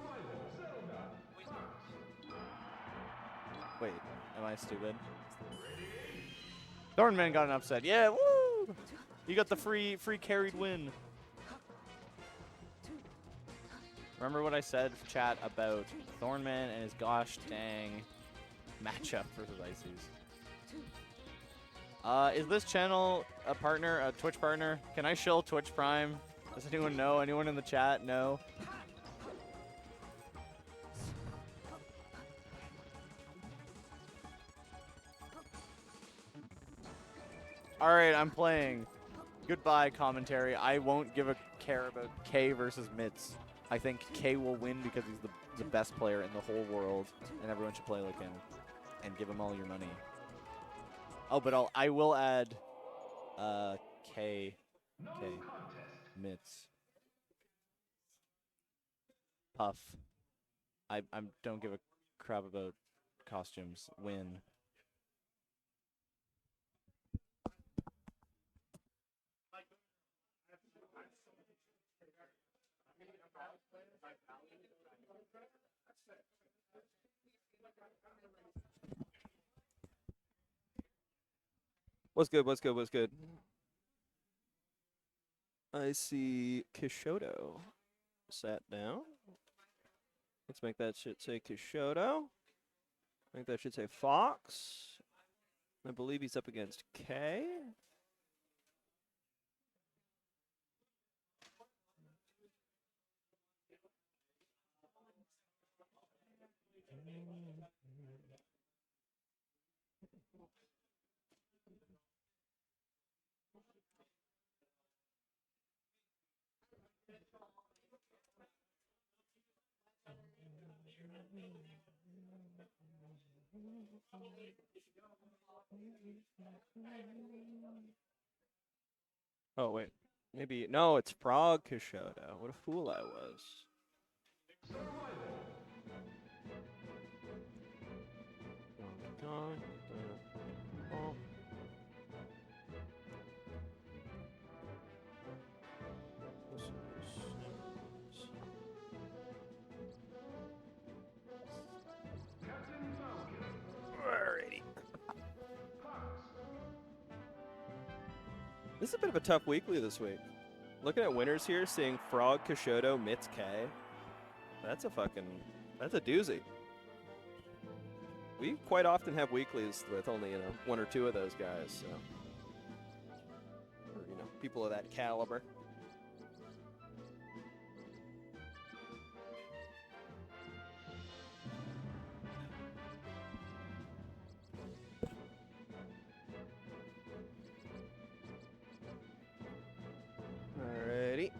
Wait, am I stupid? Thornman got an upset. Yeah, woo! You got the free carried win. Remember what I said, chat, about Thornman and his gosh dang matchup versus Ices. Is this channel a partner, a Twitch partner? Can I shill Twitch Prime? Does anyone know? Anyone in the chat know? Alright, I'm playing. Goodbye, commentary. I won't give a care about K versus Mitz. I think K will win because he's the best player in the whole world, and everyone should play like him and give him all your money. Oh, but I will add K Mitz. Puff. I don't give a crap about costumes. Win. What's good? What's good? What's good? I see Kishoto sat down. Let's make that shit say Kishoto. I think that should say Fox. I believe he's up against K. Oh, wait. Maybe. No, it's Frog Kishoto. What a fool I was. Oh. Alrighty. This is a bit of a tough weekly this week. Looking at winners here, seeing Frog, Kishoto, Mitz, K. That's a doozy. We quite often have weeklies with only, one or two of those guys, so. Or, people of that caliber. Alrighty.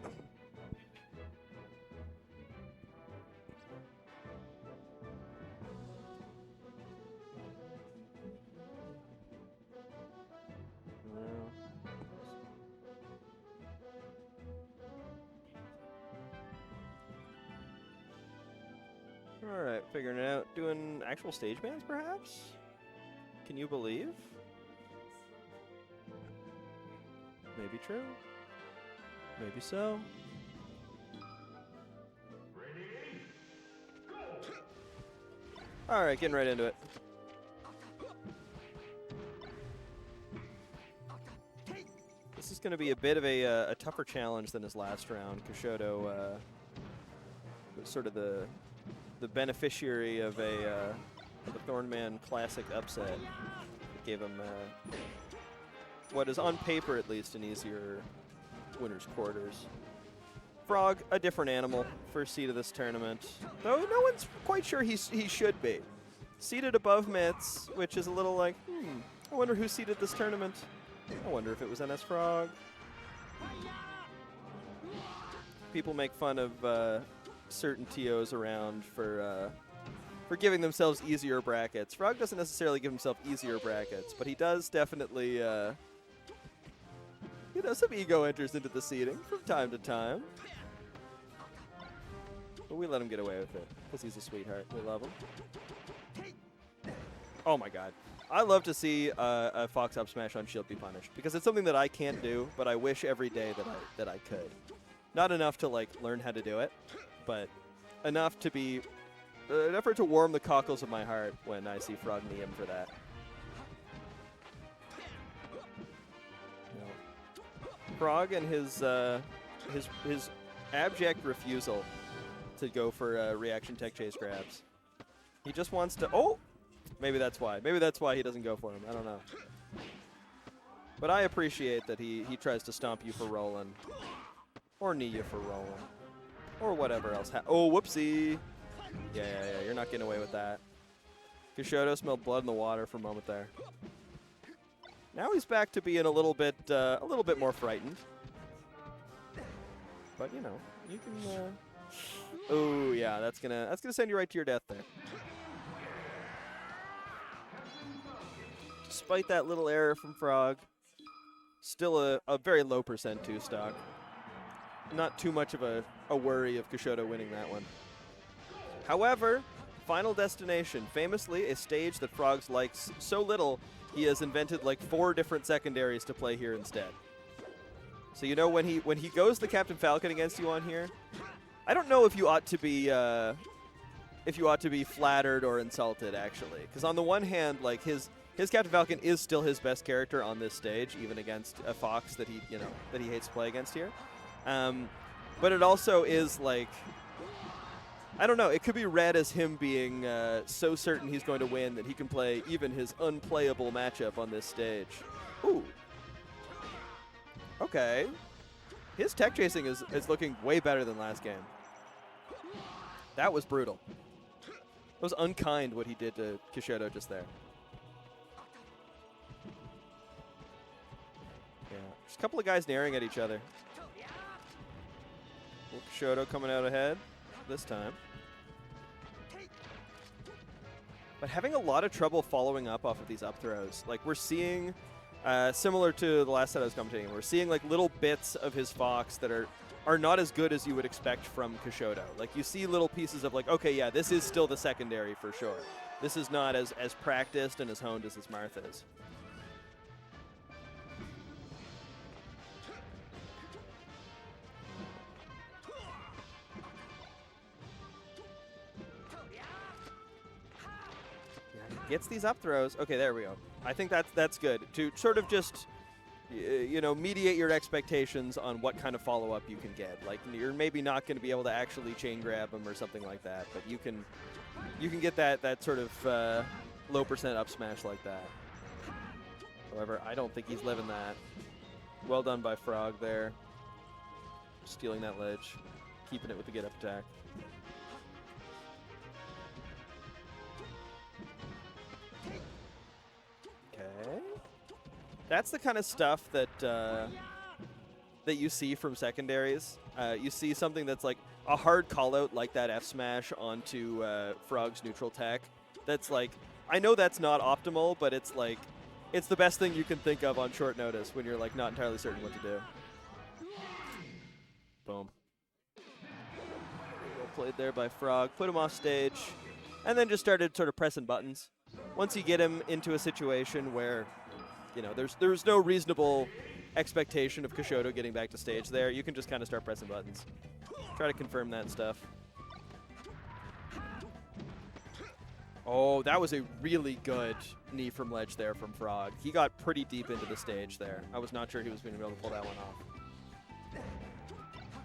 Alright, figuring it out. Doing actual stage bands, perhaps? Can you believe? Maybe true. Maybe so. Alright, getting right into it. This is going to be a bit of a tougher challenge than his last round. Kishoto was sort of the beneficiary of a Thornman Classic upset. It gave him what is on paper at least an easier winner's quarters. Frog, a different animal, first seed of this tournament. Though no one's quite sure he should be. Seated above Mitz, which is a little like, I wonder who seeded this tournament. I wonder if it was NS Frog. People make fun of certain TOs around for giving themselves easier brackets. Frog doesn't necessarily give himself easier brackets, but he does definitely, some ego enters into the seeding from time to time. But we let him get away with it because he's a sweetheart. We love him. Oh my god. I love to see a Fox up smash on shield be punished because it's something that I can't do, but I wish every day that I could. Not enough to learn how to do it, but enough to be enough for it to warm the cockles of my heart when I see Frog knee him for that. Frog and his abject refusal to go for reaction tech chase grabs. He just wants to. Oh, maybe that's why. Maybe that's why he doesn't go for him. I don't know. But I appreciate that he tries to stomp you for rolling, or knee you for rolling, or whatever else. Oh, whoopsie. Yeah. You're not getting away with that. Kishoto smelled blood in the water for a moment there. Now he's back to being a little bit more frightened. But you can. Oh yeah, that's gonna send you right to your death there. Despite that little error from Frog, still a very low percent 2 stock. Not too much of a worry of Kishoto winning that one. However, Final Destination, famously a stage that Frogs likes so little, he has invented like 4 different secondaries to play here instead. So you know when he goes the Captain Falcon against you on here, I don't know if you ought to be flattered or insulted actually, because on the one hand, like his Captain Falcon is still his best character on this stage, even against a Fox that he hates to play against here. But it also is like, I don't know, it could be read as him being so certain he's going to win that he can play even his unplayable matchup on this stage. Ooh. Okay. His tech chasing is looking way better than last game. That was brutal. It was unkind what he did to Kishoto just there. Yeah, just a couple of guys naring at each other. Kishoto coming out ahead this time. But having a lot of trouble following up off of these up throws. Like we're seeing, similar to the last set I was commentating, we're seeing like little bits of his Fox that are not as good as you would expect from Kishoto. Like you see little pieces of like, okay, yeah, this is still the secondary for sure. This is not as practiced and as honed as his Marth is. Gets these up throws. Okay, there we go. I think that's good to sort of just mediate your expectations on what kind of follow-up you can get. Like you're maybe not going to be able to actually chain grab him or something like that, but you can get that sort of low percent up smash like that. However, I don't think he's living that. Well done by Frog there. Stealing that ledge, keeping it with the get up attack. Okay. That's the kind of stuff that that you see from secondaries. You see something that's like a hard call out like that F smash onto Frog's neutral tech. That's like, I know that's not optimal, but it's like, it's the best thing you can think of on short notice when you're like not entirely certain what to do. Boom. Well played there by Frog. Put him off stage, and then just started sort of pressing buttons. Once you get him into a situation where, there's no reasonable expectation of Kishoto getting back to stage there, you can just kind of start pressing buttons. Try to confirm that stuff. Oh, that was a really good knee from ledge there from Frog. He got pretty deep into the stage there. I was not sure he was going to be able to pull that one off.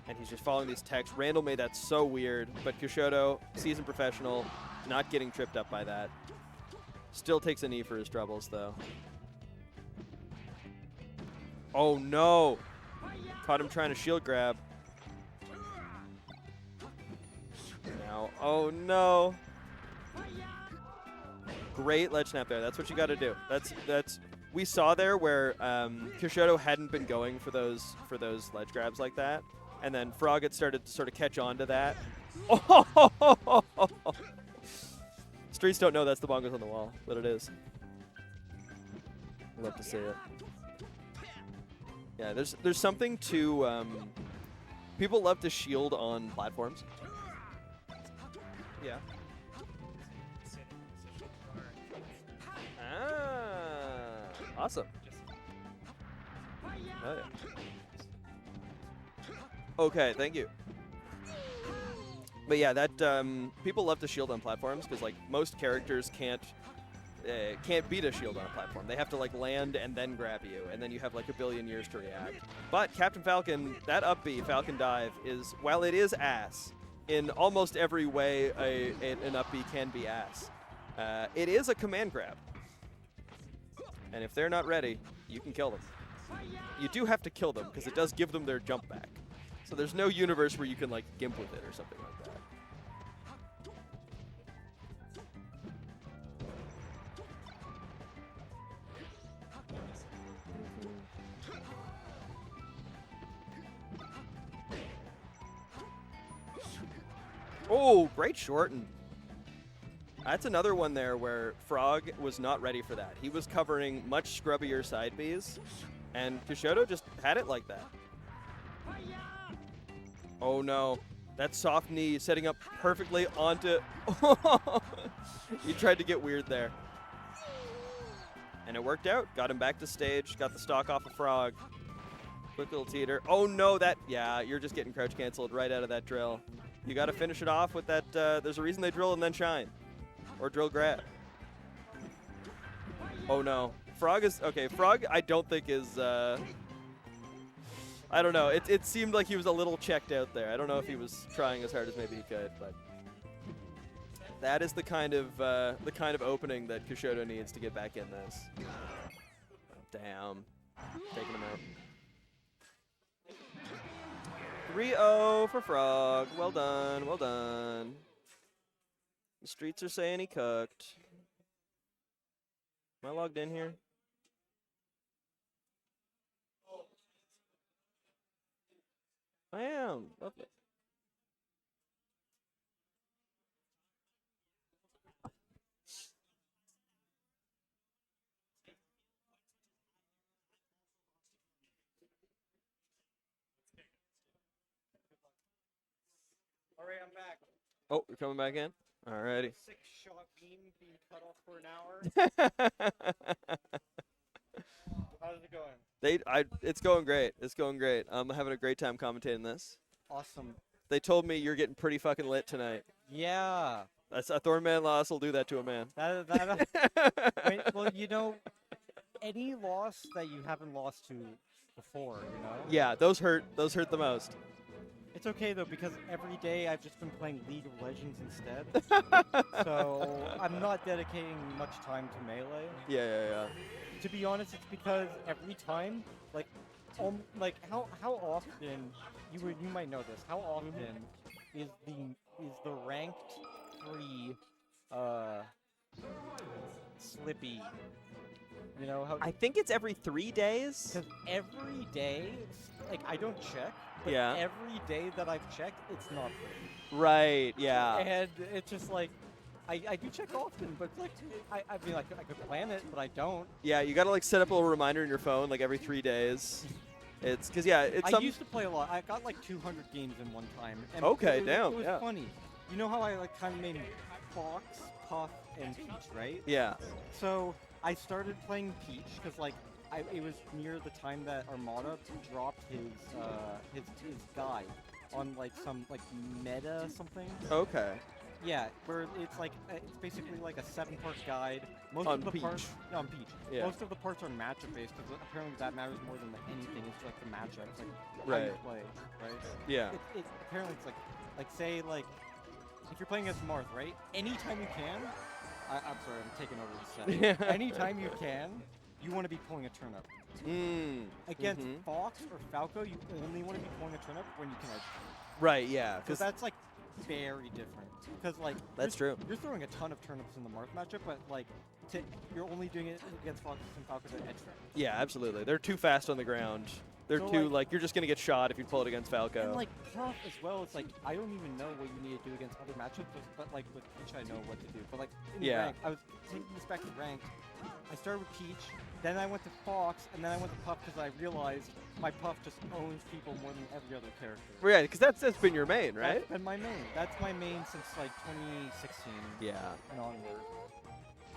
And he's just following these techs. Randall made that so weird, but Kishoto, seasoned professional, not getting tripped up by that. Still takes a knee for his troubles, though. Oh, no. Caught him trying to shield grab. Now, oh, no. Great ledge snap there. That's what you got to do. That's we saw there where Kishoto hadn't been going for those ledge grabs like that, and then Frog had started to sort of catch on to that. Oh! Streets don't know that's the bongos on the wall, but it is. Love to see it. Yeah, there's something to people love to shield on platforms. Yeah. Ah, awesome. Oh, yeah. Okay, thank you. But yeah, that people love to shield on platforms because like most characters can't beat a shield on a platform. They have to like land and then grab you, and then you have like a billion years to react. But Captain Falcon, that up B, Falcon Dive, is, while it is ass, in almost every way an up B can be ass, it is a command grab. And if they're not ready, you can kill them. You do have to kill them because it does give them their jump back. So there's no universe where you can like gimp with it or something like that. Oh, great shorten. That's another one there where Frog was not ready for that. He was covering much scrubbier side Bs, and Kishoto just had it like that. Oh no. That soft knee setting up perfectly onto... He tried to get weird there. And it worked out. Got him back to stage. Got the stock off of Frog. Quick little teeter. Oh, no, that... Yeah, you're just getting crouch canceled right out of that drill. You got to finish it off with that... there's a reason they drill and then shine. Or drill grab. Oh, no. Frog is... Okay, Frog I don't think is... I don't know. It seemed like he was a little checked out there. I don't know if he was trying as hard as maybe he could, but... That is the kind of opening that Kushoto needs to get back in this. Damn. Taking him out. 3-0 for Frog. Well done, well done. The streets are saying he cooked. Am I logged in here? I am. Lovely. All right, I'm back. Oh, you're coming back in? Alrighty. 6-shot beam being cut off for an hour. How's it going? It's going great. It's going great. I'm having a great time commentating this. Awesome. They told me you're getting pretty fucking lit tonight. Yeah. That's a Thornman loss will do that to a man. Well, you know, any loss that you haven't lost to before, you know? Yeah, those hurt. Those hurt the most. It's okay, though, because every day I've just been playing League of Legends instead. So I'm not dedicating much time to Melee. Yeah. To be honest, it's because every time, like how often you might know this. How often is the ranked 3 Slippy? You know how? I think it's every 3 days. Because every day, like I don't check. But Yeah. every day that I've checked, it's not free. Right. Yeah. And it's just like. I do check often, but it's like I mean, like I could plan it, but I don't. Yeah, you gotta like set up a little reminder in your phone like every 3 days. It's because it's. I used to play a lot. I got like 200 games in one time. And Okay, it damn, was yeah. funny. You know how I like kind of made Fox, Puff, and Peach, right? Yeah. So I started playing Peach because like it was near the time that Armada dropped his guide on like some like meta something. Okay. Yeah, where it's like it's basically like a 7-part guide. Most On of the Peach. parts on Peach. Yeah. Most of the parts are matchup based because apparently that matters more than anything. It's like the matchups, like how Right. you play, right? Yeah. Apparently it's like say like if you're playing against Marth, right? Anytime you can. I'm sorry, I'm taking over the set. Anytime you can, you want to be pulling a turnip. Against Fox or Falco, you only want to be pulling a turnip when you can edge. Right. Yeah. Because that's like very different. Because like That's true. You're throwing a ton of turnips in the Marth matchup, but like you're only doing it against Fox and Falcons at edge turn. Yeah, absolutely. They're too fast on the ground. They're So, too like you're just gonna get shot if you pull it against Falco. And like Puff as well, it's like I don't even know what you need to do against other matchups, but like with Peach I know what to do. But like in Yeah. ranked, I was taking this back to ranked. I started with Peach, then I went to Fox, and then I went to Puff because I realized my Puff just owns people more than every other character. Yeah, because that's been your main, right? That's been my main. That's my main since like 2016. Yeah. And onward.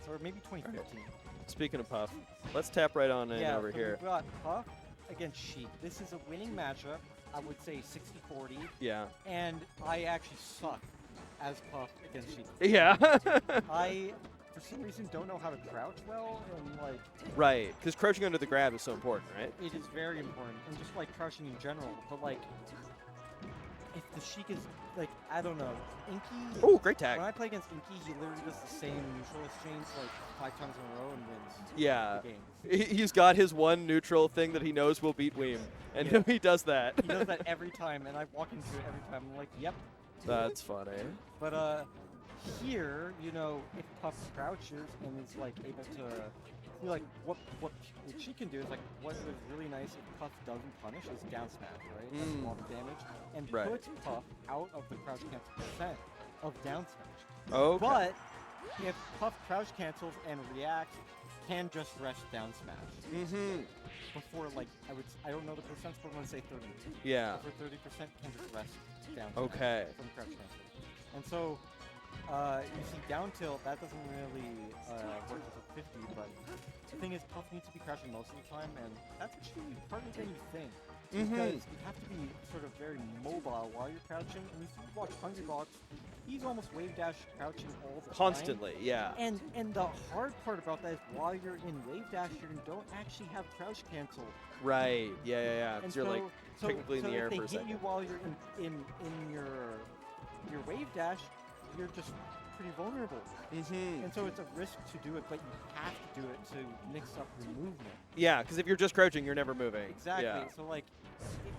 Or maybe 2015. Speaking of Puff, let's tap right on in over so here. We've got Puff against Sheik. This is a winning matchup. I would say 60-40. Yeah. And I actually suck as Puff against Sheik. Yeah. I, for some reason, don't know how to crouch well, and like. Right, because crouching under the grab is so important, right? It is very important, and just like crouching in general. But like, if the Sheik is like, I don't know, Inky. Oh, great tag. When I play against Inky, he literally does the same neutral exchange like 5 times in a row and wins. Yeah. The game. He's got his one neutral thing that he knows will beat Weem, and he does that. He does that every time, and I walk into it every time. I'm like, yep. That's funny. But here, you know, if Puff crouches and is like able to, like what she can do is like what is really nice if Puff doesn't punish is down smash, right? That's a lot of damage, and Right. puts Puff out of the crouch cancel percent of down smash. Okay. But if Puff crouch cancels and reacts, can just rest down smash. Mm-hmm. Before, like, I don't know the percent, but I'm going to say 30. Yeah. For 30% can just rest down Okay. smash from crouch cancel. And so, you see down tilt, that doesn't really work with a 50, but the thing is, Puff needs to be crouching most of the time, and that's actually harder than you think. Because you have to be sort of very mobile while you're crouching, and if you watch Hungry Box, he's almost wave dash crouching all the time. Constantly, yeah. And the hard part about that is while you're in wave dash, you don't actually have crouch cancel. Right. Yeah, yeah, yeah. And Because you're like so technically in the air if for a they hit second. you while you're in your wave dash, you're just pretty vulnerable. Mm-hmm. And so it's a risk to do it, but you have to do it to mix up your movement. Yeah, because if you're just crouching, you're never moving. Exactly. Yeah. So like,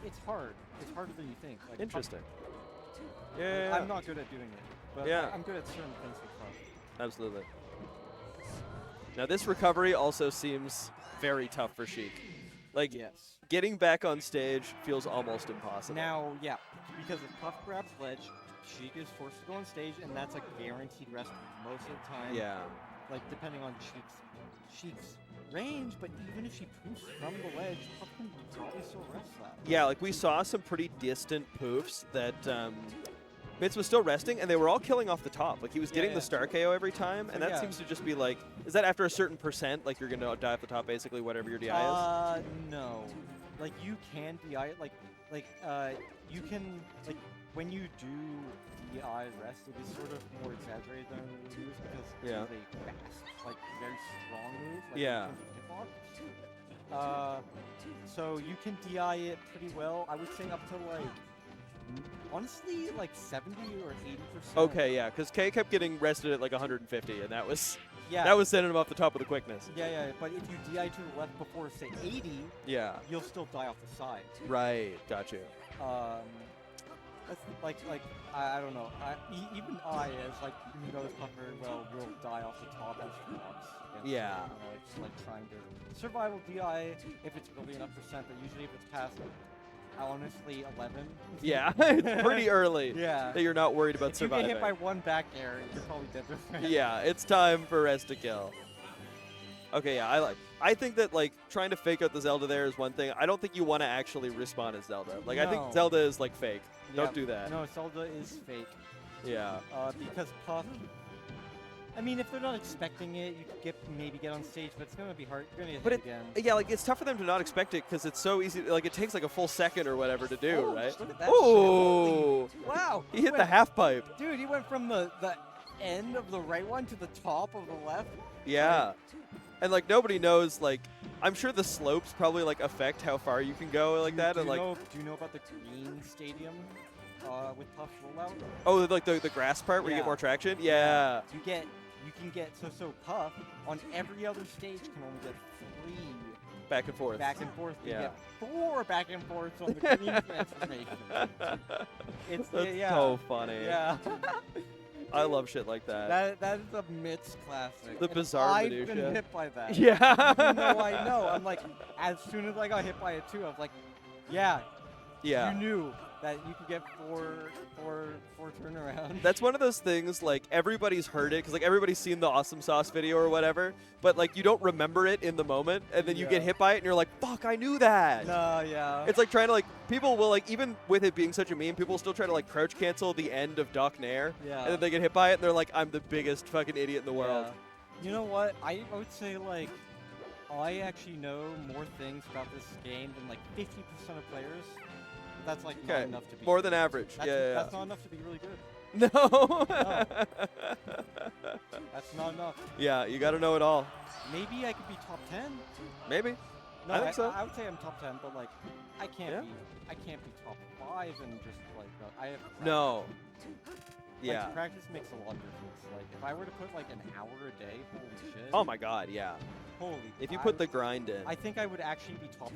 it's hard. It's harder than you think. Like, Interesting. Like, Yeah. I'm not good at doing it, but Yeah. I'm good at certain things with Puff. Absolutely. Now this recovery also seems very tough for Sheik. Like, Yes. getting back on stage feels almost impossible. Now, yeah, because if Puff grabs ledge, Sheik is forced to go on stage, and that's a guaranteed rest most of the time. Yeah. Like, depending on Sheik's range, but even if she poofs from the ledge, Puff can probably still rest that. Yeah, like we saw some pretty distant poofs that Mitz was still resting, and they were all killing off the top. Like he was getting the star KO every time, and that yeah. seems to just be like, is that after a certain percent, like you're gonna die off the top basically, whatever your DI is? No. Like you can DI it, you can, like, when you do DI rest, it is sort of more exaggerated than it is because Yeah. it's a fast, like very strong move. Like, Yeah. in terms of hitbox. So you can DI it pretty well. I would say up to like, honestly, like 70 or 80%. Okay, yeah, because K kept getting rested at like 150, and that was Yeah. that was sending him off the top of the quickness. Yeah, but if you DI to the left before, say, 80, Yeah. you'll still die off the side. Right, got you. That's like I don't know. Even I, as like you know this Puff very well, will die off the top as blocks. Yeah. It's like trying to survival DI if it's really enough percent, but usually if it's past, honestly, 11. Yeah, it's pretty early. Yeah. That you're not worried about if surviving. you get hit by one back air, you're probably dead to Yeah, it's time for rest to kill. Okay, yeah, I think that like trying to fake out the Zelda there is one thing. I don't think you want to actually respawn as Zelda. Like I think No. Zelda is like fake. Yeah, Don't do that. No, Zelda is fake. Yeah. Because Puff. I mean, if they're not expecting it, you could maybe get on stage, but it's gonna be hard. You're gonna get But hit again. yeah, like it's tough for them to not expect it because it's so easy. Like it takes like a full second or whatever to do, Oh, right? look at that Oh! shit. Wow! He hit the half pipe. Dude, he went from the end of the right one to the top of the left. Yeah. And like nobody knows, like I'm sure the slopes probably like affect how far you can go like that, Do and you like do you know about the green stadium with Puff's rollout? oh, like the grass part where you Yeah. get more traction. Yeah. You can get so Puff on every other stage can only get 3 Back and forth. back and forth. You Yeah. get 4 back and forths on the green transformation. It's That's yeah. so funny. Yeah. I love shit like that. That is a Mitz classic. The And bizarre I've minutia. been hit by that. Yeah. Even though I know. I'm like, as soon as I got hit by it too, I was like, yeah. Yeah. You knew that you could get four turnarounds. That's one of those things, like, everybody's heard it, because, like, everybody's seen the Awesome Sauce video or whatever, but, like, you don't remember it in the moment, and then you get Yeah. hit by it, and you're like, fuck, I knew that! No, yeah. It's like trying to, like, people will, like, even with it being such a meme, people still try to, like, crouch cancel the end of Doc Nair, Yeah. and then they get hit by it, and they're like, I'm the biggest fucking idiot in the world. Yeah. You know what? I would say, like, I actually know more things about this game than, like, 50% of players. That's, like, not Okay, enough to be more than average. That's, Yeah. That's not enough to be really good. No. No. That's not enough. Yeah, you gotta know it all. Maybe I could be top 10. Maybe. No, I think so. I would say I'm top 10, but like I can't Yeah. be top 5 and just like I have to No. practice. Yeah. Like, practice makes a lot of difference. Like if I were to put like an hour a day, holy shit. Oh my god, yeah. Holy. If you put the grind in. I think I would actually be top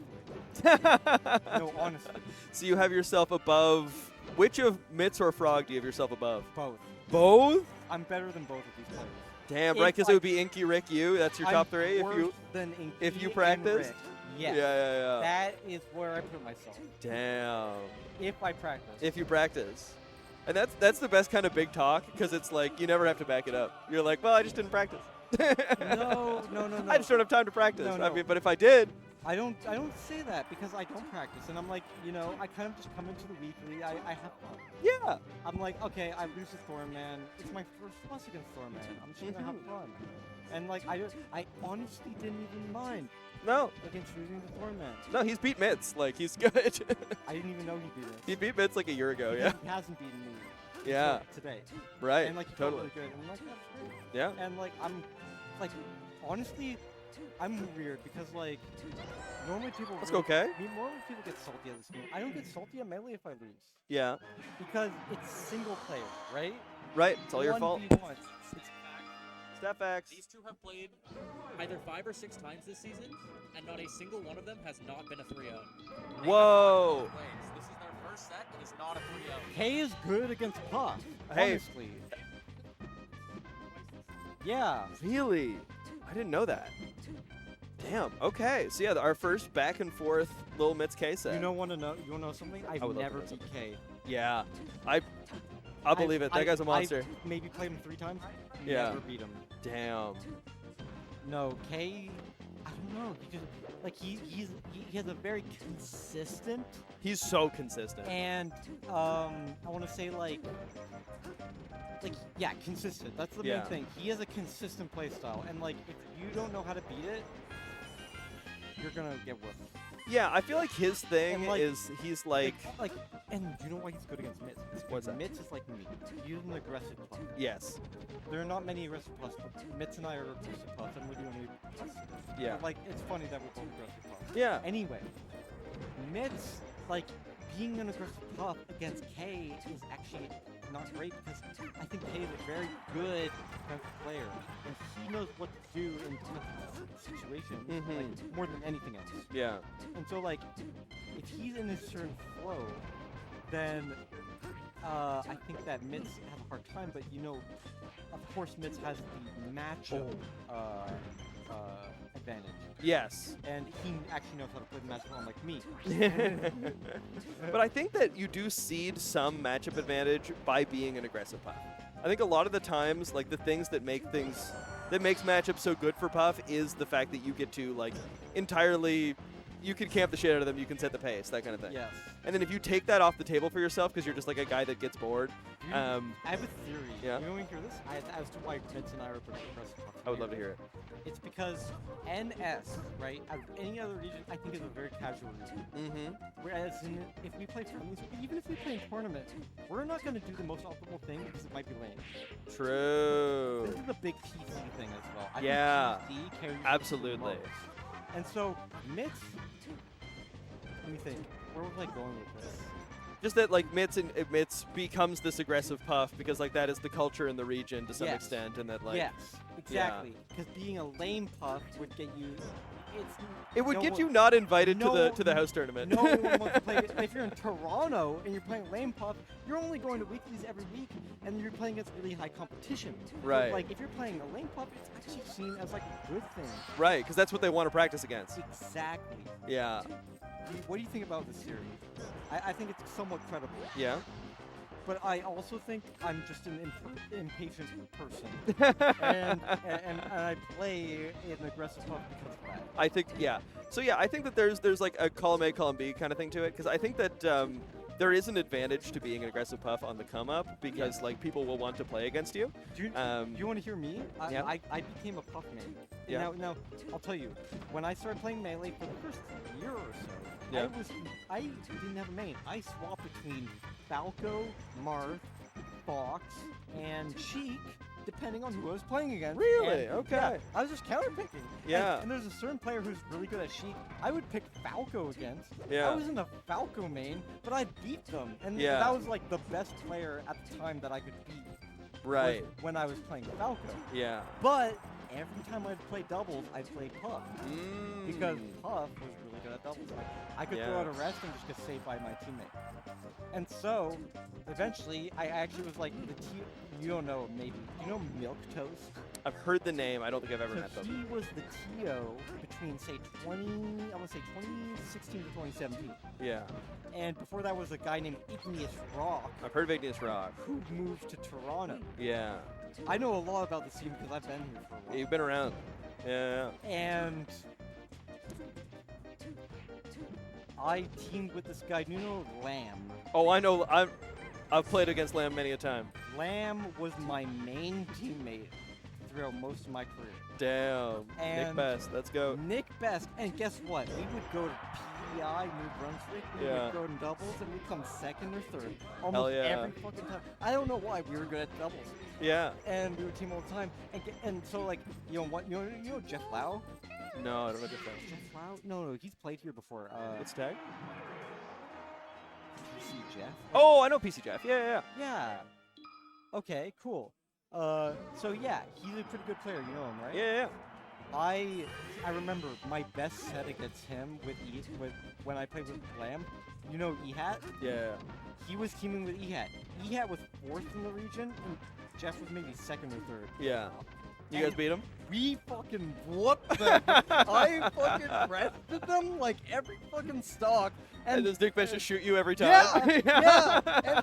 3. No, honestly. So you have yourself above. Which of Mitz or Frog do you have yourself above? Both. Both? I'm better than both of these players. Damn, If, right? Because like, it would be Inky Rick you. That's your I'm top 3 if worse you than Inky if you and practice. Rick. Yes. Yeah. That is where I put myself. Damn. If I practice. If you practice. And that's the best kind of big talk because it's like you never have to back it up. You're like, well, I just didn't practice. No. I just don't have time to practice. No, I no. mean, but if I did, I don't say that because I don't practice, and I'm like, I kind of just come into the weekly. I have fun. yeah. I'm like, okay, I lose to Thorman. It's my first loss against Thorman. I'm just gonna have fun. And like, I honestly didn't even mind No. against losing to Thorman. No, he's beat Mitz. Like, he's good. I didn't even know he beat it. He beat Mitz like a year ago, yeah. He hasn't beaten me. Yeah. Today. Right. And like, he felt totally. really good. And like, that's great. Yeah. And like, honestly, I'm weird because like, normally people. That's okay. Normally people get salty at this game. I don't get salty at Melee if I lose. Yeah. Because it's single player, right? Right. It's all your fault. 1v1. It's Step X. These two have played either 5 or 6 times this season, and not a single one of them has not been a 3-0. Whoa. This is their first set, and it's not a 3-0. K is good against Puff. Hey. Honestly. Yeah. Really? I didn't know that. Damn. Okay. So yeah, our first back and forth little Mitz K set. You wanna know something? I've would love to never know beat K. Yeah. I'll believe it. That guy's a monster. I maybe played him 3 times. Yeah. Never beat him. Damn. No, K. I don't know. He has a very consistent. He's so consistent. And I want to say yeah, consistent. That's the main thing. He has a consistent play style, and like if you don't know how to beat it, you're gonna get whooped. Yeah, I feel like his thing And, like, is he's like and you know why he's good against Mitz? What's that? Mitz is like me. He's an aggressive puff. yes. There are not many aggressive puffs, but Mitz and I are aggressive puffs, and we're the only puffs. Yeah. But, like, it's funny that we're both aggressive puffs. Yeah. Anyway, Mitz, like, being an aggressive puff against K is actually not great because I think K is a very good defensive player, and he knows what to do in defensive situations, like, more than anything else. Yeah. And so, like, if he's in a certain flow, then I think that Mitz has a hard time. But of course, Mitz has the matchup advantage. Yes. And he actually knows how to play the matchup unlike me. But I think that you do cede some matchup advantage by being an aggressive Puff. I think a lot of the times, like the things that makes matchups so good for Puff is the fact that you get to like entirely. You can camp the shit out of them, you can set the pace, that kind of thing. Yes. And then if you take that off the table for yourself because you're just like a guy that gets bored. I have a theory. Yeah. You want me to hear this? As to why Mitz and I are pretty aggressive. I would love to hear it. It's because NS, right, out of any other region, I think is a very casual region. Mm-hmm. Whereas if we play friendlies, even if we play in tournament, we're not going to do the most optimal thing because it might be lame. True. This is a big PC thing as well. I Yeah. think PC carries Absolutely. the most. And so, Mitz, let me think. Where was I going with this? Just that like Mitz becomes this aggressive Puff because like that is the culture in the region to some Yes. extent, and that like Yes, exactly. Because being a lame puff would get you. it would get you not invited to the house tournament. No one wants to play. If you're in Toronto and you're playing lame puff, you're only going to weeklies every week, and you're playing against really high competition. Right. But, like if you're playing a lame puff, it's actually seen as like a good thing. Right, because that's what they want to practice against. Exactly. Yeah. What do you think about this series? I think it's somewhat credible. Yeah. But I also think I'm just an impatient person, and I play an aggressive puff because of that. I think So yeah, I think that there's like a column A, column B kind of thing to it because I think that there is an advantage to being an aggressive Puff on the come up because like people will want to play against you. Do you want to hear me? Yeah. I became a Puff main. Yeah. Now I'll tell you, when I started playing Melee for the first year or so, Yeah. I didn't have a main. I swapped between Falco, Marth, Fox, and Sheik, depending on who I was playing against. Really? And, Okay. Yeah, I was just counterpicking. Yeah. And there's a certain player who's really good at Sheik. I would pick Falco against. Yeah. I was in a Falco main, but I beat them. And Yeah. that was like the best player at the time that I could beat. Right. was when I was playing Falco. Yeah. But every time I'd play doubles, I'd play Puff. Mm. Because Puff was really good at doubles. I could throw out a rest and just get saved by my teammate. And so, eventually, I actually was like, you don't know, maybe. You know Milk Toast? I've heard the name. I don't think I've ever So met them. he was the TO between, say, 2016 to 2017. Yeah. And before that was a guy named Igneous Rock. I've heard of Igneous Rock. Who moved to Toronto. Yeah. I know a lot about the scene because I've been here for a while. You've been around. Yeah. And I teamed with this guy, you know, Lamb. Oh, I know. I've played against Lamb many a time. Lamb was my main teammate throughout most of my career. Damn. And Nick Best. Let's go. Nick Best. And guess what? We would go to PEI, New Brunswick. We would go in doubles and we'd come second or third. Almost every fucking time. I don't know why. We were good at doubles. Yeah. And we would team all the time. And so, like, you know what? You know Jeff Lau? No, I don't know Jeff Lau. Jeff Lau? No, he's played here before. What's tag? PC Jeff? Oh, I know PC Jeff. Yeah. Yeah. Okay, cool. So yeah, he's a pretty good player. You know him, right? Yeah. I remember my best set against him with when I played with Lamb. You know Ehat? Yeah. He was teaming with Ehat. Ehat was 4th in the region, and Jeff was maybe 2nd or 3rd. Yeah. You guys beat him? We fucking whooped them. I fucking rested them like every fucking stock. And does Nick Best just shoot you every time? Yeah.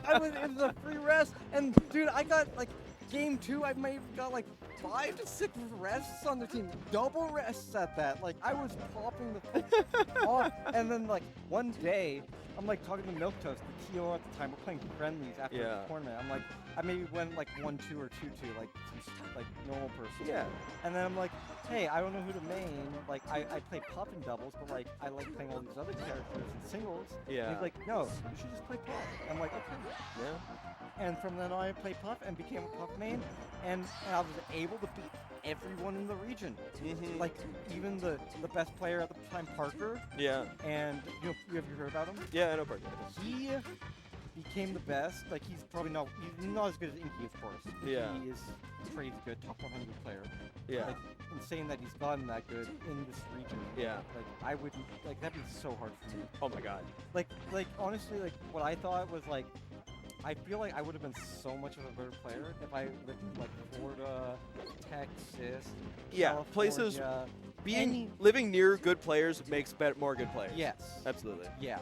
And it was a free rest. And dude, I got like game 2. I may have got like 5 to 6 rests on the team. Double rests at that. Like I was popping the fuck off. And then like one day, I'm like talking to Milk Toast, the TO at the time. We're playing friendlies after the tournament. I'm like, I maybe went like 1-2 or 2-2, like normal person. Yeah. And then I'm like, hey, I don't know who to main. Like I play Puff in doubles, but like I like playing all these other characters in singles. Yeah. And he's like, no, you should just play Puff. I'm like, okay. Yeah. And from then on, I played Puff and became a Puff main, and I was able to beat everyone in the region. Like even the best player at the time, Parker. Yeah. And you have you heard about him? Yeah, I know Parker. He became the best. Like he's not as good as Inky, of course. Yeah. He is crazy good, top 100 player. Yeah. Like insane that he's gotten that good in this region. Yeah. Like I wouldn't like that'd be so hard for me. Oh my god. Like honestly, like what I thought was like, I feel like I would have been so much of a better player if I lived in like Florida, Texas, places. California, Living near good players makes more good players. Yes. Absolutely. Yeah.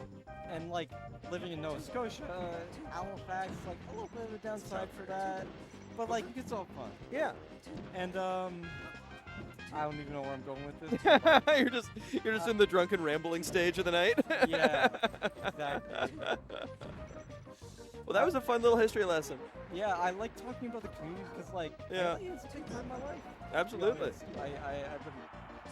And like living in Nova Scotia, Halifax, like a little bit of a downside for that, but like it's all fun. Yeah. And I don't even know where I'm going with this. you're just in the drunken rambling stage of the night. Yeah. Exactly. Well, that was a fun little history lesson. Yeah, I like talking about the community because, like, it's a big part of my life. Absolutely. I've been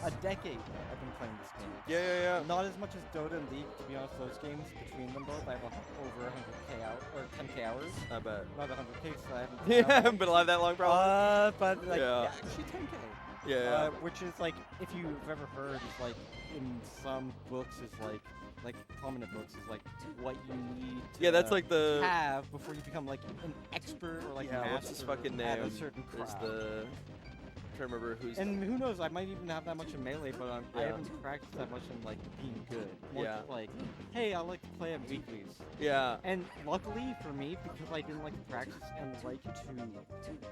a decade. I've been playing this game. Yeah. Not as much as Dota and League, to be honest. Those games between them both, I have over 100k out or 10k hours. I bet. Not 100k, so I haven't. Yeah, haven't been alive that long, probably. But like, actually 10k. Yeah. Which is like, if you've ever heard, is like in some books is like prominent books is like what you need to that's like the have before you become like an expert or like master what's his fucking name? at a certain Is craft. I'm trying to remember who's. And who knows? I might even have that much in melee, but I haven't practiced that much in like being good. More just like, hey, I like to play at weeklies. Yeah. And luckily for me, because I didn't like to practice and like to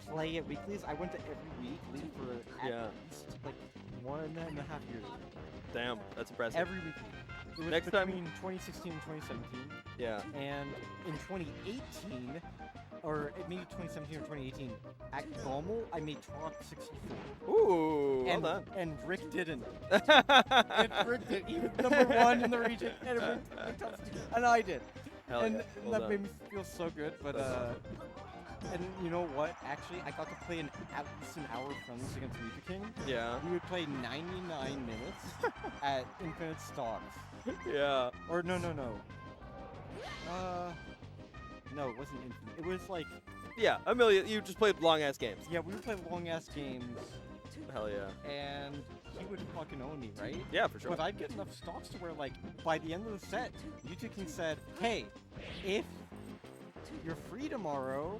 play at weeklies, I went to every weekly for at least like 1.5 years. Damn, that's impressive. Every weekly. It was Next between time. 2016 and 2017. Yeah. And in 2018, or maybe 2017 or 2018, at Gommel, I made top 64. Ooh, and, well done. And Rick didn't. And Rick did. He was #1 in the region, and Rick made top 64. And I did. Hell and yeah. Well that done. made me feel so good. But and you know what? Actually, I got to play at least an hour of friendlies against Reaper King. Yeah. We would play 99 minutes at infinite stocks. Yeah. Or no. No, it wasn't infinite. It was like... Yeah, a million. You just played long-ass games. Yeah, we would play long-ass games. Hell yeah. And he would fucking own me, right? Yeah, for sure. But I'd get enough stocks to where, like, by the end of the set, Yutu King said, hey, if you're free tomorrow,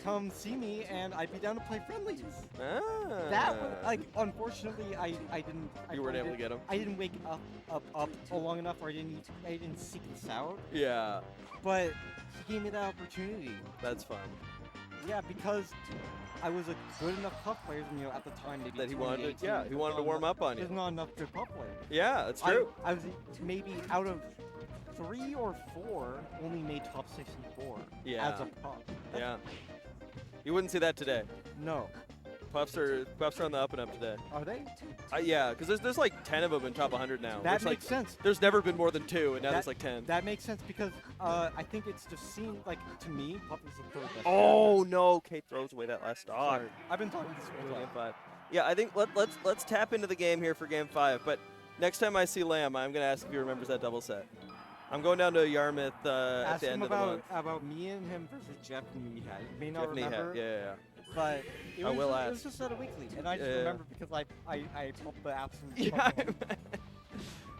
come see me, and I'd be down to play friendlies. Ah. That was, like, unfortunately, I didn't... You weren't able to get him? I didn't wake up long enough, or I didn't seek this out. Yeah. But he gave me that opportunity. That's fun. Yeah, because I was a good enough puff player, and, at the time, maybe That he wanted to, 2018, he wanted to warm up on you. There's not enough good puff players. Yeah, that's true. I was maybe out of 3 or 4 only made top 64 as a pup. Yeah. You wouldn't see that today. No. Puffs are on the up and up today. Are they? Yeah, because there's like 10 of them in top 100 now. That which, makes like, sense. There's never been more than 2, and now there's like 10. That makes sense because I think it's just seemed like, to me, Puff is the third best. Oh no, Kate throws away that last stock. Sorry. I've been talking this whole Game time. 5. Yeah, I think let's tap into the game here for game 5. But next time I see Lamb, I'm gonna ask if he remembers that double set. I'm going down to Yarmouth at Ask the him end of the month. about me and him versus Jeff Nehat. You may not Jeff Nehat, remember. yeah. But it I was, will it ask. was just at a weekly, and I just Yeah. remember because I pumped the absolute. Yeah. fuck off.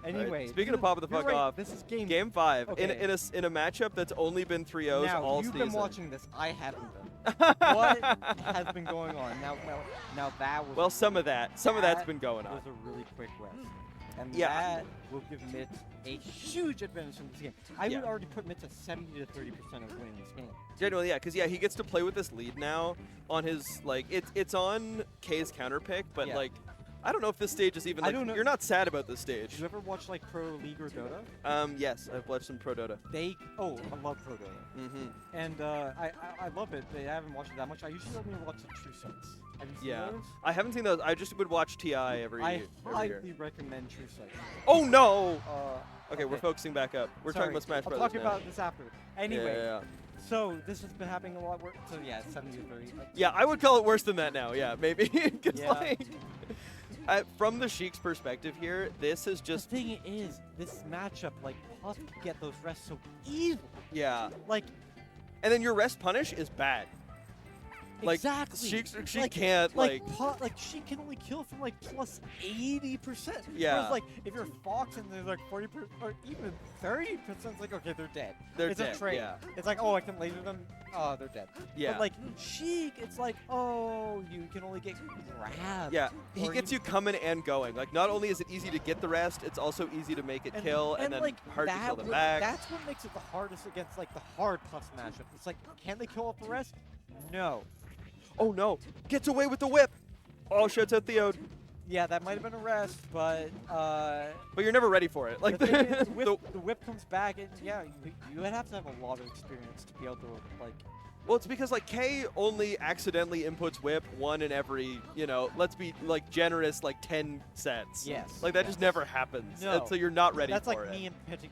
Anyway, Alright, speaking of popping the you're fuck right, off, this is game 5 Okay. in a matchup that's only been 3-0s now, all you've season. been watching this. I haven't been. What has been going on? Now that was. Well, some of that's been going on. Was a really quick rest, and Yeah. that will give Mitt a huge advantage in this game. I Yeah. would already put Mitt to 70 to 30% of winning this game. Genuinely, yeah, because he gets to play with this lead now on his it's on K's counter pick, but Yeah. like I don't know if this stage is even I like don't know. you're not sad about this stage. Did you ever watch like Pro League or Dota? Yes, I've watched some Pro Dota. I love Pro Dota. Mm-hmm. And I love it. I haven't watched it that much. I usually only watch the True Sites. Have you seen Yeah, those? I haven't seen those. I just would watch TI every I year. highly recommend True Sites. Oh no! Okay, we're okay. focusing back up. We're talking Sorry, about Smash I'll Brothers talk now. about this after. Anyway, Yeah. so this has been happening a lot. So yeah, it's 70 to 30. Yeah, I would call it worse than that now. Yeah, maybe. 'Cause, Yeah. like, from the Sheik's perspective here, this is just The thing is, this matchup, like, Puff can get those rests so easily. yeah. Like, And then your rest punish is bad. Like, exactly. she like, can't, like- she can only kill from like plus 80%. Yeah. Whereas, like, if you're Fox and there's like 40% or even 30%, it's like, okay, they're dead. They're it's dead, a trade. yeah. It's like, oh, I can laser them. Oh, they're dead. Yeah. But like Sheik, it's like, oh, you can only get grabbed. Yeah, he or gets you coming and going. Like, not only is it easy to get the rest, it's also easy to make it kill, and then like, hard to that kill them would- back. That's what makes it the hardest against like the hard Puff matchup. It's like, can they kill off the rest? No. Oh no! Gets away with the whip! Oh, shuts out Theo. Yeah, that might have been a rest, but But you're never ready for it. Like, the thing is, the whip comes back, and yeah, you would have to have a lot of experience to be able to like. well, it's because like K only accidentally inputs whip one in every, let's be like generous, like 10 sets. Yes. Like that just never happens. No. And so you're not ready That's for like it. me impitting,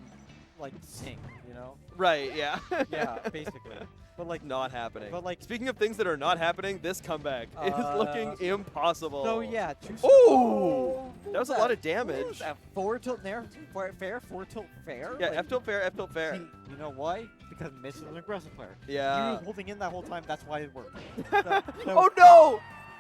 like Sing, you know? Right. Yeah. Yeah, basically. But like not happening. But like, speaking of things that are not happening, this comeback is looking impossible. So yeah, Ooh, that was a lot of damage. Forward tilt there, fair, forward tilt fair. Yeah, like, F tilt fair, F tilt fair. See, you know why? Because Mitch is an aggressive player. Yeah. You were holding in that whole time. That's why it worked. Oh no!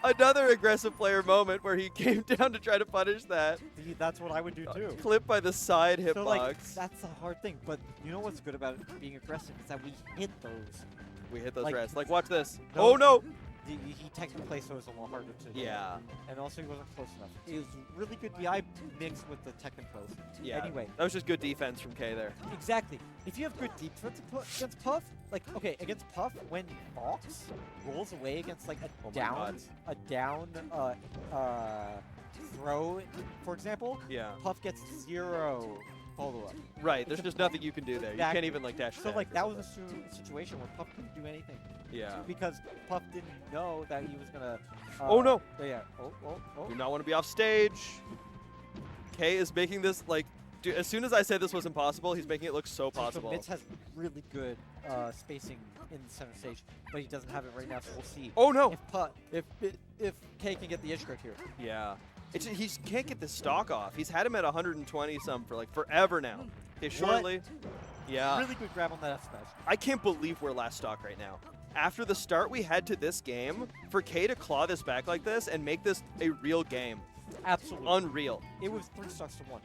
Another aggressive player moment where he came down to try to punish that. See, that's what I would do too. Clip by the side hitbox. So like, that's the hard thing. But you know what's good about being aggressive is that we hit those. We hit those like, rests. Like, watch this. No, Oh no! He technically so it's a lot harder to hit. Yeah. And also he wasn't close enough. It was really good DI mixed with the tech and close. Yeah. Anyway. That was just good defense from K there. Exactly. If you have good defense against Puff, like, okay, against Puff, when Fox rolls away against like a down throw, for example, Yeah. Puff gets 0 follow-up. Right. There's just nothing you can do there. You can't even like dash So attack. like that was a situation where Puff couldn't do anything. Yeah. Because Puff didn't know that he was gonna. Oh no! Yeah. Oh. Do not want to be off stage. K is making this like. Dude, as soon as I said this was impossible, he's making it look so possible. So Mitz has really good spacing in the center stage, but he doesn't have it right now, so we'll see. Oh no! If K can get the edge guard here. Yeah. He can't get this stock off. He's had him at 120 some for like forever now. Okay, shortly. Yeah. Really good grab on that F smash. I can't believe we're last stock right now. After the start we had to this game, for K to claw this back like this and make this a real game. Absolutely. Unreal. It was 3 stocks to 1.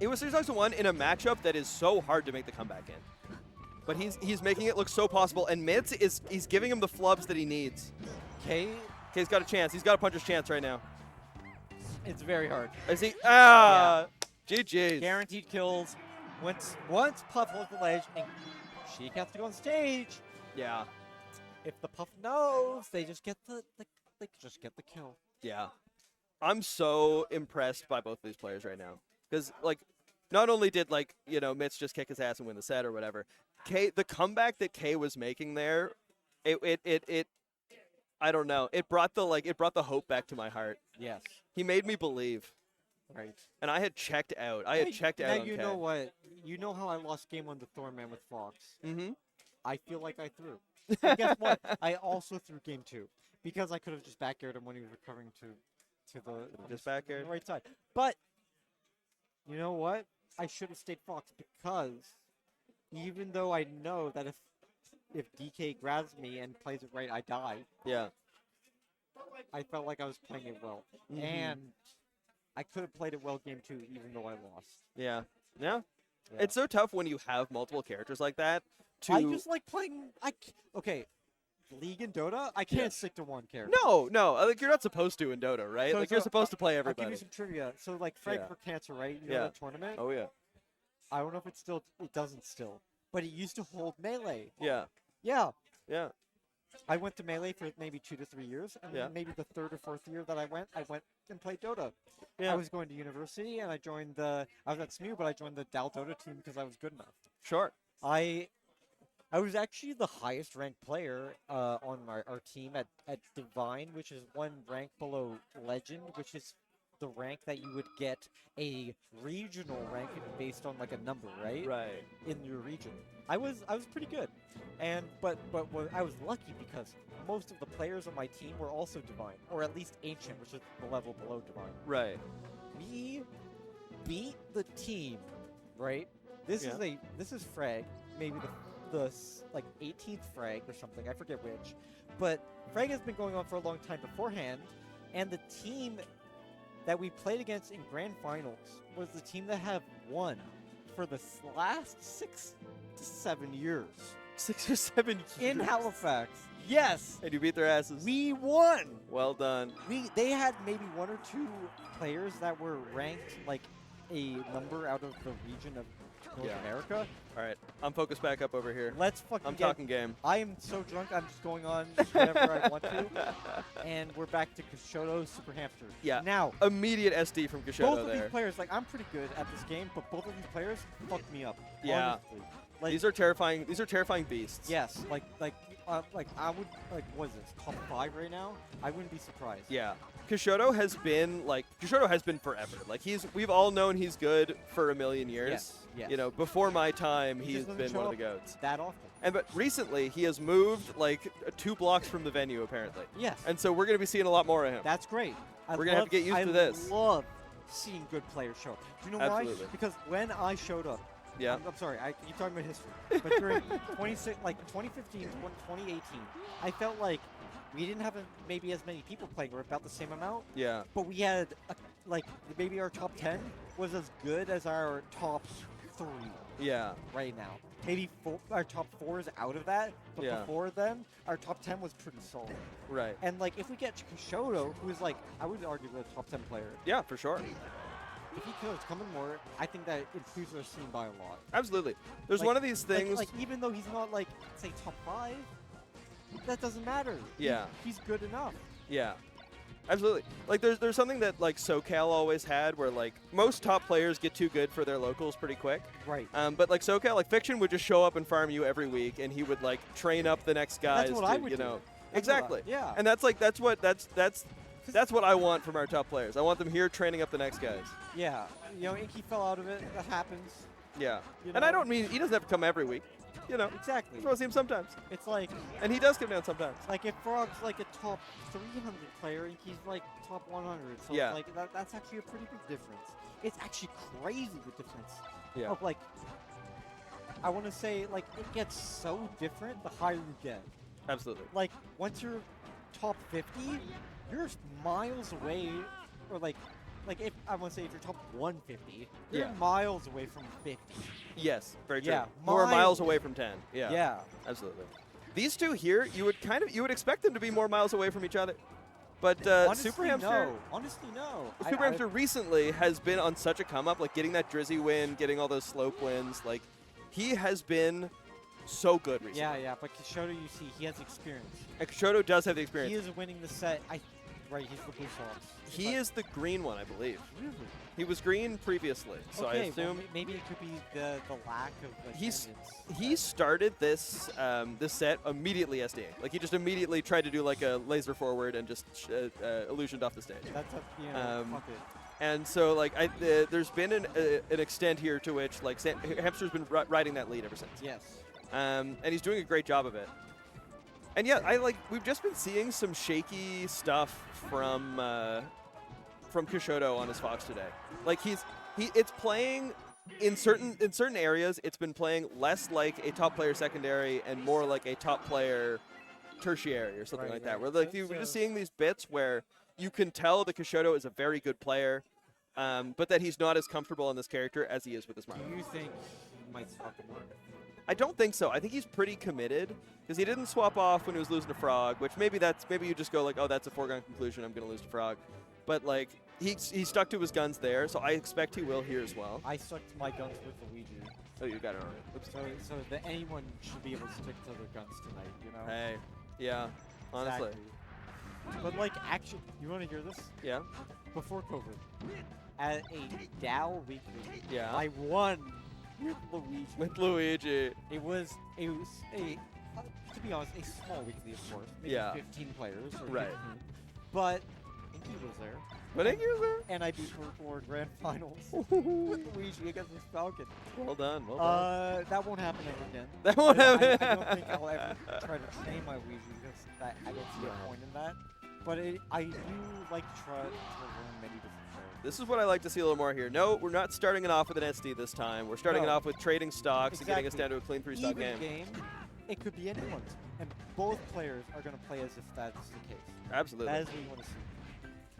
It was 3 stocks to 1 in a matchup that is so hard to make the comeback in. But he's making it look so possible, and Mitz he's giving him the flubs that he needs. K's got a chance. He's got a puncher's chance right now. It's very hard. Is he? Ah! Yeah. GG's. Guaranteed kills. Once Puff holds the ledge and Sheik has to go on stage. Yeah. If the Puff knows, they just get the kill. Yeah. I'm so impressed by both of these players right now. Because, like, not only did, like, Mitch just kick his ass and win the set or whatever, the comeback that K was making there, it I don't know. It brought the hope back to my heart. Yes. He made me believe. Right. And I had checked out. I had checked out. Now on you K. know what? You know how I lost game 1 to Thornman with Fox. Mm-hmm. I feel like I threw. And guess what? I also threw game 2 because I could have just back aired him when he was recovering to the Just back aired? right side. But you know what? I should have stayed Fox because even though I know that if DK grabs me and plays it right, I die. Yeah. I felt like I was playing it well, Mhm. and I could have played it well game 2, even though I lost. Yeah. Yeah. Yeah. It's so tough when you have multiple characters like that. To I just like playing. Okay, League and Dota. I can't stick to one character. no, like you're not supposed to in Dota, right? So- like you're so supposed to play I'll everybody. give you some trivia. So like Frag Yeah. for Cancer, right? You know Yeah. that tournament? Oh yeah. I don't know if it doesn't still, but it used to hold Melee. Yeah. Yeah. Yeah. I went to Melee for maybe 2 to 3 years, and Yeah. then maybe the 3rd or 4th year that I went and played Dota. Yeah. I was going to university, and I was at SMU, but I joined the Dal Dota team because I was good enough. Sure. I was actually the highest ranked player on our team at Divine, which is one rank below Legend, which is the rank that you would get a regional rank based on like a number, right? Right. In your region. I was pretty good. And but I was lucky because most of the players on my team were also Divine, or at least Ancient, which is the level below Divine. Right. We beat the team, right? This is Frag, maybe the like 18th Frag or something, I forget which. But Frag has been going on for a long time beforehand, and the team that we played against in grand finals was the team that have won for the last 6 to 7 years. 6 or 7 years. In Halifax. Yes. And you beat their asses. We won. Well done. They had maybe 1 or 2 players that were ranked like a number out of the region of North America. All right, I'm focused back up over here. Let's fucking I'm talking game. I am so drunk, I'm just going on whatever I want to. And we're back to Kashoto Super Hamster. Yeah. Now, immediate SD from Kashoto both of there. these players, like, I'm pretty good at this game, but both of these players fucked me up. Yeah. Honestly. Like, These are terrifying. These are terrifying beasts. yes, like I would, like, what is this, top 5 right now? I wouldn't be surprised. Yeah. Kashoto has been forever. Like we've all known he's good for a million years. Yes, yes. You know, before my time, He he's just doesn't been show one of the up goats. that often. But recently, he has moved like 2 blocks from the venue, apparently. Yes. And so we're going to be seeing a lot more of him. That's great. We're going to have to get used to this. I love seeing good players show up. Do you know Absolutely. why? Because when I showed up, Yeah. I'm sorry, I keep talking about history, but during 2015, 2018, I felt like we didn't have maybe as many people playing, or about the same amount. Yeah. But we had maybe our top 10 was as good as our top 3. Yeah. Right now, maybe our top 4 is out of that, but Yeah. before then, our top 10 was pretty solid. Right. And like, if we get Kashoto, who is like, I would argue a top 10 player. Yeah, for sure. If he keeps coming more, I think that improves our scene by a lot. Absolutely. There's one of these things. Like even though he's not like, say, top 5, that doesn't matter. Yeah. He's good enough. Yeah. Absolutely. Like there's something that like SoCal always had where like most top players get too good for their locals pretty quick. Right. But like SoCal, like Fiction would just show up and farm you every week, and he would like train up the next guys. That's what to, I would you do. know. That's what I- Exactly. yeah. And that's what I want from our top players. I want them here training up the next guys. Yeah. You know, Inky fell out of it. That happens. Yeah. You And I know? don't mean he doesn't have to come every week. You know. Exactly. I just want to see him sometimes. It's like, And he does come down sometimes. like if Frog's like a top 300 player, Inky's like top 100. So Yeah. it's like that's actually a pretty big difference. It's actually crazy the difference. Yeah. Of like, I want to say like it gets so different the higher you get. Absolutely. Like once you're top 50, you're miles away, or like if I want to say if you're top 150, you're Yeah. miles away from 50. Yes, very true. Yeah, We're miles miles. away from 10. Yeah. Yeah. Absolutely. These two here, you would expect them to be more miles away from each other. But Honestly, Super Hamster, no. Honestly, no. Super Hamster recently has been on such a come up, like getting that Drizzy win, getting all those slope wins. Like he has been so good recently. Yeah, yeah. But Kashoto, you see, he has experience. And Kashoto does have the experience. He is winning the set. Right, he's the Blue Sox. He is the green one, I believe. Really? He was green previously, so I Okay, assume well, maybe it could be the lack of He's- attendance. he started this this set immediately SDing. Like he just immediately tried to do like a laser forward and just illusioned off the stage. That's fuck it. And so like there's been an extent here to which like Hamster's been riding that lead ever since. Yes. And he's doing a great job of it. And yeah, we've just been seeing some shaky stuff from Kishoto on his Fox today. Like it's playing in certain areas. It's been playing less like a top player secondary and more like a top player tertiary or something like that. Where like we're just seeing these bits where you can tell that Kishoto is a very good player, but that he's not as comfortable in this character as he is with his Mario. Do you think he might swap the mark? I don't think so. I think he's pretty committed because he didn't swap off when he was losing to Frog, which maybe you just go like, oh, that's a foregone conclusion. I'm going to lose to Frog. But like he stuck to his guns there, so I expect he will here as well. I stuck to my guns with Luigi. Oh, you got it already. Oops. So that anyone should be able to stick to their guns tonight, you know? Hey, yeah, honestly. Exactly. But like, actually, you want to hear this? Yeah. Before COVID, at a Dow weekly, Yeah. I won with Luigi. With Luigi. It was a to be honest, a small weekly, of course. Maybe Yeah. 15 players. Or Right. 15. But Inky was there. But Inky was there? And I beat her for grand finals with Luigi against this Falcon. Well done. Well done. That won't happen ever again. That won't happen. I don't think I'll ever try to train my Luigi because I don't see a point in that. But I do like to try to learn many different players. This is what I like to see a little more here. No, we're not starting it off with an SD this time. We're starting it off with trading stocks and getting us down to a clean 3-stock Even game. It could be anyone's. And both players are going to play as if that's the case. Absolutely. That is what we want to see.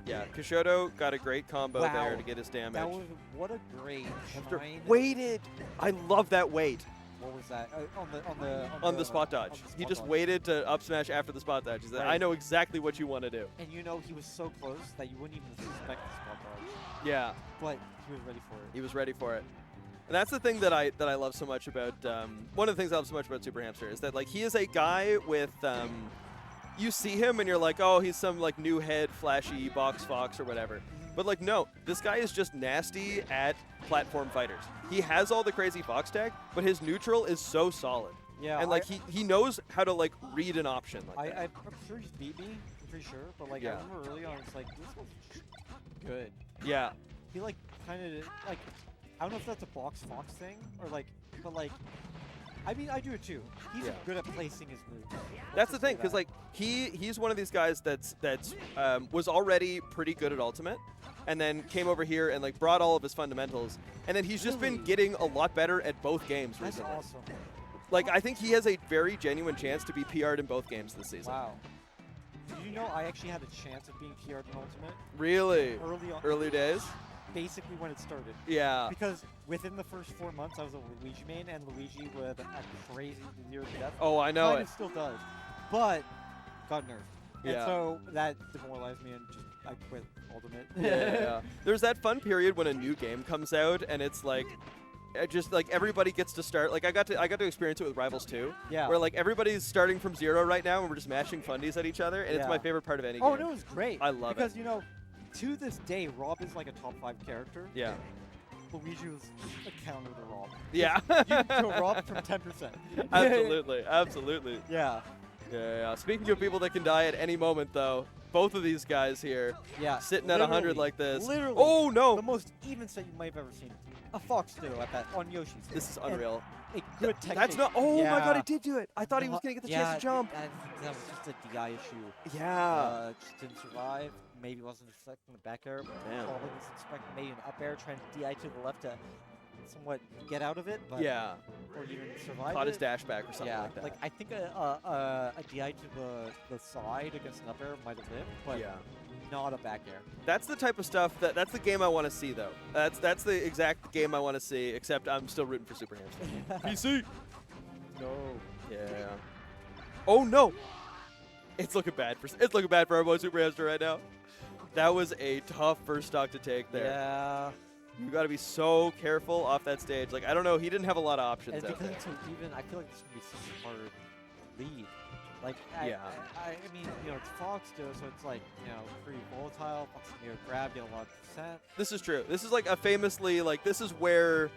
Yeah, Kishoto got a great combo there to get his damage. That was what a great shine. Waited. I love that wait. What was that? On the spot dodge. He just waited to up smash after the spot dodge. He said, I know exactly what you want to do. And you know he was so close that you wouldn't even suspect the spot dodge. Yeah. But he was ready for it. He was ready for it. And that's the thing that I love so much about one of the things I love so much about Super Hamster is that like he is a guy with you see him and you're like, oh, he's some like new head flashy box fox or whatever. But like no, this guy is just nasty at platform fighters. He has all the crazy fox tag, but his neutral is so solid. Yeah. And like he knows how to like read an option like that. I'm sure he's beat me, I'm pretty sure. But like I remember early on, it's like this was good. Yeah. He like kind of like I don't know if that's a box fox thing or like, but like. I mean, I do it too. He's good at placing his moves. That's the thing, because like he's one of these guys that's was already pretty good at Ultimate, and then came over here and like brought all of his fundamentals, and then he's just been getting a lot better at both games recently. That's awesome. Like I think he has a very genuine chance to be PR'd in both games this season. Wow. Did you know I actually had a chance of being PR'd in Ultimate? Really? Early on. Early days? Basically when it started. Yeah. Because within the first 4 months, I was a Luigi main, and Luigi with a crazy 0 to death. Oh, I know kind it. of still does, but got nerfed. Yeah. And so that demoralized me, and just I quit Ultimate. Yeah. There's that fun period when a new game comes out, and it's like. Just like everybody gets to start. Like I got to experience it with Rivals 2. Yeah. Where like everybody's starting from 0 right now, and we're just mashing fundies at each other, and it's my favorite part of any game. Oh, no, it was great. I love because, it. you know, to this day, Rob is like a top 5 character. Yeah. Luigi was a counter to Rob. Yeah. You can kill Rob from 10%. Absolutely. Absolutely. Yeah. Yeah. Speaking of people that can die at any moment, though, both of these guys here, sitting at 100 like this. Literally. Oh no! The most even set you might have ever seen. A Fox Ditto at that on Yoshi's. This is unreal. And a good technique. That's not. Oh my God! I did do it. I thought he was gonna get the chance to jump. That was just a DI issue. Yeah. Just didn't survive. Maybe wasn't expecting the back air. Damn. Probably was expecting maybe an up air, trying to DI to the left to somewhat get out of it. But Yeah. Or even survive. Caught his dash back or something yeah, like that. Like I think a DI to the side against an up air might have lived, but not a back air. That's the type of stuff that's the game I want to see, though. That's the exact game I want to see. Except I'm still rooting for Super Hamster. PC. No. Yeah. Oh no. It's looking bad for our boy Super Hamster right now. That was a tough first stock to take there. Yeah. You got to be so careful off that stage. Like I don't know, he didn't have a lot of options And out because there. it's so even, I feel like this would be such a hard lead. Like, Yeah. I mean, it's Fox too, so it's like, pretty volatile. Fox can grab, get a lot of percent. This is true. This is like a famously, like, this is where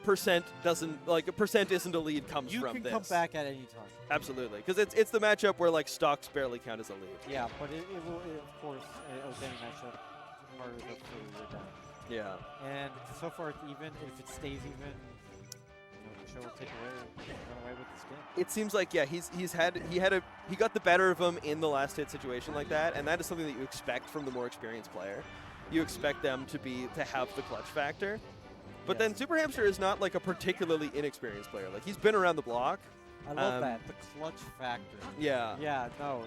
percent doesn't, like, a percent isn't a lead comes You from can this. come back at any time. Absolutely. Because it's the matchup where, like, stocks barely count as a lead. Yeah, but it will, of course, with any matchup, harder to you're down. Yeah. And so far it's even. If it stays even, the show will run away with this game. It seems like, yeah, he got the better of him in the last hit situation like that, and that is something that you expect from the more experienced player. You expect them to have the clutch factor. But then Super Hamster is not like a particularly inexperienced player. Like, he's been around the block. I love that, the clutch factor. Yeah. Yeah, no,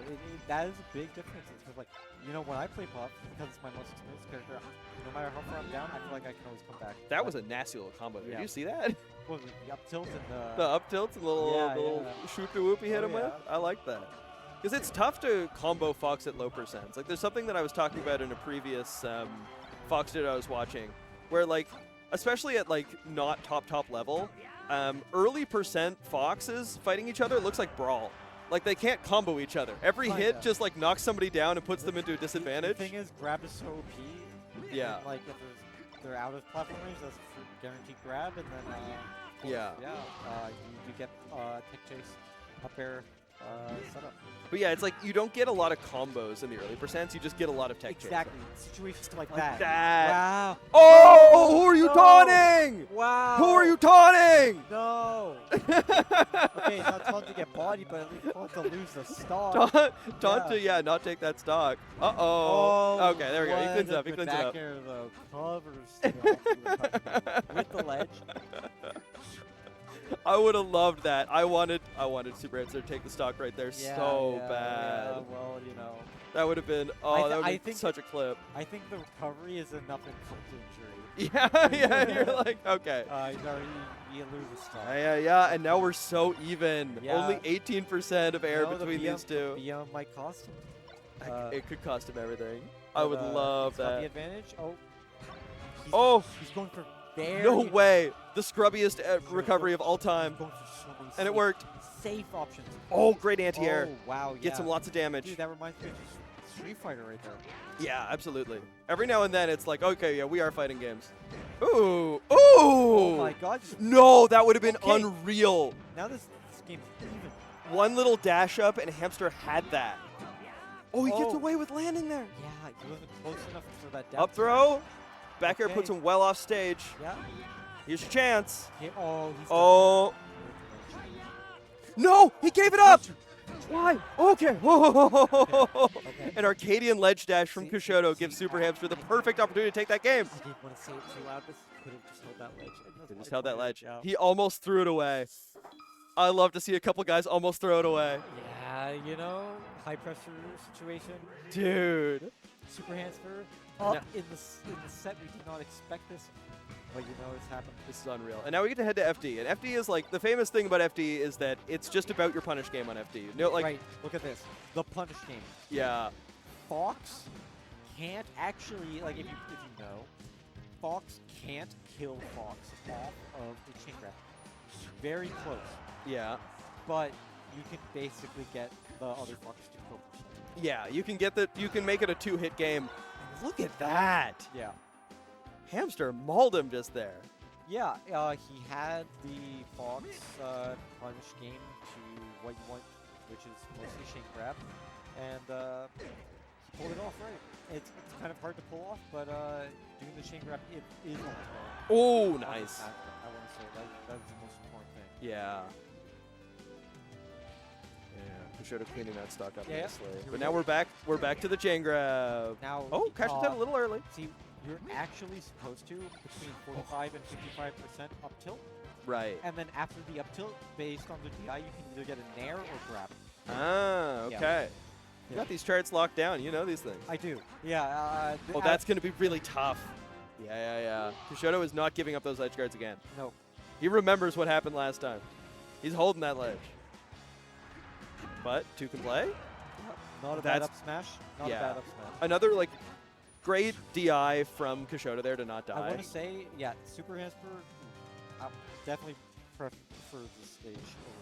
that is a big difference. Because, like, when I play Puff, because it's my most experienced character, no matter how far I'm down, I feel like I can always come back. That was a nasty little combo there. Yeah. Did you see that? What was it, the up tilt and The up tilt and the little shoop-de-whoop he hit him yeah. with? I like that. Because it's tough to combo Fox at low percents. Like, there's something that I was talking about in a previous Fox Dude I was watching, where, like, especially at, like, not top level, early percent Foxes fighting each other looks like Brawl. Like, they can't combo each other. Every hit just, like, knocks somebody down and puts them into a disadvantage. The thing is, grab is so OP. Yeah. Like, if they're out of platform range, that's a guaranteed grab, and then, you get tech chase, up air setup. But yeah, it's like you don't get a lot of combos in the early percents. You just get a lot of tech chase. Exactly. Situations like that. Wow. Oh, who are you taunting? Wow. Who are you taunting? No. Okay, it's not taunt to get bodied, but at least taunt to lose the stock. Taunt to, not take that stock. Uh-oh. Okay, there we go. He cleans up. He With cleans back it up. air, though, covers with the ledge. I would have loved that. I wanted Super Hamster to take the stock right there so bad. Yeah, well, That would have been that would be such a clip. I think the recovery is enough insult injury. Yeah, you're like, okay. You lose the stock. Yeah, and now we're so even. Yeah. Only 18% of air No, between these two. The BM might cost him. It could cost him everything. I would love he's got that. the advantage. He's going for very No way. The scrubbiest recovery of all time. And it worked. Safe options. Oh, great anti-air. Oh, wow, Gets him lots of damage. Dude, that reminds me of Street Fighter right there. Yeah, absolutely. Every now and then it's like, okay, yeah, we are fighting games. Ooh. Ooh. Oh my god. No, that would have been unreal. Now this game's even. One little dash up and Hamster had that. Oh, he gets away with landing there. Yeah, he wasn't close enough for that down Up throw. Back air puts him well off stage. Yeah. Here's your chance. He's No, he gave it up. Why? Okay. Whoa. An Arcadian ledge dash from Kushoto gives Super Hamster the perfect opportunity to take that game. I didn't want to say it too loud, but could have just held that ledge. Could just held that ledge. Yeah. He almost threw it away. I love to see a couple guys almost throw it away. Yeah, high pressure situation. Dude. Super Hamster up in the set. We did not expect this, but it's happened. This is unreal. And now we get to head to FD. And FD is like, the famous thing about FD is that it's just about your punish game on FD. Right, look at this. The punish game. Yeah. Fox can't actually, like, if you know, Fox can't kill Fox off of the chain grab. Very close. Yeah. But you can basically get the other Fox to kill. Yeah, you can make it a 2-hit game. Look at that. Yeah. Hamster mauled him just there. Yeah, he had the Fox punish game to what you want, which is mostly shake grab, and he pulled it off right. It's kind of hard to pull off, but doing the shake grab is on the Oh, nice. I want to say that's the most important thing. Yeah. Kushoto cleaning that stock up nicely. Here But we now go. we're back to the chain grab. Now, Crash attack a little early. See, you're actually supposed to between 45 and 55% up tilt. Right. And then after the up tilt, based on the DI, you can either get a nair or grab. Ah, okay. You got these charts locked down. You know these things. I do. Yeah. That's going to be really tough. Yeah. Kushoto is not giving up those ledge guards again. No. He remembers what happened last time. He's holding that ledge. But 2 can play. Not a bad up smash. Not a bad up smash. Another great DI from Kushoto there to not die. I want to say, Super Hamster definitely prefers this stage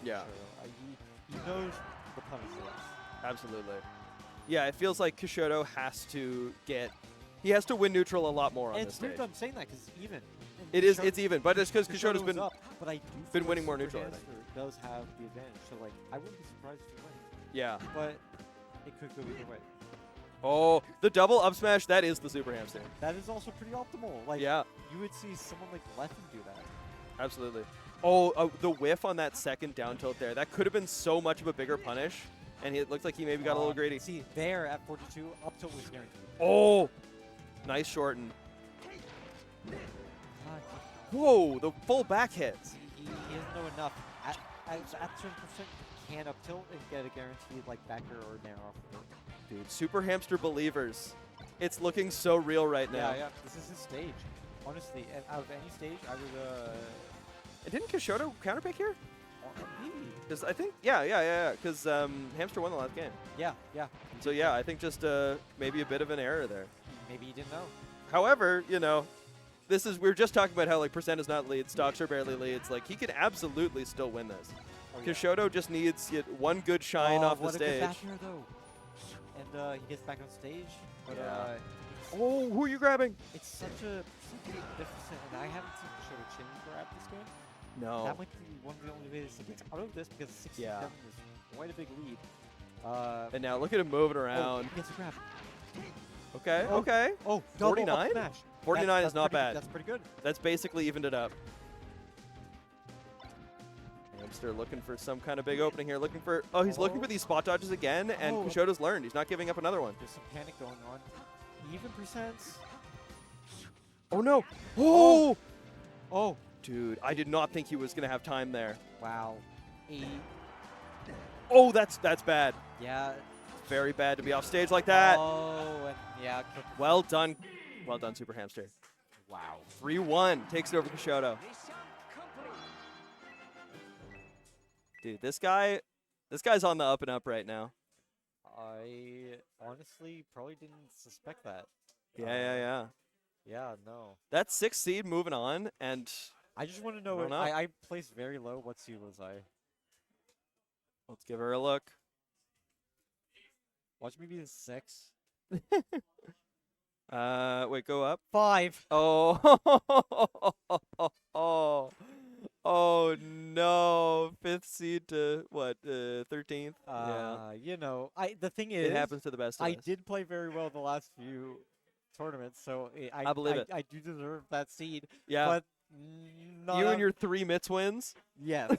over Kushoto. He knows the punish is. Absolutely. Yeah, it feels like Kishoto has to he has to win neutral a lot more on And this it's weird stage. that I'm saying that because it's even. And It's even, but it's because Kishoto's was been up, but I do been feel winning more Super neutral, I think. Hamster does have the advantage, so like I wouldn't be surprised if he wins. Yeah. But it could go either way. Oh, the double up smash, that is the super hamster. That is also pretty optimal. Like, Yeah. you would see someone like Lethem do that. Absolutely. Oh, the whiff on that second down tilt there. That could have been so much of a bigger punish, and it looked like he maybe got a little greedy. See, there at 42, up tilt was guaranteed. Oh, nice shorten. Whoa, the full back hits. He doesn't know enough. At a certain percent, you can up tilt and get a guaranteed like backer or nair off of it. Dude, super hamster believers. It's looking so real right now. Yeah, yeah. This is his stage. Honestly, and out of any stage, I would. Didn't Kishoto counterpick here? Maybe. Because I think, yeah. Because Hamster won the last game. Yeah, yeah. So yeah, I think just maybe a bit of an error there. Maybe he didn't know. However, you know, we were just talking about how like percent is not lead, stocks are barely leads. Like he can absolutely still win this. Oh, yeah. Kishoto just needs one good shine off the what stage. A good back air, though. And he gets back on stage. But, oh, who are you grabbing? It's such a deficit, and I haven't seen Kishoto chin grab this game. No. That might be one of the only ways to get out of this because 67 is quite a big lead. And now look at him moving around. He gets a grab. Okay, Oh, okay. Oh, 49? 49 is not bad. That's pretty good. That's basically evened it up. Hamster looking for some kind of big opening here. Looking for he's looking for these spot dodges again, and Kishoto's learned. He's not giving up another one. There's some panic going on. Even percents. Oh no! Oh! Oh! Dude, I did not think he was gonna have time there. Wow. 8. Oh, that's bad. Yeah. Very bad to be off stage like that. Oh, and yeah. Well done. Well done, Super Hamster. Wow. 3-1 takes it over Kishoto. Dude, this guy's on the up and up right now. I honestly probably didn't suspect that. Yeah. Yeah, no. That 6th seed moving on, and I just want to know. I placed very low. What seed was I? Let's give her a look. Watch me be the 6. Wait, go up. 5. Oh. Oh no! 5th seed to what? 13th. Yeah. You know, the thing is, it happens to the best of I us. did play very well the last few tournaments, so I believe it. I do deserve that seed. Yeah. But you and your 3 Mitts wins. Yes.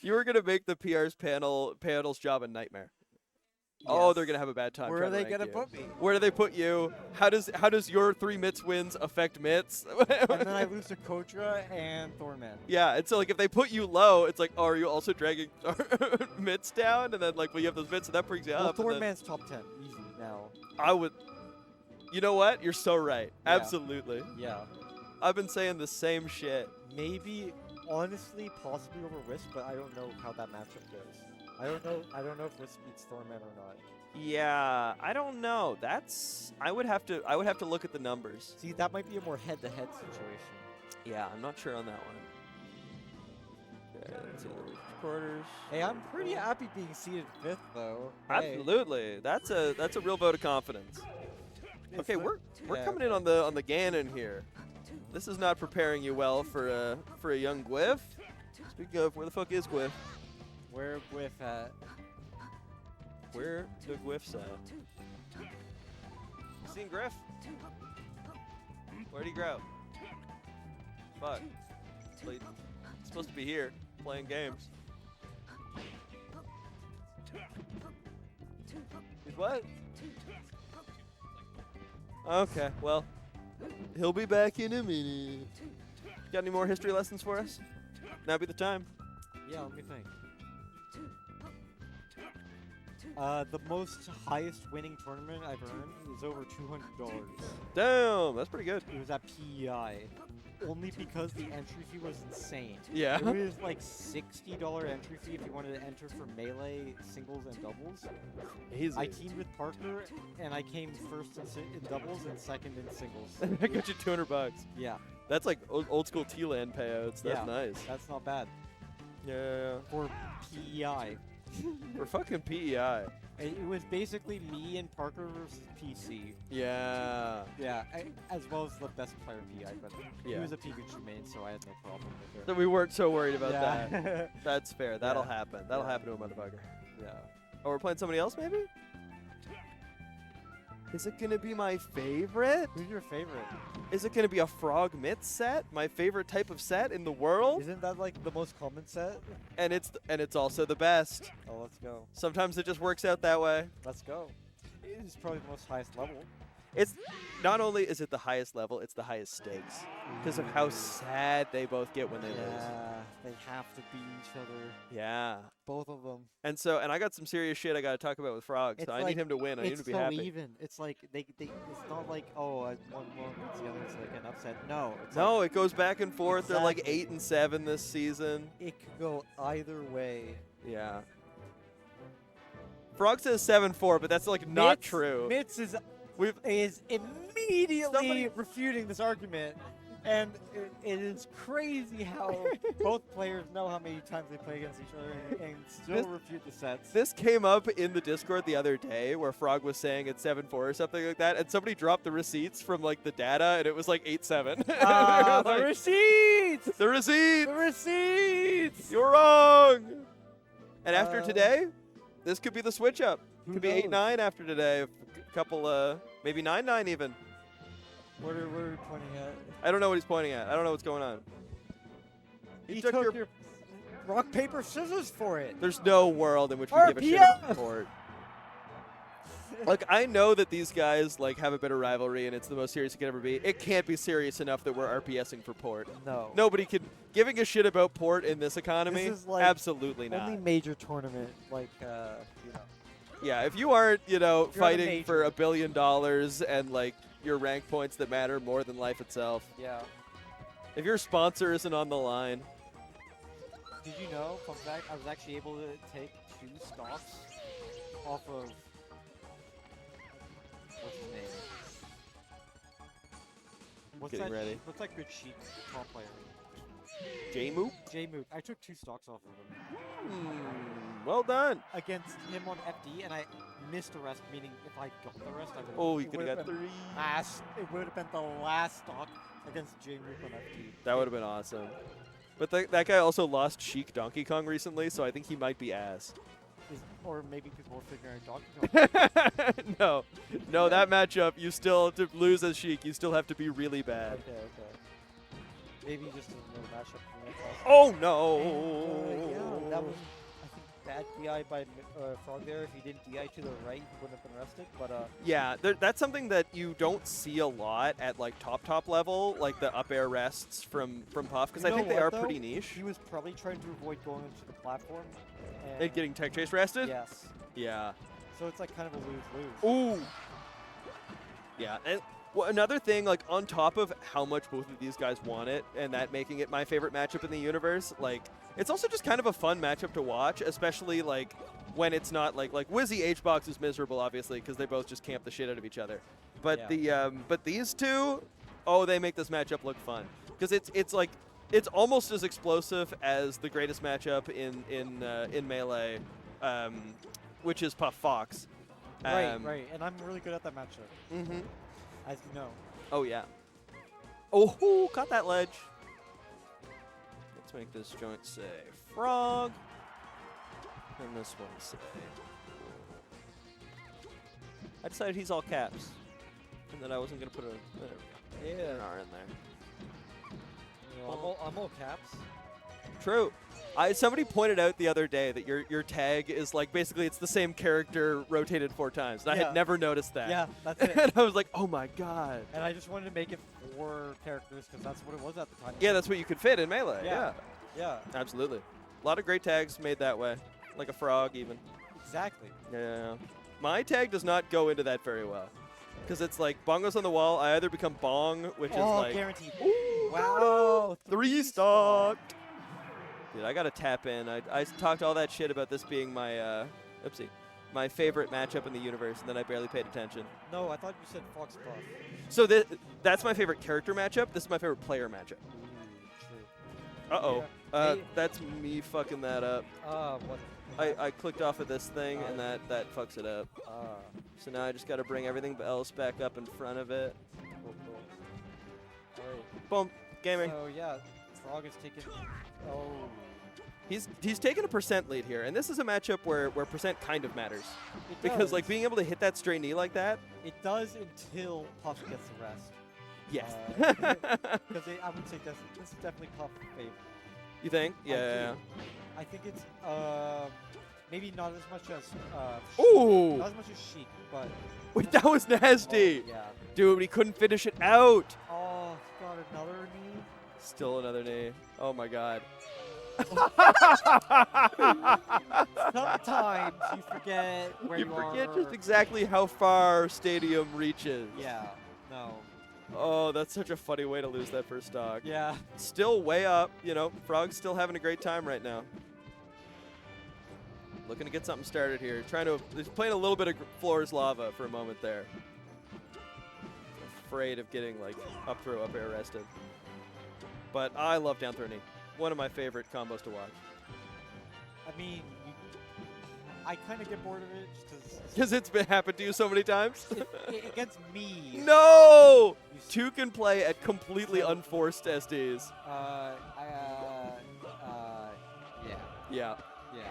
You were gonna make the PR's panel's job a nightmare. Oh, they're gonna have a bad time. Where are they gonna put me? Where do they put you? How does your 3 Mitts wins affect Mitts? And then I lose to Kodra and Thorman. Yeah, and so like if they put you low, it's like, oh, are you also dragging Mitts down? And then like you have those Mitts, and that brings you up. Thorman's top 10 easy now. I would. You know what? You're so right. Yeah. Absolutely. Yeah. I've been saying the same shit. Maybe, honestly, possibly over Wisp, but I don't know how that matchup goes. I don't know if Wisp beats Thorman or not. Yeah, I don't know. I would have to look at the numbers. See, that might be a more head-to-head situation. Yeah, I'm not sure on that one. Okay, let's see the quarters. Hey, I'm pretty happy being seated 5th, though. Hey. Absolutely, that's a real vote of confidence. Okay, we're coming in on the Ganon here. This is not preparing you well for a young Gwyff. Speaking of, where the fuck is Gwyff? Where Gwyff at? Where the Gwyff's at? You seen Griff? Where'd he grow? Fuck. He's supposed to be here, playing games. He's what? Okay, well, he'll be back in a minute. Got any more history lessons for us? Now be the time. Yeah, let me think. The most highest winning tournament I've earned is over $200. Damn, that's pretty good. It was at PEI. Only because the entry fee was insane. Yeah. It was like $60 entry fee if you wanted to enter for melee, singles, and doubles. Easy. I teamed with Parker, and I came first in doubles and second in singles. I got you $200. Yeah. That's like old school T-Land payouts. That's nice. That's not bad. Yeah. for PEI. For fucking PEI. It was basically me and Parker versus PC. Yeah. Yeah, as well as the best player in PEI, but he Yeah. was a Pikachu main, so I had no problem with it. So we weren't so worried about Yeah. that. That's fair. That'll Yeah. happen. That'll Yeah. happen to a motherfucker. Yeah. Oh, we're playing somebody else, maybe? Is it gonna be my favorite? Who's your favorite? Is it gonna be a Frog Myth set? My favorite type of set in the world? Isn't that like the most common set? And it's also the best. Oh, let's go. Sometimes it just works out that way. Let's go. It is probably the most highest level. It's not only is it the highest level, it's the highest stakes because of how sad they both get when they lose. Yeah, they have to beat each other. Yeah. Both of them. And I got some serious shit I got to talk about with Frog. So I need him to win. I need him to be happy. It's so even. It's like it's not like, oh, one beats the other. It's like an upset. No. It's No, like, it goes back and forth. They're like Exactly. 8 and 7 this season. it could go either way. Yeah. Frog says 7-4, but that's like not Mitz- true. Mitz is We've immediately refuting this argument, and it is crazy how both players know how many times they play against each other and still This- refute the sets. This came up in the Discord the other day where Frog was saying it's 7-4 or something like that, and somebody dropped the receipts from like the data, and it was like 8-7. The Like, receipts! the receipts! The receipts! You're wrong! And after Uh, today, this could be the switch up. Who Could be knows? 8-9 after today. A couple, maybe 9-9 even. What are we pointing at? I don't know what he's pointing at. I don't know what's going on. He took your rock, paper, scissors for it. There's no world in which we give a shit RPF! about Port. Like, I know that these guys like have a bit of rivalry and it's the most serious it can ever be. It can't be serious enough that we're RPSing for Port. No. Nobody can giving a shit about Port in this economy. This is like Absolutely not. only major tournament, like, you know. Yeah, if you aren't, If you're at a fighting for major. $1 billion and like your rank points that matter more than life itself. Yeah. If your sponsor isn't on the line. Did you know, fun fact, I was actually able to take 2 stocks off of, what's his name? What's Getting that? ready. What's that good Sheik top player? J-Mook? J-Mook. I took 2 stocks off of him. Well done. Against him on FD, and I missed the rest, meaning if I got the rest, I would have. Oh, you could've got 3. It would have been the last stock against J-Mook on FD. That would have been awesome. But that guy also lost Sheik Donkey Kong recently, so I think he might be ass. Or maybe people are figuring out Donkey Kong. No, that matchup, you still, to lose as Sheik, you still have to be really bad. Okay. Maybe just another matchup. Oh, no. Yeah, that was, I think, bad DI by Frog there. If he didn't DI to the right, he wouldn't have been arrested. But Yeah, that's something that you don't see a lot at like top level, like the up air rests from Puff, because I think they are pretty niche. He was probably trying to avoid going into the platform. And getting tech chase rested? Yes. Yeah. So it's like kind of a lose-lose. Ooh. Yeah. And another thing, like on top of how much both of these guys want it, and that making it my favorite matchup in the universe, like it's also just kind of a fun matchup to watch, especially like when it's not like Wizzy HBox is miserable, obviously, because they both just camp the shit out of each other. But but these two, oh, they make this matchup look fun because it's like it's almost as explosive as the greatest matchup in Melee, which is Puff Fox. Right. And I'm really good at that matchup. Mm-hmm. As you know. Oh, yeah. Oh, caught that ledge. Let's make this joint say Frog. And this one say. I decided he's all caps. And that I wasn't going to put an R in there. I'm all caps. True. Somebody pointed out the other day that your tag is like basically it's the same character rotated 4 times. And I had never noticed that. Yeah, that's it. And I was like, oh my god. And I just wanted to make it 4 characters because that's what it was at the time. Yeah, that's what you could fit in Melee. Yeah. Absolutely. A lot of great tags made that way. Like a frog even. Exactly. Yeah. My tag does not go into that very well. Because it's like bongos on the wall, I either become bong, which is like guaranteed. Ooh, Wow. 3 stock. Dude, I gotta tap in. I talked all that shit about this being my my favorite matchup in the universe, and then I barely paid attention. No, I thought you said Fox Puff. So that's my favorite character matchup. This is my favorite player matchup. True. Uh-oh. That's me fucking that up. What? I clicked off of this thing, and that fucks it up. So now I just got to bring everything else back up in front of it. Cool. All right. Boom. Gaming. So yeah, Frog is taking. Oh. He's taking a percent lead here, and this is a matchup where percent kind of matters. It Because does. like being able to hit that straight knee like that. It does until Puff gets the rest. Yes. Because I would say this is definitely Puff favorite. You think? I Yeah. do. I think it's maybe not as much as Ooh. not as much as Sheik, but Wait, that was nasty. Oh, yeah. Dude, he couldn't finish it out. Oh, he got another knee. Still another knee. Oh my god. Sometimes you forget where you are. forget just exactly how far Stadium reaches. Yeah. No. Oh, that's such a funny way to lose that first stock. Yeah. Still way up. You know, Frog's still having a great time right now. Looking to get something started here. He's playing a little bit of floor's lava for a moment there. Afraid of getting like up throw, up air arrested. But I love down throw knee. One of my favorite combos to watch. I mean, I kind of get bored of it just Because it's been happened to you so many times. against me. No! Two can play at completely unforced SDs. Yeah. Yeah. Yeah.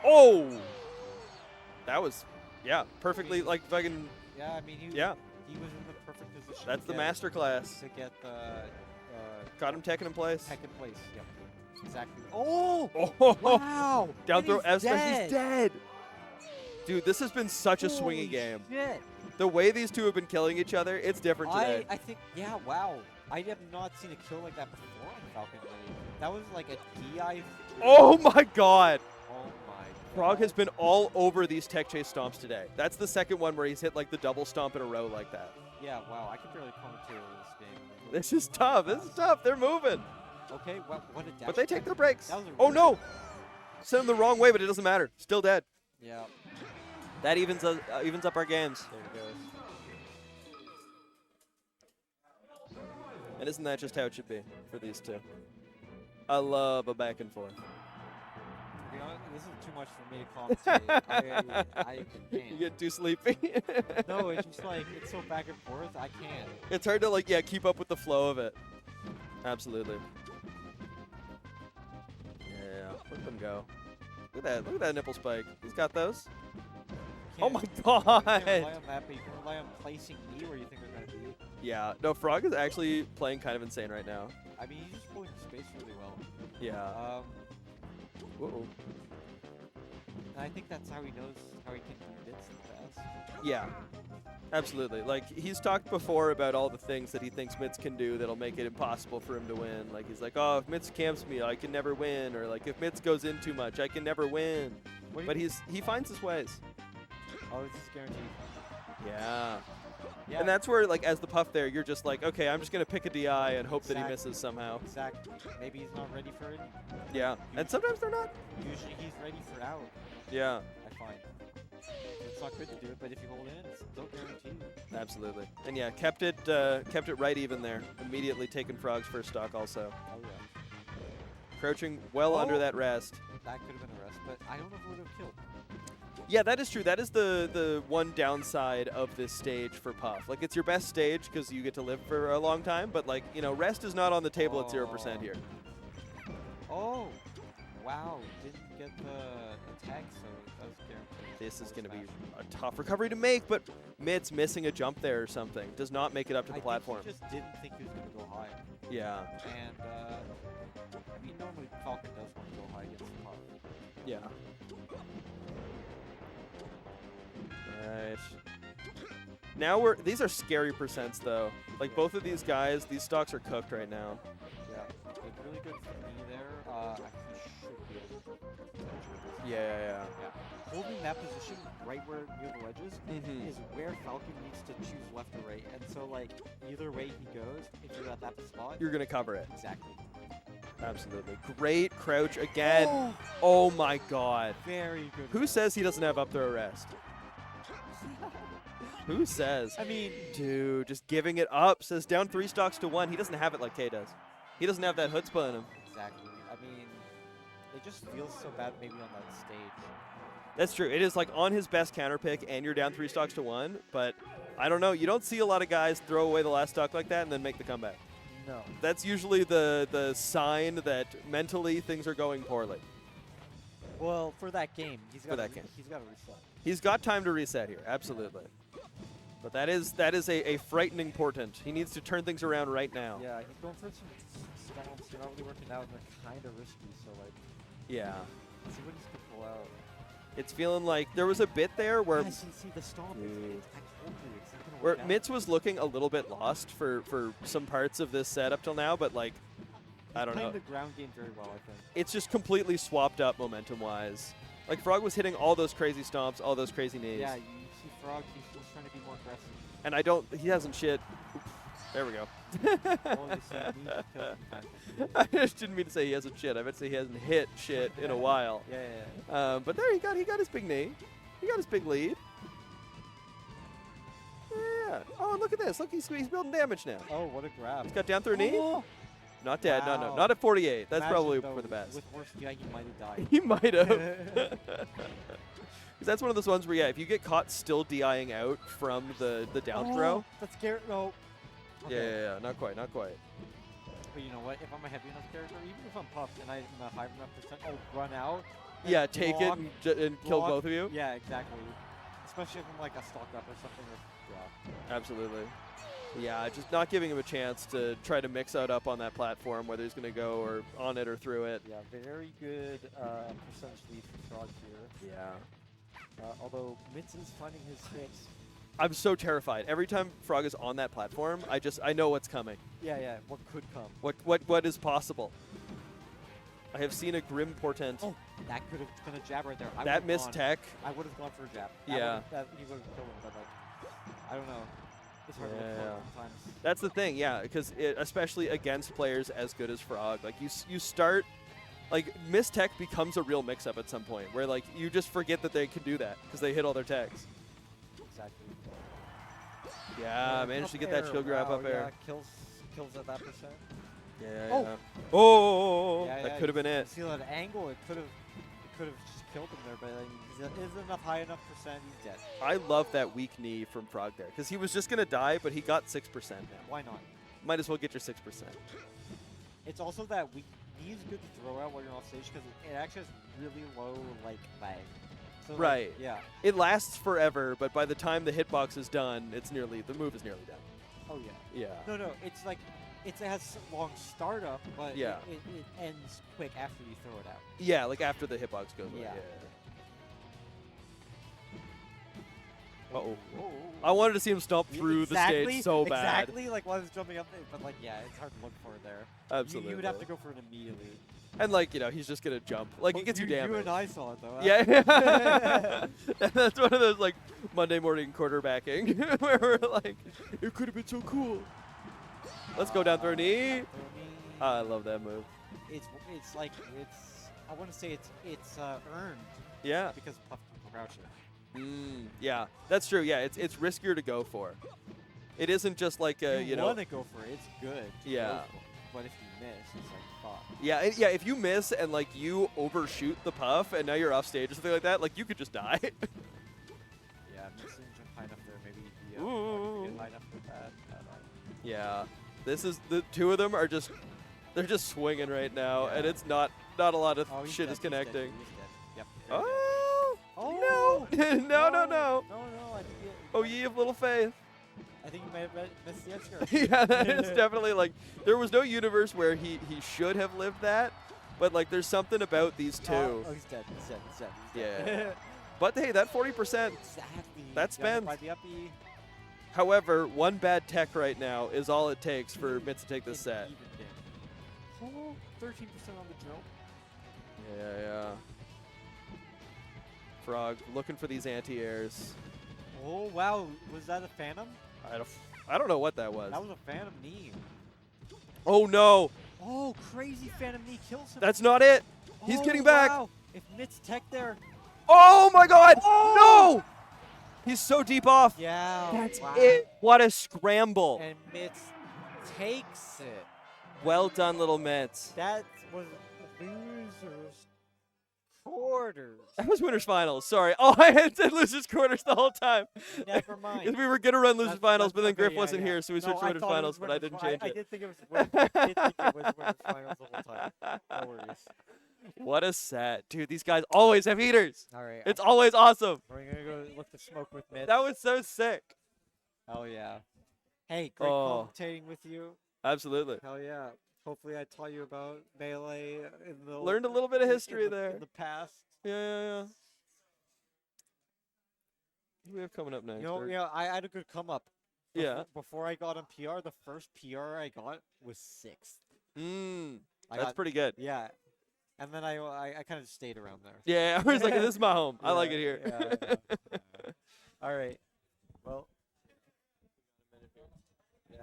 Oh! That was, yeah, perfectly like fucking. Yeah, I mean, he was in the perfect position. That's to the get- master class. To get the Got him teching in place. tech in place. Yep. Exactly. Oh! Oh! Wow! Down And throw he's S. dead. He's dead. Dude, this has been such a Holy swingy game. shit. The way these two have been killing each other, it's different today. I think, yeah, wow. I have not seen a kill like that before on Falcon Blade. That was like a DI. Oh my god! Oh my Frog has been all over these tech chase stomps today. That's the second one where he's hit like the double stomp in a row like that. Yeah, wow. I can barely commentate this game. This is tough. This is tough. They're moving. Okay, well, what a dash. But they take their breaks. That was a Oh really no! Sent him the wrong way, but it doesn't matter. Still dead. Yeah. That evens up our games. There it goes. And isn't that just how it should be for these two? I love a back and forth. To be honest, this is too much for me to commentate. I can't. You get too sleepy. No, it's just like, it's so back and forth, I can't. It's hard to like, yeah, keep up with the flow of it. Absolutely. Yeah, let them go. Look at that nipple spike. He's got those. Oh my You can't rely god! on that, but you can rely on placing me where you think they're going to be. Yeah, no, Frog is actually playing kind of insane right now. I mean, he's just holding space really well. Yeah. Uh-oh. And I think that's how he knows how he can do bits the best. Yeah, absolutely. Like, he's talked before about all the things that he thinks Mitz can do that'll make it impossible for him to win. Like, he's like, oh, if Mitz camps me, I can never win. Or, like, if Mitz goes in too much, I can never win. But he finds his ways. Oh, this is guaranteed. Yeah. Yeah. And that's where, like, as the Puff there, you're just like, okay, I'm just going to pick a DI and hope that he Exactly. misses somehow. Exactly. Maybe he's not ready for it. Yeah. And sometimes they're not. Usually he's ready for out. Yeah. I find. It's not good to do it, but if you hold in, it's still guaranteed. Absolutely. And yeah, kept it right even there. Immediately taking Frog's first stock also. Oh, yeah. Crouching well under that rest. That could have been a rest, but I don't know who would have killed. Yeah, that is true. That is the one downside of this stage for Puff. Like, it's your best stage because you get to live for a long time, but, like, you know, rest is not on the table at 0% here. Oh, wow. Didn't get the attack, so that was guaranteed. This is going to be a tough recovery to make, but Mitz missing a jump there or something does not make it up to the platform. I just didn't think he was going to go high. Yeah. And, I mean, normally Falcon does want to go high against Puff. Yeah. Alright. Now these are scary percents though. Like both of these guys, these stocks are cooked right now. Yeah. Like really good for me there. Actually should be able to potentially. Yeah. Holding that position right where near the ledges Mhm. is where Falcon needs to choose left or right. And so like either way he goes, if you're at that spot, You're gonna cover it. Exactly. Absolutely. Great crouch again. Oh my god. Very good. Who says he doesn't have up throw rest? Who says? I mean, dude, just giving it up. Says down 3 stocks to 1. He doesn't have it like K does. He doesn't have that chutzpah in him. Exactly. I mean, It just feels so bad maybe on that stage. That's true. It is like on his best counter pick, and you're down 3 stocks to 1. But I don't know. You don't see a lot of guys throw away the last stock like that and then make the comeback. No. That's usually the sign that mentally things are going poorly. Well, for that game, he's got that game. He's got to reset. He's got time to reset here, absolutely. But that is a frightening portent. He needs to turn things around right now. Yeah, he's going for some stomps. They're not really working out, and they're kind of risky. So like, Yeah. let's see what he's gonna pull out. It's feeling like there was a bit there where Yeah, see the stomp. I told you, it's not gonna where work out. Mitz was looking a little bit lost for some parts of this set up till now, but like, I don't know. Playing the ground game very well, I think. It's just completely swapped up momentum-wise. Like, Frog was hitting all those crazy stomps, all those crazy knees. Yeah, you see Frog, he's just trying to be more aggressive. And he hasn't shit. Oops, there we go. Oh, you see, me kill him. I just didn't mean to say he hasn't shit. I meant to say he hasn't hit shit in a while. Yeah. But there he got his big knee. He got his big lead. Yeah. Oh, and look at this. Look, he's building damage now. Oh, what a grab. He's got down through a knee. Oh. Not dead. No, Wow. not at 48. That's Imagine, probably though, for the best. With worse DI, he might have died. He might have. Because that's one of those ones where, yeah, if you get caught still DIing out from the down throw. That's scary. No. Yeah, not quite. But you know what? If I'm a heavy enough character, even if I'm puffed and I'm a high enough percent, I'll run out. and Yeah, take it block, and kill block. both of you. Yeah, exactly. Especially if I'm like a stock up or something. Yeah. Absolutely. Yeah, just not giving him a chance to try to mix out up on that platform, whether he's going to go or on it or through it. Yeah, very good percentage lead for Frog here. Yeah. Although Mitz is finding his hits. I'm so terrified. Every time Frog is on that platform, I know what's coming. Yeah. What could come? What is possible? I have seen a grim portent. Oh, that could have been a jab right there. That missed tech. I would have gone for a jab. Yeah. He would have killed him, but like, I don't know. It's hard to look for sometimes. That's the thing, yeah, because especially against players as good as Frog, like you start, like miss tech becomes a real mix-up at some point, where like you just forget that they can do that because they hit all their techs. Exactly. Yeah, managed to get that shield grab up air. Yeah, kills at that percent. Yeah. Oh, Yeah, that could have been it. See that angle? It could have just killed him there, but is enough high enough percent? He's dead. I love that weak knee from Frog there, because he was just gonna die, but he got 6% now. Why not? Might as well get your 6%. It's also that weak knee is good to throw out while you're off stage because it actually has really low like lag. So, like, Right. yeah. It lasts forever, but by the time the hitbox is done, the move is nearly done. Oh yeah. Yeah. No, it's like it has long startup, but Yeah. it ends quick after you throw it out. Yeah, like after the hitbox goes away. Yeah. Uh-oh. Whoa. I wanted to see him stomp through the stage so bad. Exactly, like while I was jumping up there, but like yeah, it's hard to look for there. Absolutely. You would have to go for it immediately. And like, he's just gonna jump. Like it gets you damage. You and I saw it though. Yeah. That's one of those like Monday morning quarterbacking where we're like, it could have been so cool. Let's go down through a knee. I love that move. It's like I want to say it's earned. Yeah. Because Puff can crouch it. Yeah, that's true. Yeah, it's riskier to go for. It isn't just like you want to go for it. It's good. To Yeah. go for. But if you miss, it's like fuck. Yeah, yeah. If you miss and like you overshoot the puff and now you're off stage or something like that, like you could just die. Yeah, missing jump high enough there. Maybe get high enough with that. Yeah, this is the two of them are just they're just swinging right now, and it's not a lot of shit is connecting. Yep. Oh no! No! No, Oh, ye of little faith. I think you might have missed the answer. Yeah, that is definitely like there was no universe where he should have lived that, but like there's something about these two. Oh, he's dead. He's dead. Yeah. But hey, that 40%, exactly. that spends. By the uppy. However, one bad tech right now is all it takes for Mitz to take this set. Oh, 13% on the jump. Yeah. Frog looking for these anti-airs. Oh, wow. Was that a phantom? I don't know what that was. That was a phantom knee. Oh, no. Oh, crazy phantom knee kills him. That's not it. He's getting back. Wow. If Mitz tech there. Oh, my God. No. He's so deep off. Yeah. That's it. What a scramble. And Mitz takes it. Well done, little Mitz. That was losers. quarters. That was winners finals. Sorry. Oh, I had said losers quarters the whole time. Never mind. 'Cause we were gonna run losers finals, but then okay, Griff yeah, wasn't yeah. here, so we No, switched to I winners thought it was finals. But I winners didn't fi- change I it. did think it was winners. I did think it was winners finals the whole time. No worries. What a set, dude! These guys always have heaters. All right. It's always awesome. We're gonna go look to smoke with Mitch. That was so sick. Hell yeah. Hey, great Oh. commentating with you. Absolutely. Hell yeah. Hopefully I taught you about Melee in the Learned a little bit of history in the, there. in the past. Yeah. Who do we have coming up next? You know, Jorg? yeah, I had a good come up. Yeah. Before I got on PR, the first PR I got was 6th. That's pretty good. Yeah. And then I kind of stayed around there. Yeah, I was like, this is my home. I like it here. Yeah. All right. Well. Yeah.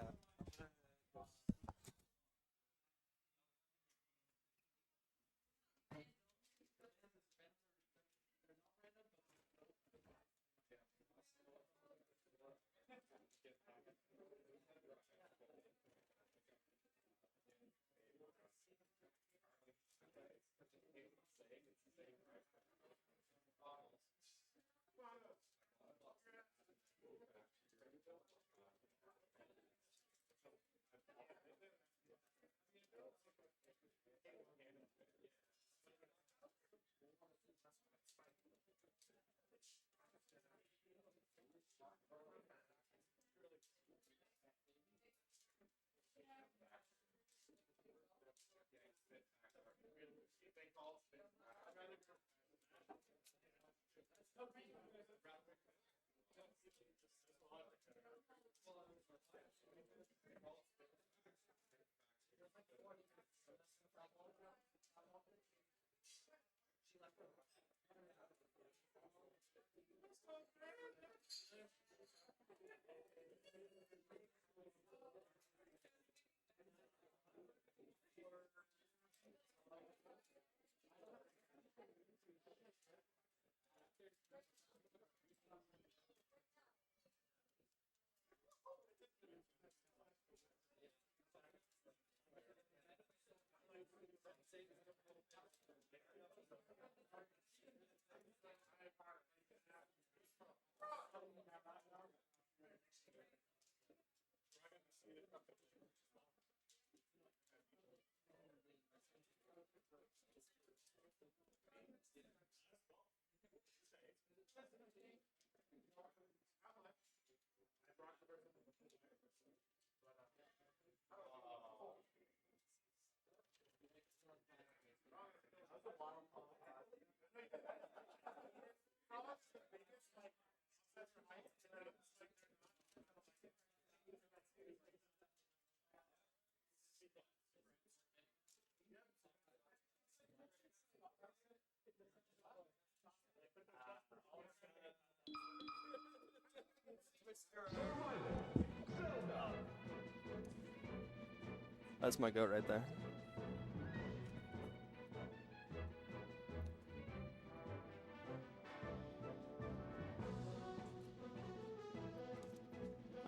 That's my goat right there.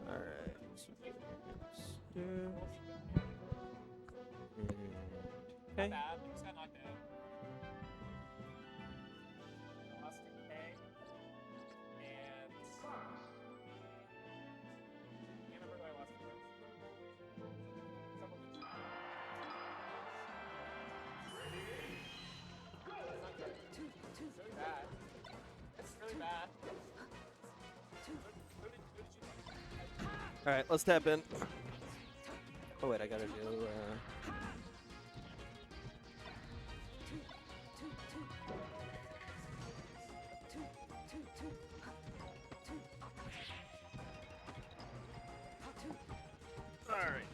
All right. Okay. Bad. He just got knocked out. Lost to K. And can't remember who I lost to first. Someone with It's really bad. It's really bad. Who did you All right, let's tap in. Oh wait, I gotta do. All right.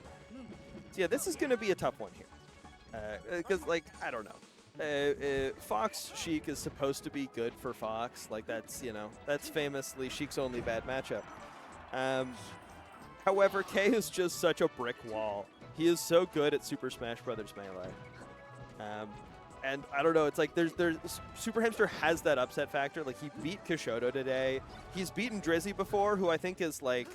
So yeah, this is gonna be a tough one here, because like I don't know. Fox Sheik is supposed to be good for Fox. Like that's that's famously Sheik's only bad matchup. However, K is just such a brick wall. He is so good at Super Smash Brothers Melee. And I don't know, it's like there's Super Hamster has that upset factor. Like he beat Kishoto today. He's beaten Drizzy before, who I think is like,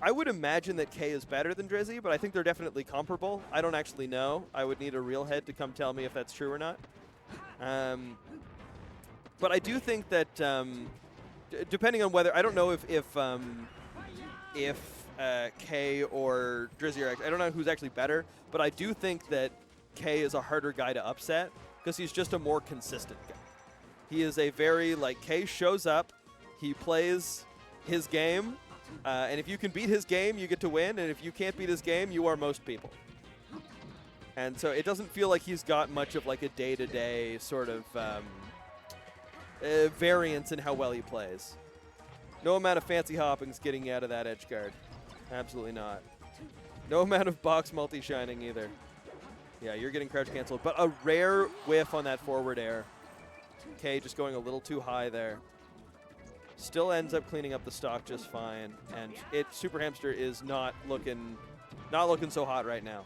I would imagine that K is better than Drizzy, but I think they're definitely comparable. I don't actually know. I would need a real head to come tell me if that's true or not. But I do think that depending on whether I don't know if K or Drizzy are I don't know who's actually better, but I do think that K is a harder guy to upset because he's just a more consistent guy. He is a very K shows up, he plays his game, and if you can beat his game, you get to win, and if you can't beat his game, you are most people. And so it doesn't feel like he's got much of a day-to-day sort of variance in how well he plays. No amount of fancy hopping's getting you out of that edge guard. Absolutely not. No amount of box multi-shining either. Yeah, you're getting crouch canceled, but a rare whiff on that forward air. K just going a little too high there. Still ends up cleaning up the stock just fine, and Super Hamster is not looking so hot right now.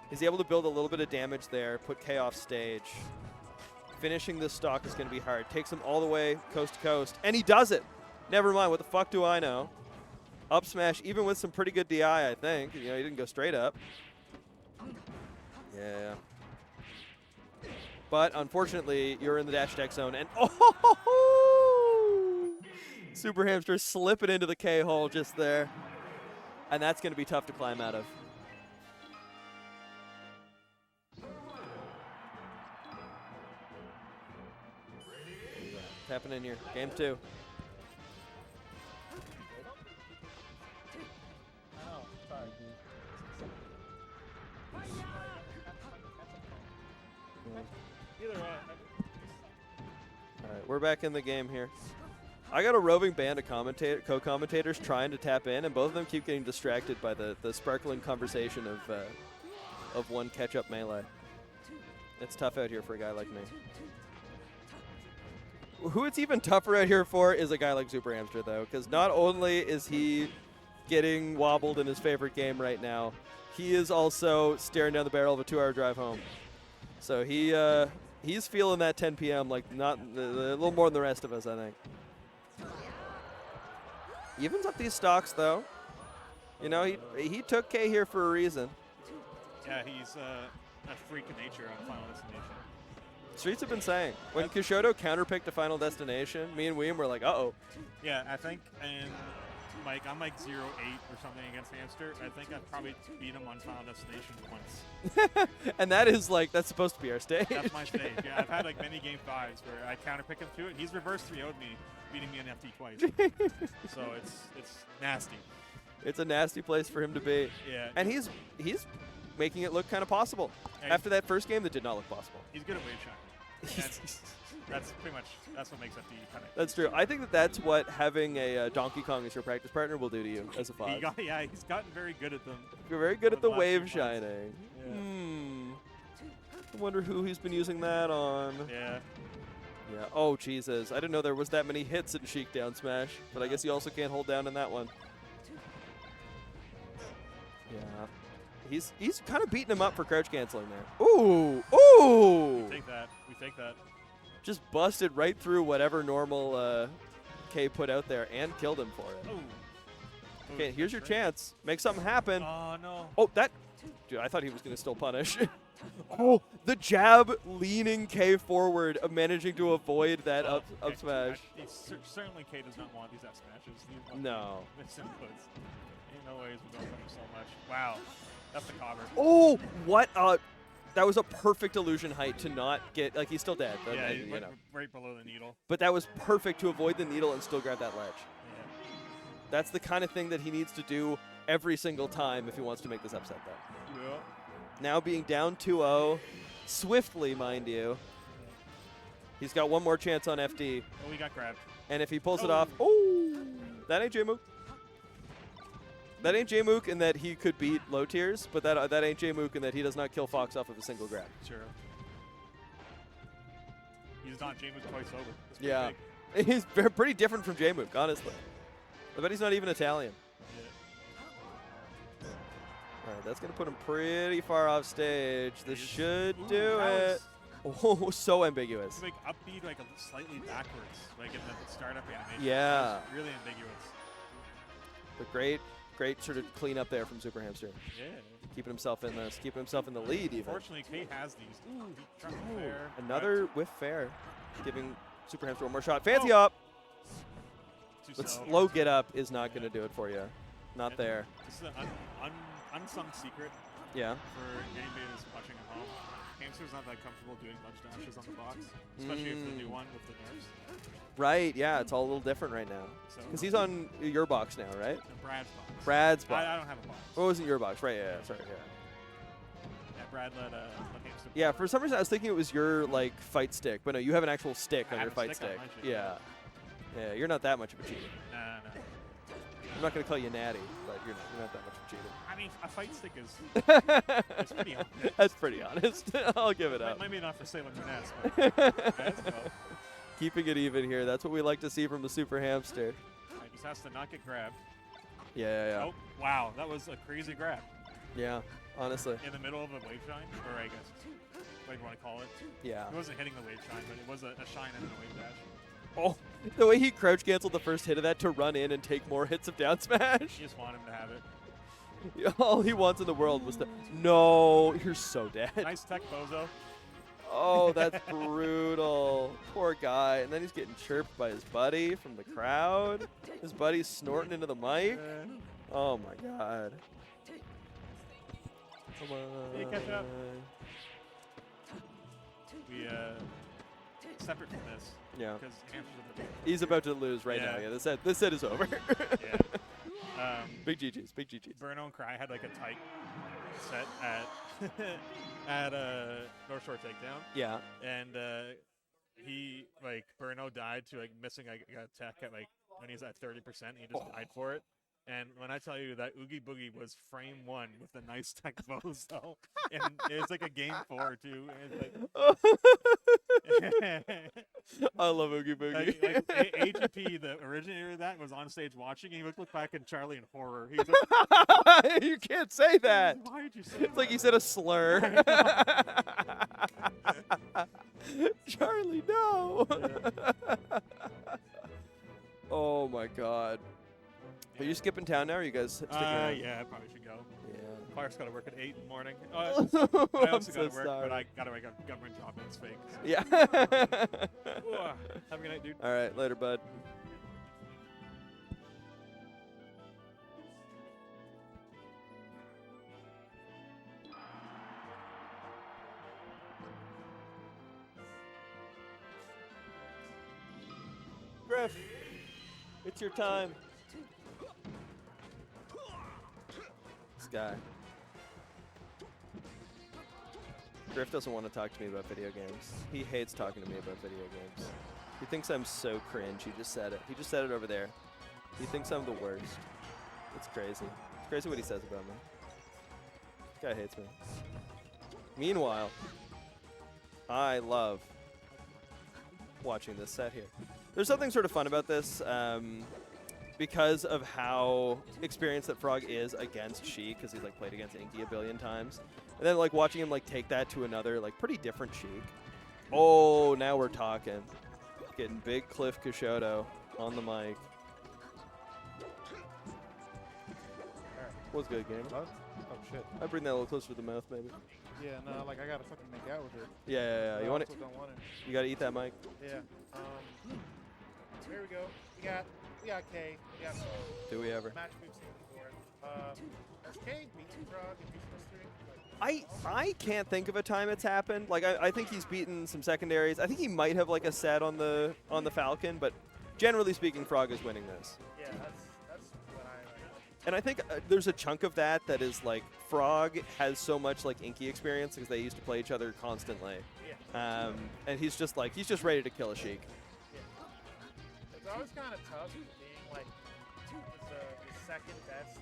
He's able to build a little bit of damage there, put K off stage. Finishing this stock is going to be hard. Takes him all the way coast to coast, and he does it. Never mind, what the fuck do I know? Up smash, even with some pretty good DI, I think. He didn't go straight up. Yeah. But unfortunately, you're in the dash attack zone, and Super Hamster slipping into the K hole just there. And that's going to be tough to climb out of. What's happening here? Game 2. Alright, we're back in the game here. I got a roving band of co-commentators trying to tap in, and both of them keep getting distracted by the sparkling conversation of one catch-up melee. It's tough out here for a guy like me. Who it's even tougher out here for is a guy like Super Hamster, though, because not only is he getting wobbled in his favorite game right now, he is also staring down the barrel of a 2-hour drive home. So he's feeling that 10 p.m. like a little more than the rest of us, I think. Evens up these stocks, though. He took K here for a reason. Yeah, he's a freak of nature on Final Destination. Streets have been saying. When Kishoto counterpicked to Final Destination, me and William were like, uh-oh. Yeah, I think, and I'm 0-8 or something against Hamster. I think I've probably beat him on Final Destination once. And that's supposed to be our stage. That's my stage, yeah. I've had many game 5s where I counterpick him to it. He's reverse 3-0'd me, beating me in FT twice. So it's nasty. It's a nasty place for him to be. Yeah. And he's making it look kind of possible. Hey, after that first game that did not look possible. He's good at wave shot. That's what makes FD kind of. That's true. I think that's what having a Donkey Kong as your practice partner will do to you as a 5. He's gotten very good at them. You're very good at the wave shining. Yeah. I wonder who he's been using that on. Yeah. Yeah. Oh, Jesus. I didn't know there was that many hits in Sheik down smash, but I guess you also can't hold down in that one. Yeah. He's kind of beating him up for crouch canceling there. Ooh! Ooh! We take that. Just busted right through whatever normal K put out there and killed him for it. Ooh. Okay, here's your chance. Make something happen. Oh, no. Oh, dude, I thought he was going to still punish. Oh, the jab leaning K forward, managing to avoid that up smash. Certainly K does not want these F smashes. No. Ain't no ways we're going for him so much. Wow. That's the cover. Oh, what? That was a perfect illusion height to not get, he's still dead. But, yeah, he's right below the needle. But that was perfect to avoid the needle and still grab that ledge. Yeah. That's the kind of thing that he needs to do every single time if he wants to make this upset, though. Yeah. Now being down 2-0, swiftly, mind you. He's got one more chance on FD. Oh, he got grabbed. And if he pulls it off, that ain't J-Mook. That ain't J-Mook in that he could beat low tiers, but that ain't J-Mook in that he does not kill Fox off of a single grab. Sure. He's not J-Mook twice over. Yeah. He's pretty different from J-Mook, honestly. I bet he's not even Italian. Yeah. All right, that's going to put him pretty far off stage. This should do it. Oh, so ambiguous. It's upbeat, slightly backwards, in the startup animation. Yeah. It's really ambiguous. But great sort of cleanup there from Super Hamster. Yeah. Keeping himself in the lead even. Unfortunately, K has these. Ooh, he dropped fair. Another whiff fair, giving Super Hamster, one more shot. Fancy up. Too But slow. slow get up is not going to do it for you. Not there. This is an unsung secret Yeah. for anybody that's watching at home. Hamster's not that comfortable doing ledge dashes on the box, especially if the new one with the nerfs. Right, yeah, it's all a little different right now. So- Because he's on your box now, right? Brad's box. Brad's box. I don't have a box. Oh, it wasn't your box, right? Yeah, sorry, yeah. Yeah, Brad let Hamster. Yeah, for some reason I was thinking it was your like fight stick, but no, you have an actual stick I on have your a fight stick on stick. my shit, Yeah. Yeah, you're not that much of a cheater. Nah. I'm not gonna call you natty, but you're not that much of a cheater. I mean, a fight stick is it's pretty honest. That's pretty honest. I'll give it up. Maybe not for Salem Nunez, but let's go. Keeping it even here. That's what we like to see from the Super Hamster. He just has to not get grabbed. Yeah. Oh, wow. That was a crazy grab. Yeah, honestly. In the middle of a wave shine, or I guess, what do you want to call it? Yeah. It wasn't hitting the wave shine, but it was a shine and a wave dash. Oh, the way he crouch canceled the first hit of that to run in and take more hits of down smash. You just want him to have it. All he wants in the world was to. No, you're so dead. Nice tech, Bozo. Oh, that's brutal. Poor guy. And then he's getting chirped by his buddy from the crowd. His buddy's snorting into the mic. Oh my god. Come on. Hey, catch up. We, separate from this. Yeah. Because Hamster's a bit. He's about to lose right now. Yeah. Yeah, this set is over. Yeah. Big GG's. Big GG's. Burno and Cry had like a tight set at North Shore Takedown. Yeah. And he like Burno died to like missing a tech at like when he's at 30%. He just died for it. And when I tell you that Oogie Boogie was frame 1 with a nice tech bozo, and it was like a game 4 too. And I love Oogie Boogie. like AGP, the originator of that, was on stage watching. He would look back at Charlie in horror. He was like, you can't say that. Why did you say It's like he said a slur. Charlie, no. Oh my god. Are you skipping town now, or are you guys sticking around? Yeah, I probably should go. Yeah. Clark's got to work at 8 in the morning. I I'm also so got to work, sorry. but I got to make a government job and it's fake. So. Yeah. Have a good night, dude. All right, later, bud. Griff, it's your time. This guy. Griff doesn't want to talk to me about video games. He hates talking to me about video games. He thinks I'm so cringe. He just said it. He just said it over there. He thinks I'm the worst. It's crazy. It's crazy what he says about me. This guy hates me. Meanwhile, I love watching this set here. There's something sort of fun about this because of how experienced that Frog is against Sheik, because he's like played against Inky a billion times. And then like watching him like take that to another like pretty different Sheik. Oh, now we're talking. Getting big Cliff Kishoto on the mic. What's good, game? Oh shit. I bring that a little closer to the mouth, maybe. Yeah, no, like I gotta fucking make out with it. Yeah. I You want it? also don't want it. You gotta eat that mic. Yeah. Here we go. We got K. We got Do we ever? match we've seen before. Has K beaten Frog in Beast history? I can't think of a time it's happened. Like I think he's beaten some secondaries. I think he might have like a set on the Falcon, but generally speaking, Frog is winning this. Yeah, that's what I like. And I think there's a chunk of that is like Frog has so much like Inky experience because they used to play each other constantly. Yeah. And he's just ready to kill a Sheik. It's always kind of tough being like the second best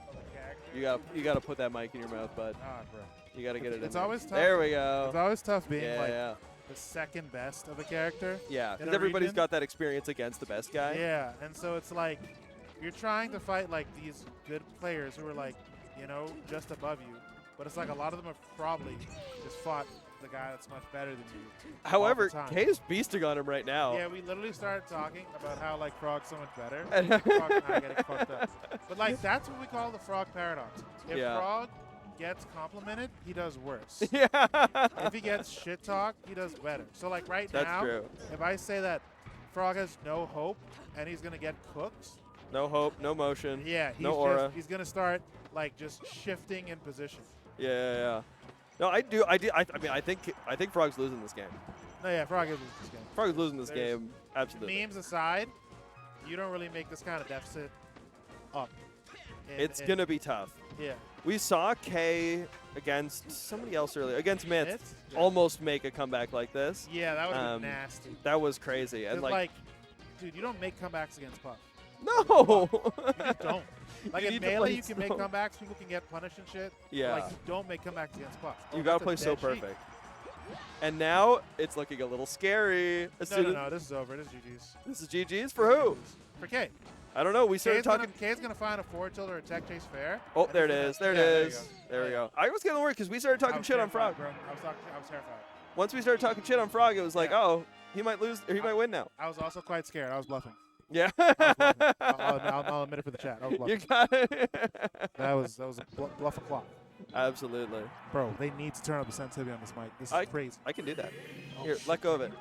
of a character. You gotta put that mic in your mouth, bud. Ah, bro. You gotta get it in. It's there. always tough. There we go. It's always tough being yeah. the second best of a character. Yeah, in because a everybody's region. got that experience against the best guy. Yeah, and so it's like you're trying to fight like these good players who are like, just above you. But it's like a lot of them have probably just fought the guy that's much better than you. However, all the time. Kay's beasting on him right now. Yeah, we literally started talking about how like Frog's so much better. Frog and I getting fucked up. But like that's what we call the Frog paradox. If Yeah. Frog gets complimented, he does worse. Yeah. If he gets shit talked, he does better. So like right That's now, true. if I say that Frog has no hope and he's gonna get cooked, No hope, no motion. yeah, no aura. he's gonna start like just shifting in position. Yeah. No, I do. I mean, I think Frog's losing this game. No, yeah, Frog is losing this game. Frog's losing this There's- game. Absolutely. Memes aside, you don't really make this kind of deficit up. It's gonna be tough. Yeah. We saw K against somebody else earlier, against Mitz, Mitz? Yeah. almost make a comeback like this. Yeah, that would have been nasty. That was crazy. And 'Cause, like, dude, you don't make comebacks against Puff. no, You just don't. Like You in need to Melee, play you can make slow. comebacks. People can get punished and shit. Yeah. Like, you don't make comebacks against Puff. you Oh, gotta that's a play so dead sheet. perfect. And now it's looking a little scary. As No, soon no, as- no. This is over. This is GG's. This is GG's for who? For K. I don't know. We started talking. K's gonna find a forward tilt or a tech chase fair. Oh, and there it he's gonna- is. There yeah, it you is. go. There we Yeah. go. I was getting worried because we started I talking was shit on terrified, Frog. bro. I was terrified. Once we started talking shit on Frog, it was like, Yeah. oh, he might lose or he might win now. I was also quite scared. I was bluffing. Yeah. I was bluffing. I'll admit it for the chat. I was bluffing. You got it. That was a bluff o'clock. Absolutely. Bro, they need to turn up the sensitivity on this mic. This is crazy. I can do that. Oh, Here, shit. let go of it.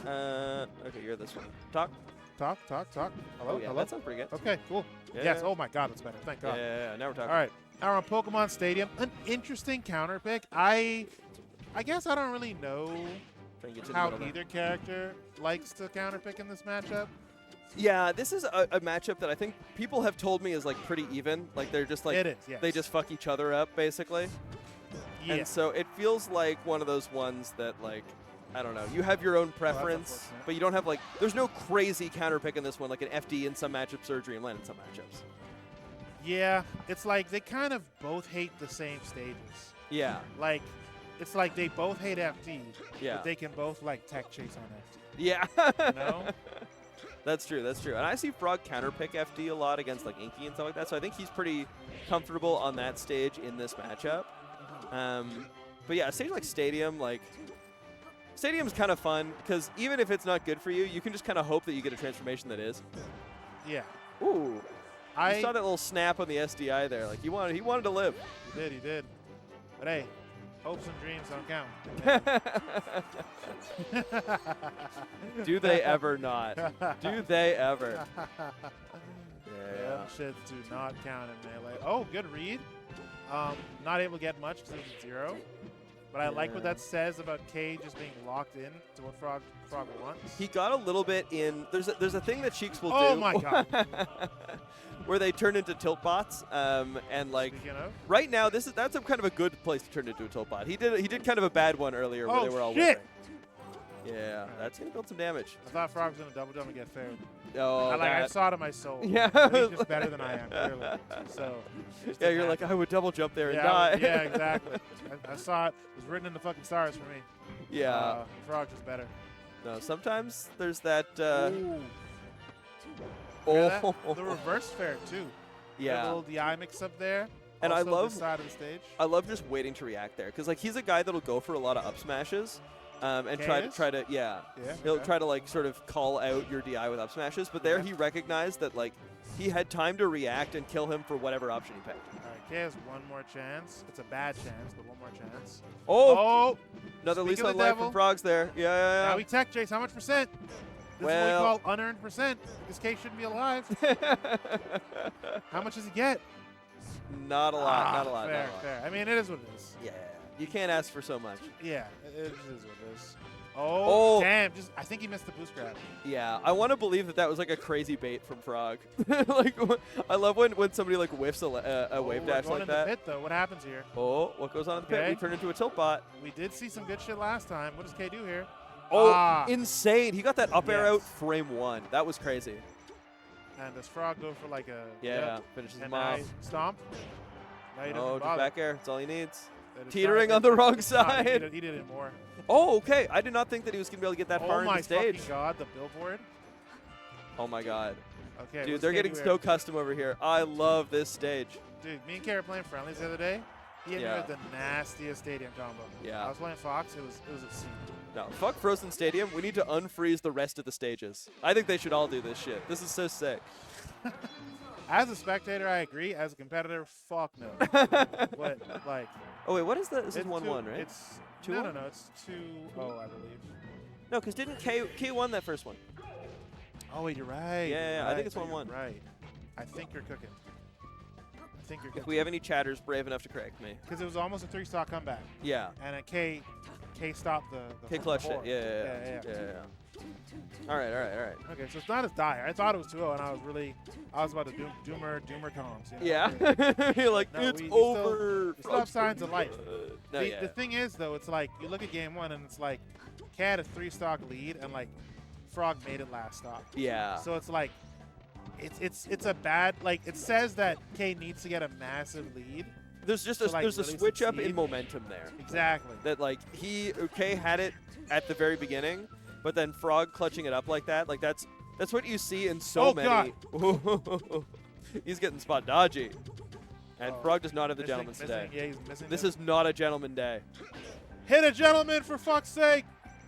Okay, you're this one. Talk. Talk. Hello. Oh, yeah, Hello. that sounds pretty good. Okay, cool. Yeah. Yes. Oh my God, that's better. Thank God. Yeah. Now we're talking. All right. Now we're on Pokemon Stadium. An interesting counter pick. I guess I don't really know Try and get you in the how middle there. either character likes to counter pick in this matchup. Yeah, this is a matchup that I think people have told me is like pretty even. Like they're just like It is, yes. they just fuck each other up basically. Yeah. And so it feels like one of those ones that like I don't know. You have your own preference, unfortunate. but you don't have like there's no crazy counter pick in this one like an FD in some matchups or Dreamland in some matchups. Yeah, it's like they kind of both hate the same stages. Yeah. Like, it's like they both hate FD, Yeah. but they can both like tech chase on FD. Yeah. You know? That's true. That's true. And I see Frog counterpick FD a lot against like Inky and stuff like that. So I think he's pretty comfortable on that stage in this matchup. But yeah, a stage like Stadium, Stadium's kind of fun because even if it's not good for you, you can just kind of hope that you get a transformation that is. Yeah. Ooh. I saw that little snap on the SDI there. Like he wanted to live. He did. But hey, hopes and dreams don't count. Do they ever not? Do they ever? Yeah. Them shits do not count in Melee. Oh, good read. Not able to get much because it's 0. But I like what that says about K just being locked in to what Frog wants. He got a little bit in. There's a thing that Cheeks will do. Oh my God. Where they turn into tilt bots, and like right now, that's a kind of a good place to turn into a tilt bot. He did kind of a bad one earlier where they were all shit. whipping. Yeah, that's gonna build some damage. I thought Frog was gonna double jump and get fair. Oh, I saw it in my soul. Yeah. But he's just better than I am, clearly. So. just Yeah, didn't you're like, happen. I would double jump there and Yeah, die. yeah, exactly. I saw it. It was written in the fucking stars for me. Yeah. Frog's just better. No, sometimes there's that. Ooh. Oh. The reverse fair too. Yeah. The little DI mix up there. And also I love this side of the stage. I love just waiting to react there because like he's a guy that'll go for a lot of up smashes, and try to Yeah, he'll okay. try to like sort of call out your DI with up smashes. But there he recognized that like he had time to react and kill him for whatever option he picked. All right, K has one more chance. It's a bad chance, but one more chance. Oh, another Speaking lease of on the life devil. from Frogs there. Yeah. Now we tech chase. How much percent? This is what we call unearned percent. This K shouldn't be alive. How much does he get? Not a lot. Not a lot. Fair, not a lot. fair. I mean, it is what it is. Yeah. You can't ask for so much. Yeah, it is what it is. Oh. Damn. I think he missed the boost grab. Yeah, I want to believe that was like a crazy bait from Frog. Like, I love when somebody like whiffs a wave We're dash going like in that. the pit, though. What happens here? Oh, what goes on in the pit? Okay. We turn into a tilt bot. We did see some good shit last time. What does K do here? Oh, insane. He got that up air out frame 1. That was crazy. And does Frog go for like a... Yeah, finishes and him off. now Stomp? Now he doesn't Oh, just bother. back air. That's all he needs. That is Teetering not- on the wrong Nah, side. he did it more. Oh, okay. I did not think that he was going to be able to get that far Oh into my the stage. fucking God, the billboard. Oh, my God. Okay, Dude, what's they're K getting do so here? custom over here. I love this stage. Dude, me and K were playing friendlies the other day. He hit me Yeah. with the nastiest stadium combo. Yeah. I was playing Fox. It was obscene. No, fuck Frozen Stadium. We need to unfreeze the rest of the stages. I think they should all do this shit. This is so sick. As a spectator, I agree. As a competitor, fuck no. But like. Oh wait, what is that? This is it's 1-1, two- right? It's 2-1? no. It's 2-0, I believe. No, because didn't K won that first one? Oh wait, you're right. Yeah, you're I think right, it's 1-1. Right. I think you're cooking. I think you're If cooking. we have any chatters brave enough to correct me. Because it was almost a 3-stock comeback. Yeah. And a K stopped the K clutched it. four. Yeah. All right. Okay, so it's not as dire. I thought it was 2-0, and I was about to doomer comms. You know? Yeah. You're like, No, it's we over. still have signs of life. No, The thing is, though, it's like you look at game 1, and it's like K had a 3-stock lead, and like Frog made it last stop. Yeah. So it's like it's a bad, like, it says that K needs to get a massive lead. There's just to, like, there's a really switch up succeed. in momentum there. Exactly. That like K had it at the very beginning, but then Frog clutching it up like that, like that's what you see in so many. God. He's getting spot dodgy. And Frog does not have the Missing- gentleman's missing- day. yeah, he's missing This them. is not a gentleman day. Hit a gentleman, for fuck's sake!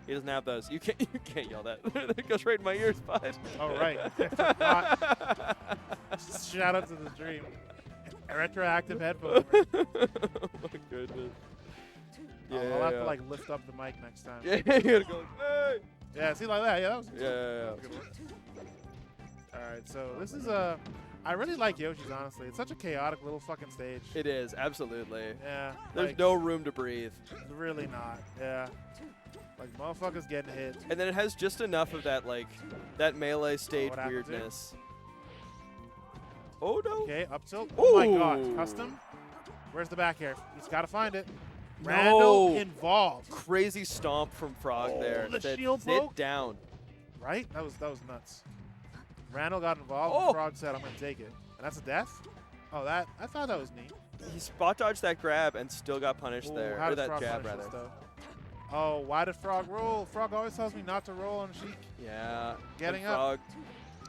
He doesn't have those. You can't yell that. That goes right in my ears, bud. All right. Shout out to the dream. A retroactive headphone. Oh my goodness. Yeah. I'll have to like lift up the mic next time. Yeah, you gotta go. Hey! Yeah, see like that. Yeah, that was Yeah. a good one. All right, so this is I really like Yoshi's, honestly. It's such a chaotic little fucking stage. It is, absolutely. Yeah. There's like, no room to breathe. Really not. Yeah. Like motherfuckers getting hit. And then it has just enough of that that melee stage what happened to it? weirdness. Oh no. Okay, up tilt. Oh my god, Ooh. custom. Where's the back air? He's got to find it. No. Randall involved. Crazy stomp from Frog there. the Said, shield sit broke? down. Right? That was nuts. Randall got involved. Oh. And Frog said, "I'm gonna take it," and that's a death. Oh, I thought that was neat. He spot dodged that grab and still got punished Ooh, there. how Or did that Frog jab, punish rather. this, though? Oh, why did Frog roll? Frog always tells me not to roll on Sheik. Yeah. Getting and up. Frog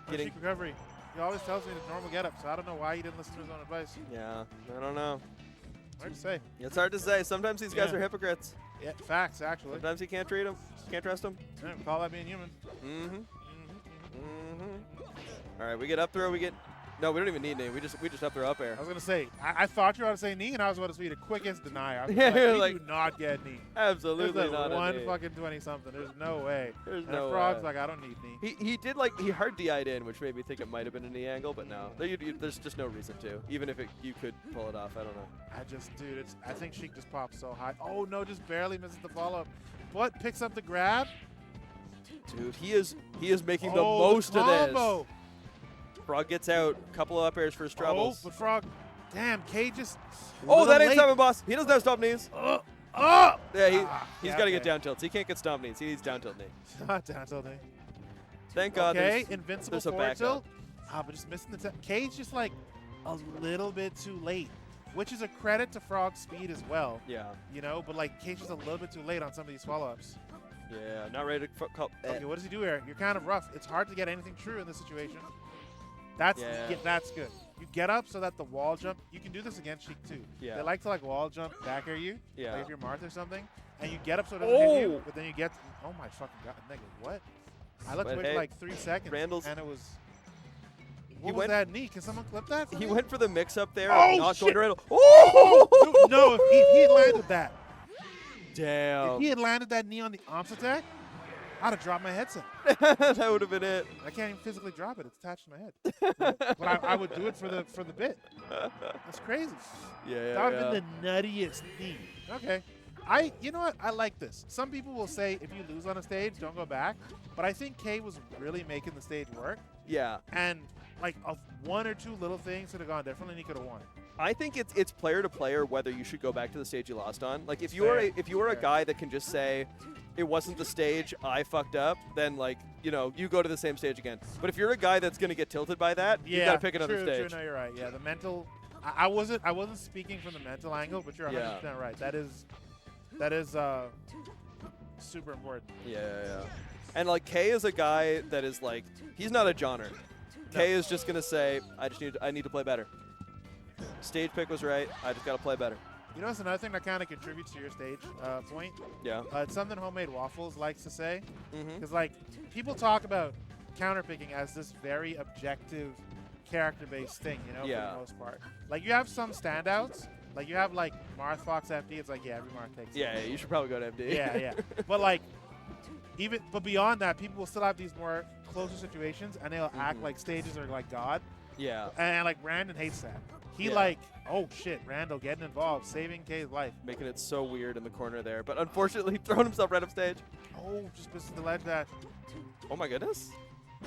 On getting. Sheik recovery. He always tells me the normal get up, so I don't know why he didn't listen to his own advice. Yeah. I don't know. Hard to say. It's hard to say. Sometimes these guys Yeah. are hypocrites. Yeah, facts, actually. Sometimes you can't treat them. Can't trust them. Yeah, call that being human. All right, we get up throw. We get. No, we don't even need knee. We just up throw up air. I was gonna say, I thought you were about to say knee, and I was about to say the quickest denier. I was Yeah, like, you're we like, do not get knee. Absolutely There's not. one a knee. fucking 20-something. There's no way. There's and no Frog's way. like, I don't need knee. He did he hard DI'd in, which made me think it might have been a knee angle, but no. There's just no reason to. Even if you could pull it off, I don't know. Dude, I think Sheik just popped so high. Oh no, just barely misses the follow-up. But picks up the grab. Dude, he is making the Oh, the most of combo. this. Frog gets out, couple of up airs for his troubles. Oh, but Frog, damn, K just. Oh, that little ain't late. stopping boss. He doesn't have stop knees. Oh! Yeah, he's yeah, got to get okay. down tilts. He can't get stomp knees. He needs down tilt knee. Not down tilt knee. Thank God Okay, there's, invincible there's a forward backup. tilt. But just missing the K's just like a little bit too late, which is a credit to Frog's speed as well. Yeah. You know, but like K's just a little bit too late on some of these follow-ups. Yeah, not ready to call. Okay, what does he do here? You're kind of rough. It's hard to get anything true in this situation. That's good. You get up so that the wall jump. You can do this against Sheik too. Yeah. They like to like wall jump back air you. Yeah. Like if you're Marth or something, and you get up so it doesn't hit you, Oh! but then you get. Oh my fucking god, nigga, what? I looked But away for hey, like 3 seconds, Randall's- and it was. He What was went- that knee? Can someone clip that? For He me? went for the mix up there. Oh, not shit. going to Randall. Oh! Dude, no, if he had landed that. Damn. If he had landed that knee on the arms attack, I'd have dropped my headset. That would have been it. I can't even physically drop it; it's attached to my head. But I would do it for the bit. That's crazy. Yeah, That would have been the nuttiest knee. Okay. You know what? I like this. Some people will say if you lose on a stage, don't go back. But I think K was really making the stage work. Yeah. And like one or two little things could have gone differently, and he could have won. I think it's player to player whether you should go back to the stage you lost on. Like if you are a guy that can just say it wasn't the stage, I fucked up, then you go to the same stage again. But if you're a guy that's gonna get tilted by that, you gotta pick another true, stage. True, no, you're right. Yeah, the mental. I wasn't speaking from the mental angle, but you're 100% right. That is super important. Yeah. And like K is a guy that is like he's not a joner. K is just gonna say I need to play better. Stage pick was right. I just gotta play better. You know, it's another thing that kind of contributes to your stage point. Yeah. It's something Homemade Waffles likes to say. Mhm. Because, like, people talk about counterpicking as this very objective character-based thing, you know, Yeah. for the most part. Like, you have some standouts. Like, you have, like, Marth Fox FD. It's like, yeah, every Marth takes it. Yeah, you should probably go to MD. Yeah. But, like, but beyond that, people will still have these more closer situations, and they'll act like stages are like God. Yeah. And, like, Randon hates that. He, Yeah. like, oh, shit, Randall getting involved, saving K's life. Making it so weird in the corner there. But unfortunately, throwing himself right up stage. Oh, just missing the ledge that. Oh, my goodness.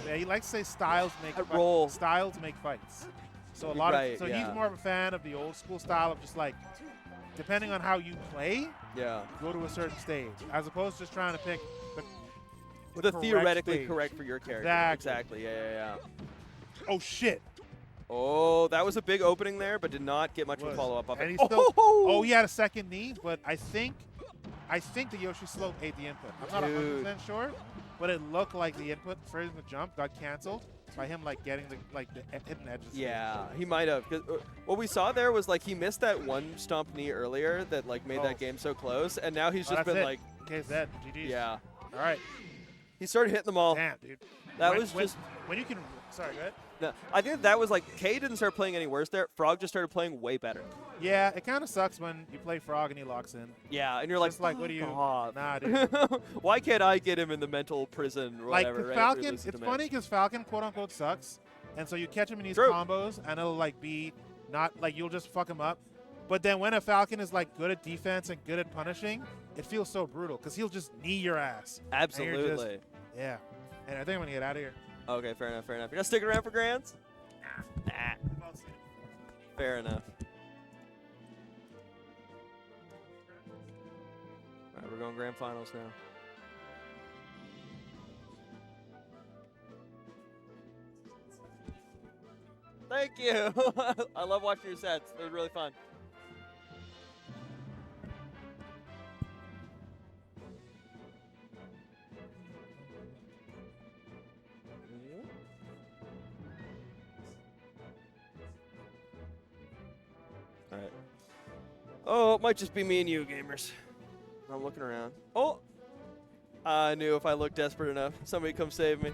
Yeah, he likes to say styles make That roll. styles make fights. So a lot Right, of so yeah. he's more of a fan of the old school style of just like, depending on how you play, Yeah. go to a certain stage, as opposed to just trying to pick the The correct theoretically stage. correct for your character. Exactly. Yeah. Oh shit! Oh, that was a big opening there, but did not get much of a Was. follow-up of And it. he still, he had a second knee, but I think the Yoshi slope ate the input. I'm not 100% sure, but it looked like the input for him to jump got canceled by him like getting the hidden edges. Yeah, he might have. 'Cause, what we saw there was like he missed that one stomp knee earlier that like made that game so close, and now he's just that's been it. like, KZ, GG's. yeah. All right. He started hitting them all. Damn, dude. That When- was when- just. when you can. Sorry, go ahead. No, I think that was like K didn't start playing any worse there. Frog just started playing way better. Yeah, it kind of sucks when you play Frog and he locks in. Yeah, and you're like, Just like, what do you? "Fuck Nah, off." dude. Why can't I get him in the mental prison or Like whatever? the right, Falcon, after he loses it's to funny Mitch? because Falcon quote unquote sucks, and so you catch him in these True. combos, and it'll like be not like you'll just fuck him up. But then when a Falcon is like good at defense and good at punishing, it feels so brutal because he'll just knee your ass. And you're just- Absolutely. yeah. And I think I'm gonna get out of here. Okay, fair enough. You're not sticking around for grands? Nah. Fair enough. All right, we're going grand finals now. Thank you. I love watching your sets. They're really fun. All right. Oh, it might just be me and you, gamers. I'm looking around. Oh! I knew if I looked desperate enough, somebody come save me.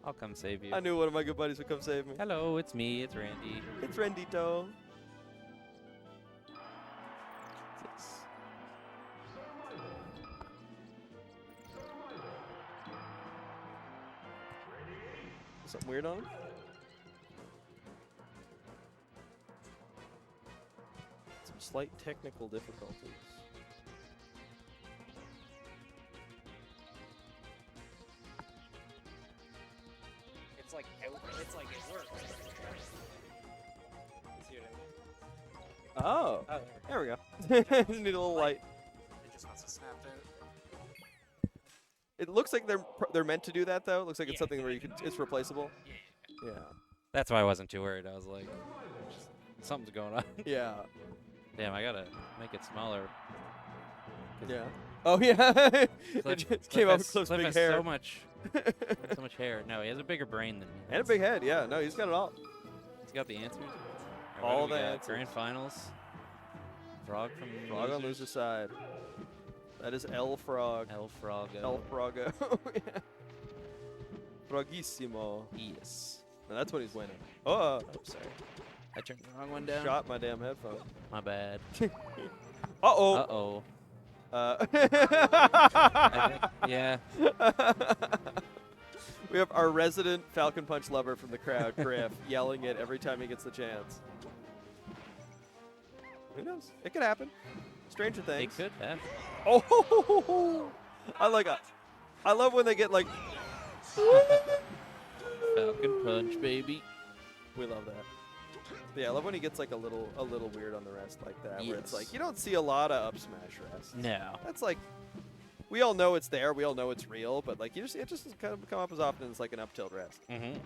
I'll come save you. I knew one of my good buddies would come save me. Hello, it's me. It's Randy. It's Rendito. Something weird on him? Some slight technical difficulties. It's like it's like it works. You see what I mean? Oh, Oh, there we go. Just need a little light. It just wants to snap out. It looks like they're meant to do that though. It looks like it's something where you can it's replaceable. Yeah. That's why I wasn't too worried. I was like, something's going on. Yeah. Damn, I gotta make it smaller. Yeah. Oh yeah. Cliff, It just came up with Cliff Cliff's big has hair. so much hair. No, he has a bigger brain than me. And a big head. Yeah. No, he's got it all. He's got the answers. All what do we the got? answers. Grand finals. Frog from Frog on loser side. That is L Frog. El Frogo. El Frogo. Yeah. Frogissimo. Yes. And that's what he's winning. Oh. Sorry. I turned the wrong one down. Shot my damn headphone. My bad. Uh-oh. Uh-oh. Yeah. We have our resident Falcon Punch lover from the crowd, Griff, yelling it every time he gets the chance. Who knows? It could happen. Stranger things. It could happen. Oh, I love when they get like. Falcon Punch, baby. We love that. But yeah, I love when he gets like a little weird on the rest like that, where it's Yes. like you don't see a lot of up smash rests. No. That's like, we all know it's there, we all know it's real, but like it just kind of come up as often as like an up tilt rest. Mm-hmm.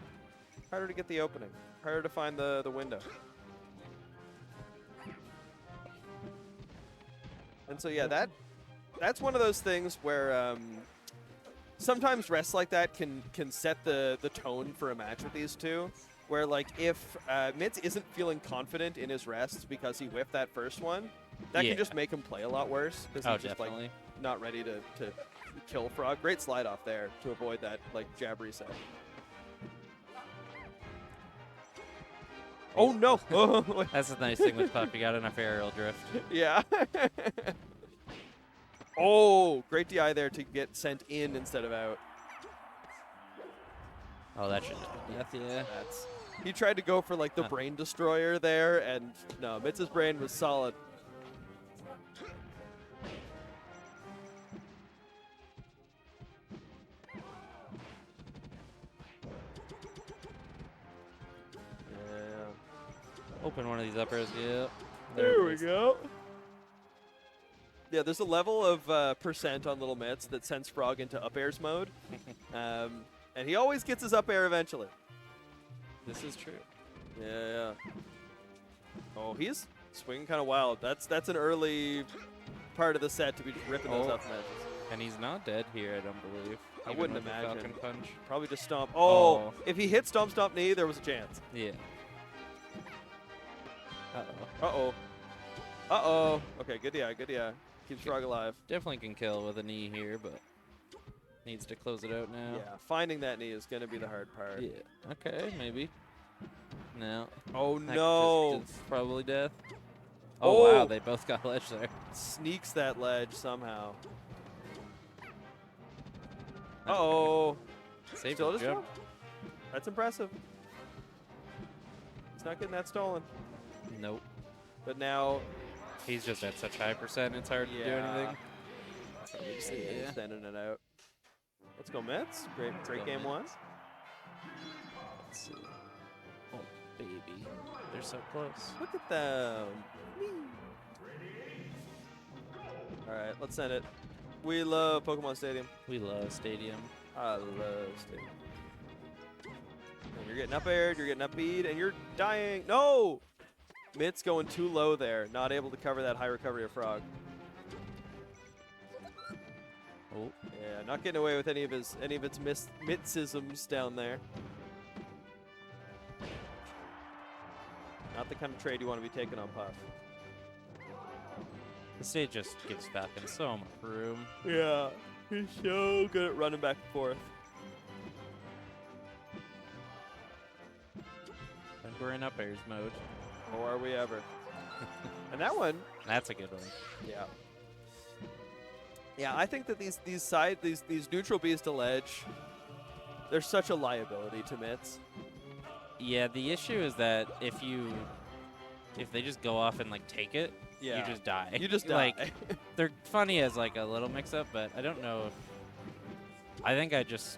Harder to get the opening, harder to find the window. And so yeah, that's one of those things where sometimes rests like that can set the tone for a match with these two. Where like if Mitz isn't feeling confident in his rests because he whiffed that first one, that Yeah. can just make him play a lot worse because Oh, he's just definitely. like not ready to kill Frog. Great slide off there to avoid that like jab reset. Oh no! Oh, That's the nice thing with Puff. You got enough aerial drift. yeah. Oh, great DI there to get sent in instead of out. Oh, that should be death, yeah. He tried to go for like the brain destroyer there, and no, Mitz's brain was solid. Open one of these uppers, yep. There we go. Yeah, there's a level of percent on Little Mitz that sends Frog into up airs mode. And he always gets his up air eventually. This is true. Yeah. Oh, he's swinging kind of wild. That's an early part of the set to be just ripping those up matches. And he's not dead here, I don't believe. I Even wouldn't with the imagine. Falcon Punch. Probably just stomp. Oh, if he hit stomp stomp knee, there was a chance. Yeah. Uh-oh. Uh-oh. Uh-oh. Okay, good DI, good DI. Keeps Frog alive. Definitely can kill with a knee here, but needs to close it out now. Yeah, finding that knee is going to be the hard part. Yeah. Okay, maybe. No. Oh, That no. It's probably death. Oh, wow, Oh. they both got ledge there. Sneaks that ledge somehow. Uh-oh. Saved Still the just jump. That's impressive. He's not getting that stolen. Nope. But now he's just at such high percent, it's hard to do anything. Yeah, sending it out. Let's go Mets. Great game one. Let's see. Oh, baby. They're so close. Look at them. All right, let's send it. We love Pokemon Stadium. We love Stadium. I love Stadium. And you're getting up aired, you're getting up bead, and you're dying. No! Mitt's going too low there, not able to cover that high recovery of Frog. Oh. Yeah, not getting away with any of its Mittsisms down there. Not the kind of trade you want to be taking on Puff. The stage just gives Falcon so much room. Yeah, he's so good at running back and forth. And we're in up airs mode. Or are we ever? And that one. That's a good one. Yeah. Yeah, I think that these neutral Bs to ledge, they're such a liability to Mitts. Yeah, the issue is that if they just go off and like take it, Yeah. you just die. You just Like, die. they're funny as like a little mix-up, but I don't know if. I think it's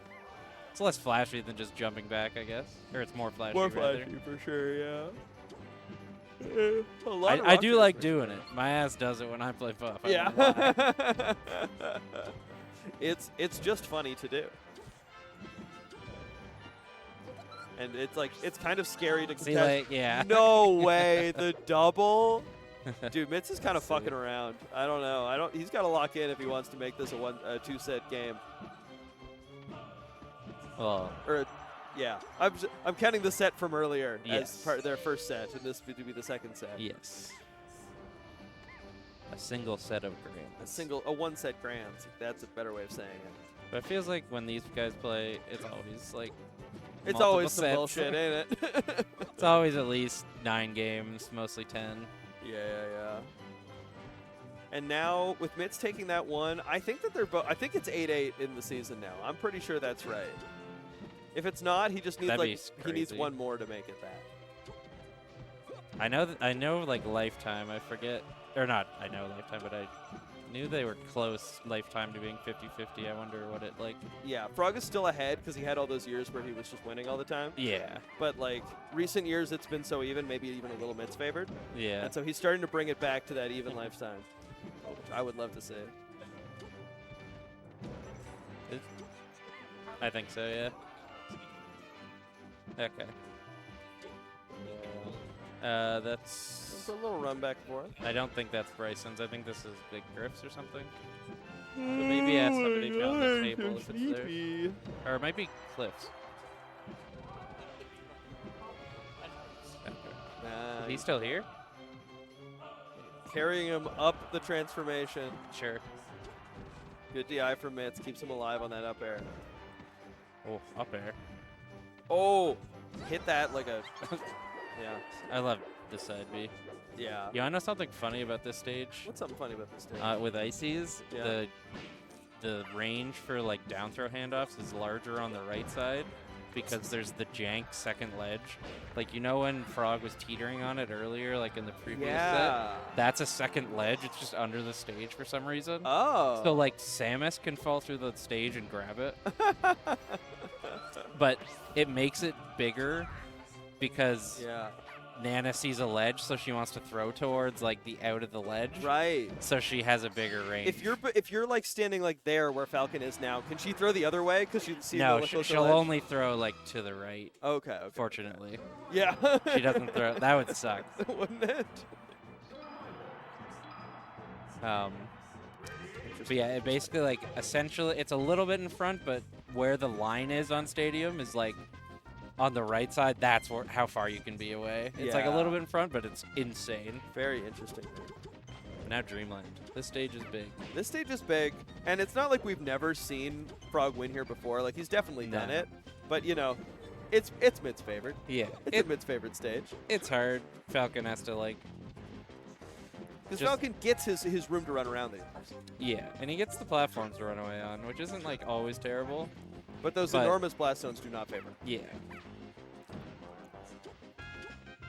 less flashy than just jumping back, I guess, or it's more flashy. More rather. flashy for sure, yeah. A lot of I do rock like for doing sure. it. My ass does it when I play Puff. I Yeah. won't lie. It's just funny to do. And it's kind of scary to See, contest. like, yeah. No way, the double. Dude, Mitz is kind of fucking around. I don't know. He's got to lock in if he wants to make this a two-set game. Well, yeah. I'm counting the set from earlier as Yes. part of their first set, and this would be the second set. yes. A single set of grands. A one-set grands. That's a better way of saying it. But it feels like when these guys play, it's always like. It's multiple always some sets. bullshit, ain't it? It's always at least 9 games, mostly 10. Yeah. And now with Mitz taking that one, I think that they're both. I think it's 8-8 in the season now. I'm pretty sure that's right. If it's not, he just needs That'd be he needs crazy. one more to make it that. I know like Lifetime, I forget. Or not, I know Lifetime, but I knew they were close Lifetime to being 50-50. I wonder what it like. Yeah, Frog is still ahead because he had all those years where he was just winning all the time. Yeah. But like recent years, it's been so even, maybe even a little Mitz favored. Yeah. And so he's starting to bring it back to that even lifetime, which I would love to see. I think so, yeah. Okay. That's. It's a little run back and forth. I don't think that's Bryson's. I think this is Big Griff's or something. So maybe ask somebody on the table if it's there. Or it might be Cliff's. Is he still here? Carrying him up the transformation. Sure. Good DI from Mitz. Keeps him alive on that up air. Oh, up air. Oh, hit that like a Yeah. I love the side B. Yeah. You wanna know something funny about this stage? What's something funny about this stage? With ices, Yeah. the range for like down throw handoffs is larger on the right side because there's the jank second ledge. Like, you know when Frog was teetering on it earlier, like in the previous Yeah. set? That's a second ledge. It's just under the stage for some reason. Oh. So like Samus can fall through the stage and grab it. But it makes it bigger because Nana sees a ledge, so she wants to throw towards like the out of the ledge. Right. So she has a bigger range. If you're like standing like there where Falcon is now, can she throw the other way? Because she'd see No, the she'll only throw like to the right. Okay. Fortunately. Yeah. She doesn't throw. That would suck. Wouldn't it? But yeah, it basically like essentially it's a little bit in front, but where the line is on Stadium is like on the right side. That's how far you can be away. It's like a little bit in front, but it's insane. Very interesting. Now Dreamland. This stage is big. This stage is big, and it's not like we've never seen Frog win here before. Like, he's definitely done it, but you know, it's Mid's favorite. Yeah, it's Mid's favorite stage. It's hard. Falcon has to like. Because Falcon gets his room to run around these. Yeah, and he gets the platforms to run away on, which isn't like always terrible. But those enormous blast zones do not favor. Yeah.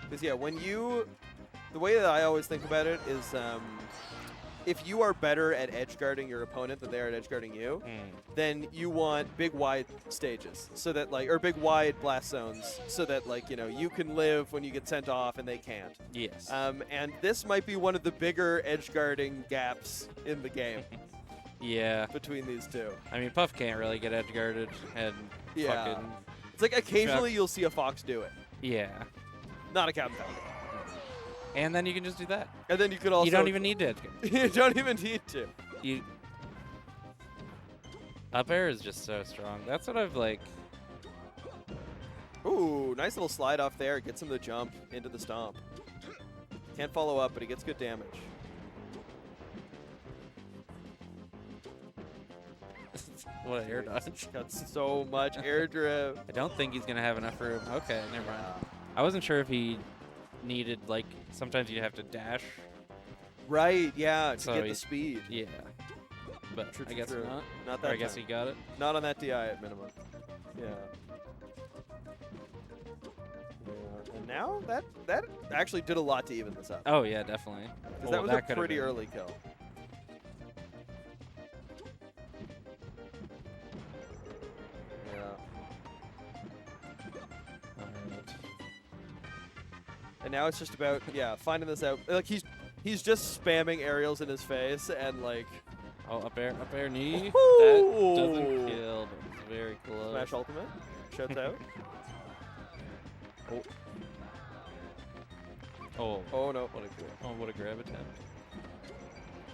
Because the way that I always think about it is, if you are better at edge guarding your opponent than they are at edge guarding you, then you want big wide stages so that or big wide blast zones so that you can live when you get sent off and they can't. Yes. And this might be one of the bigger edge guarding gaps in the game. Yeah. Between these two. I mean, Puff can't really get edge guarded, and fucking. It's like occasionally you'll see a Fox do it. Yeah. Not a Captain Falcon. And then you can just do that. And then you could also. You don't even need to edge guard. You don't even need to. Up air is just so strong. That's what I've like. Ooh, nice little slide off there. Gets him the jump into the stomp. Can't follow up, but he gets good damage. What an air dodge. Got so much air drift. I don't think he's going to have enough room. Okay, never mind. I wasn't sure if he needed, like, sometimes you have to dash. Right, yeah, to So get the speed. Yeah. But I guess not. Not Or that I guess time. he got it. Not on that DI at minimum. Yeah. And now that actually did a lot to even this up. Oh, yeah, definitely. Because that was a pretty early kill. Yeah. And now it's just about finding this out. Like he's just spamming aerials in his face and like. Oh, up air knee. Woohoo! That doesn't kill, but it's very close. Smash ultimate. Shuts out. Oh. Oh no. What a grab attempt.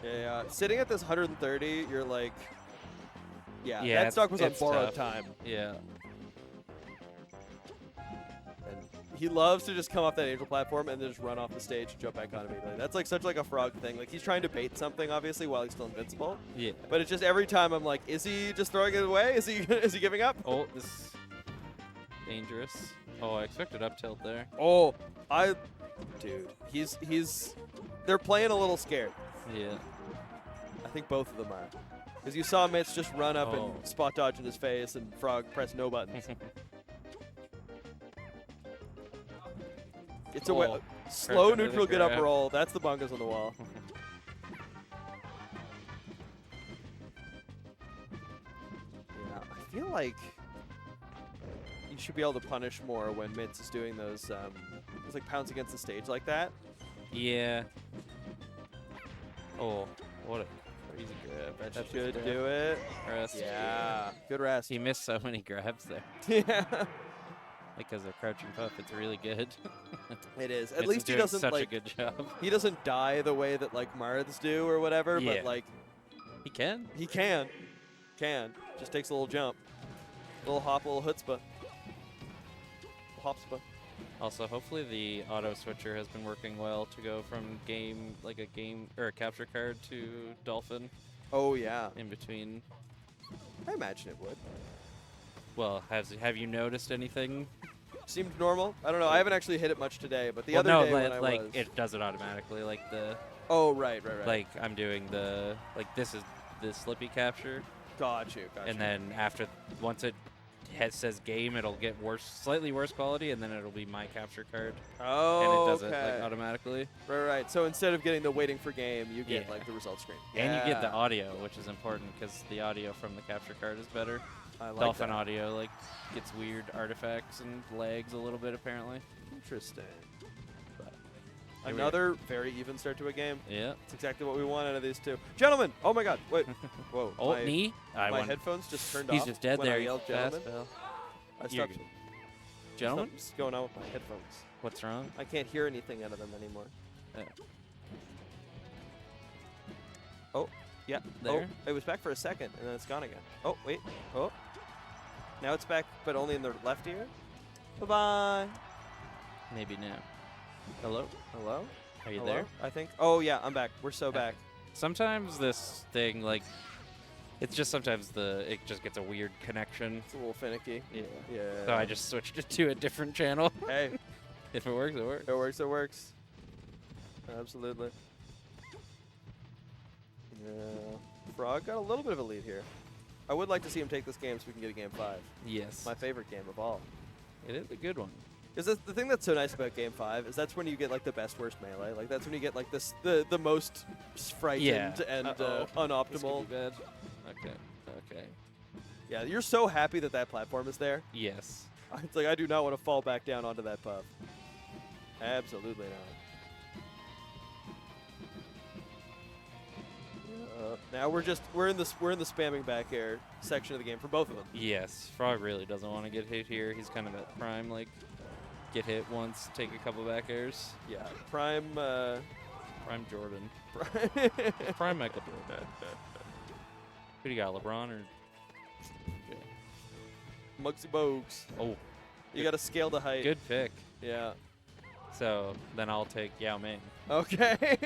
Yeah. Sitting at this 130, you're like. Yeah, Yeah, that stock was on it's borrowed tough. time. Yeah. And he loves to just come off that angel platform and then just run off the stage and jump back on immediately. That's like such like a Frog thing. Like he's trying to bait something obviously while he's still invincible. Yeah. But it's just every time I'm like, is he just throwing it away? Is he giving up? Oh, this is dangerous. Oh, I expected up tilt there. Oh, dude, they're playing a little scared. Yeah. I think both of them are. Because you saw Mitz just run up and spot dodge in his face and Frog press no buttons. It's a slow neutral get up roll. That's the bungas on the wall. Yeah, I feel like you should be able to punish more when Mitz is doing those like pounds against the stage like that. Yeah. Oh, what a crazy grab. That should do it. Rest. Yeah, good rest. He missed so many grabs there. Yeah. Because of crouching puff, it's really good. It is. At It's least he doing doesn't such like a good job. He doesn't die the way that like Marths do or whatever, Yeah. but like He can. he can. Just takes a little jump. Little hop, little chutzpah. Hopspa. Also, hopefully the auto switcher has been working well to go from a capture card to Dolphin. Oh yeah. In between. I imagine it would. Well, have you noticed anything seemed normal. I don't know. I haven't actually hit it much today, but the Well, other no, day when I like was. it does it automatically. Like the. Oh, right. Like I'm doing the this is the Slippy capture. Got you. And then once it says game, it'll get slightly worse quality, and then it'll be my capture card. Oh, and it does okay. it like automatically. Right. So instead of getting the waiting for game, you get like the result screen. And you get the audio, which is important because the audio from the capture card is better. I like Dolphin that. audio gets weird artifacts and lags a little bit apparently. Interesting. Here we Another very even start to a game. Yeah. It's exactly what we want out of these two. Gentlemen! Oh my god. Wait. Whoa. Oh, my, knee? My headphones just turned off. He's just dead when there. I yelled Fast gentlemen. fell. I You're stopped. good. Gentlemen? What's going on with my headphones? What's wrong? I can't hear anything out of them anymore. Oh, yeah. There? Oh, it was back for a second, and then it's gone again. Oh, wait. Oh. Now it's back, but only in the left ear. Bye-bye. Maybe now. Hello? Hello? Are you Hello? there? I think. Oh, yeah, I'm back. We're so back. Sometimes this thing, it's just sometimes it just gets a weird connection. It's a little finicky. Yeah. Yeah. So I just switched it to a different channel. Hey. If it works, it works. It works, it works. Absolutely. Yeah. Frog got a little bit of a lead here. I would like to see him take this game so we can get a game 5. Yes. My favorite game of all. It is a good one. Because the thing that's so nice about Game 5 is that's when you get like the best worst melee. Like that's when you get like the most frightened and unoptimal. Bad. Okay. Okay. Yeah, you're so happy that that platform is there. Yes. It's like I do not want to fall back down onto that puff. Absolutely not. Now we're in the spamming back air section of the game for both of them. Yes. Frog really doesn't want to get hit here. He's kind of at prime, get hit once, take a couple back airs. Yeah, prime Jordan. Prime Michael Jordan. Who do you got, LeBron or? Okay. Muggsy Bogues. Oh. You got to scale the height. Good pick. Yeah. So then I'll take Yao Ming. Okay.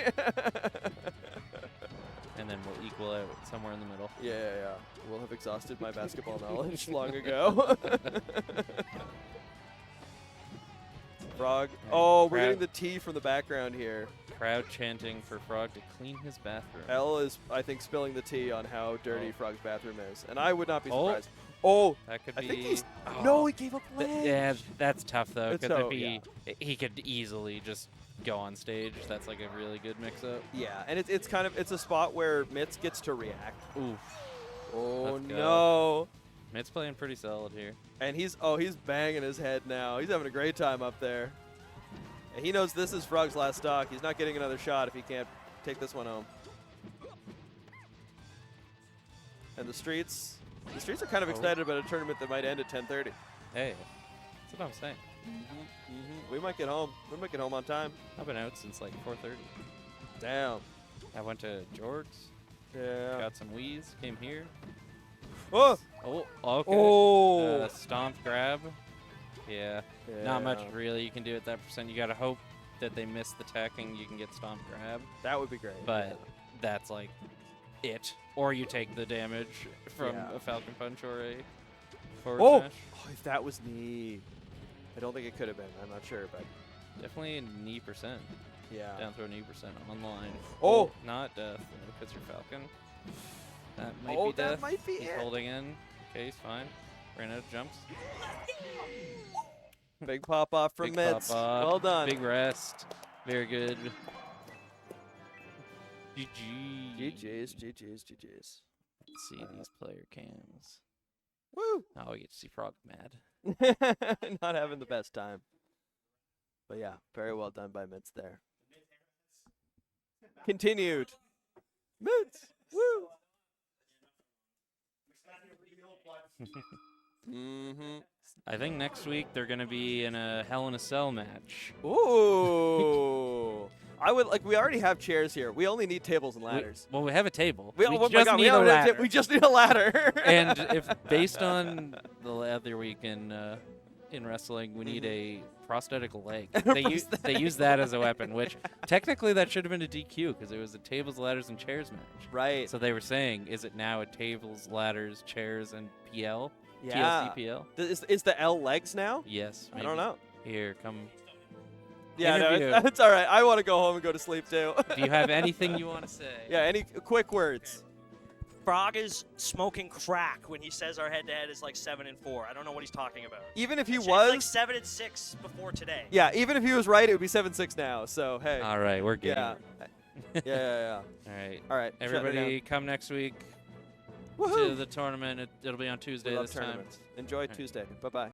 And then we'll equal out somewhere in the middle. Yeah. We'll have exhausted my basketball knowledge long ago. Frog. Oh, we're getting the T from the background here. Crowd chanting for Frog to clean his bathroom. L is, I think, spilling the tea on how dirty Frog's bathroom is. And I would not be Oh. surprised. Oh, That could I be. think he's. Oh. No, he gave up ledge. Yeah, that's tough though, It's because so- he could easily just go on stage. That's like a really good mix-up. Yeah, and it's a spot where Mitz gets to react. Oof. Oh Let's go. no. Mitt's playing pretty solid here. And he's banging his head now. He's having a great time up there. And he knows this is Frog's last stock. He's not getting another shot if he can't take this one home. And the streets are kind of excited about a tournament that might end at 10:30. Hey, that's what I'm saying. We might get home. We might get home on time. I've been out since like 4:30. Damn. I went to Jorg's. Yeah. Got some wheeze. Came here. Oh. Oh. Okay. Oh. Stomp grab. Yeah. Not much Yeah. really you can do at that percent. You gotta hope that they miss the tech and you can get stomp grab. That would be great. But that's like it. Or you take the damage from a Falcon Punch or a forward smash. Oh, if that was knee. I don't think it could have been. I'm not sure, but Definitely knee percent. yeah. Down throw knee percent on the line. Oh! Not death because you're Falcon. That might Oh, be death. that might be He's it. holding in. Okay, he's fine. Ran out of jumps. Big pop off from Big Mitz. pop off, Well done. Big rest. Very good. GG. GG's. Let's see these player cams. Woo! Oh, we get to see Frog mad. Not having the best time. But yeah, very well done by Mitz there. Continued. Mitz! Woo! Mm-hmm. I think next week they're going to be in a Hell in a Cell match. Ooh. We already have chairs here. We only need tables and ladders. We have a table. We just need a have ladder. we just need a ladder. And if based on the other week in wrestling, we need a prosthetic leg. They use that as a weapon, which technically that should have been a DQ because it was a tables, ladders, and chairs match. Right. So they were saying, is it now a tables, ladders, chairs, and PL? Yeah. TLCPL. Is the L legs now? Yes. I don't know. Here, come. Yeah, interview. no, it's all right. I want to go home and go to sleep too. Do you have anything you want to say? Yeah, any quick words? Frog is smoking crack when he says our head-to-head is like 7-4. I don't know what he's talking about. Even if he It's was like 7-6 before today. Yeah, even if he was right, it would be 7-6 now. So hey. All right, we're good. Yeah. Yeah. All right. All right. shut it Everybody, down. come next week Woohoo! to the tournament. It'll be on Tuesday We love this time. tournaments. Enjoy Tuesday. Bye bye.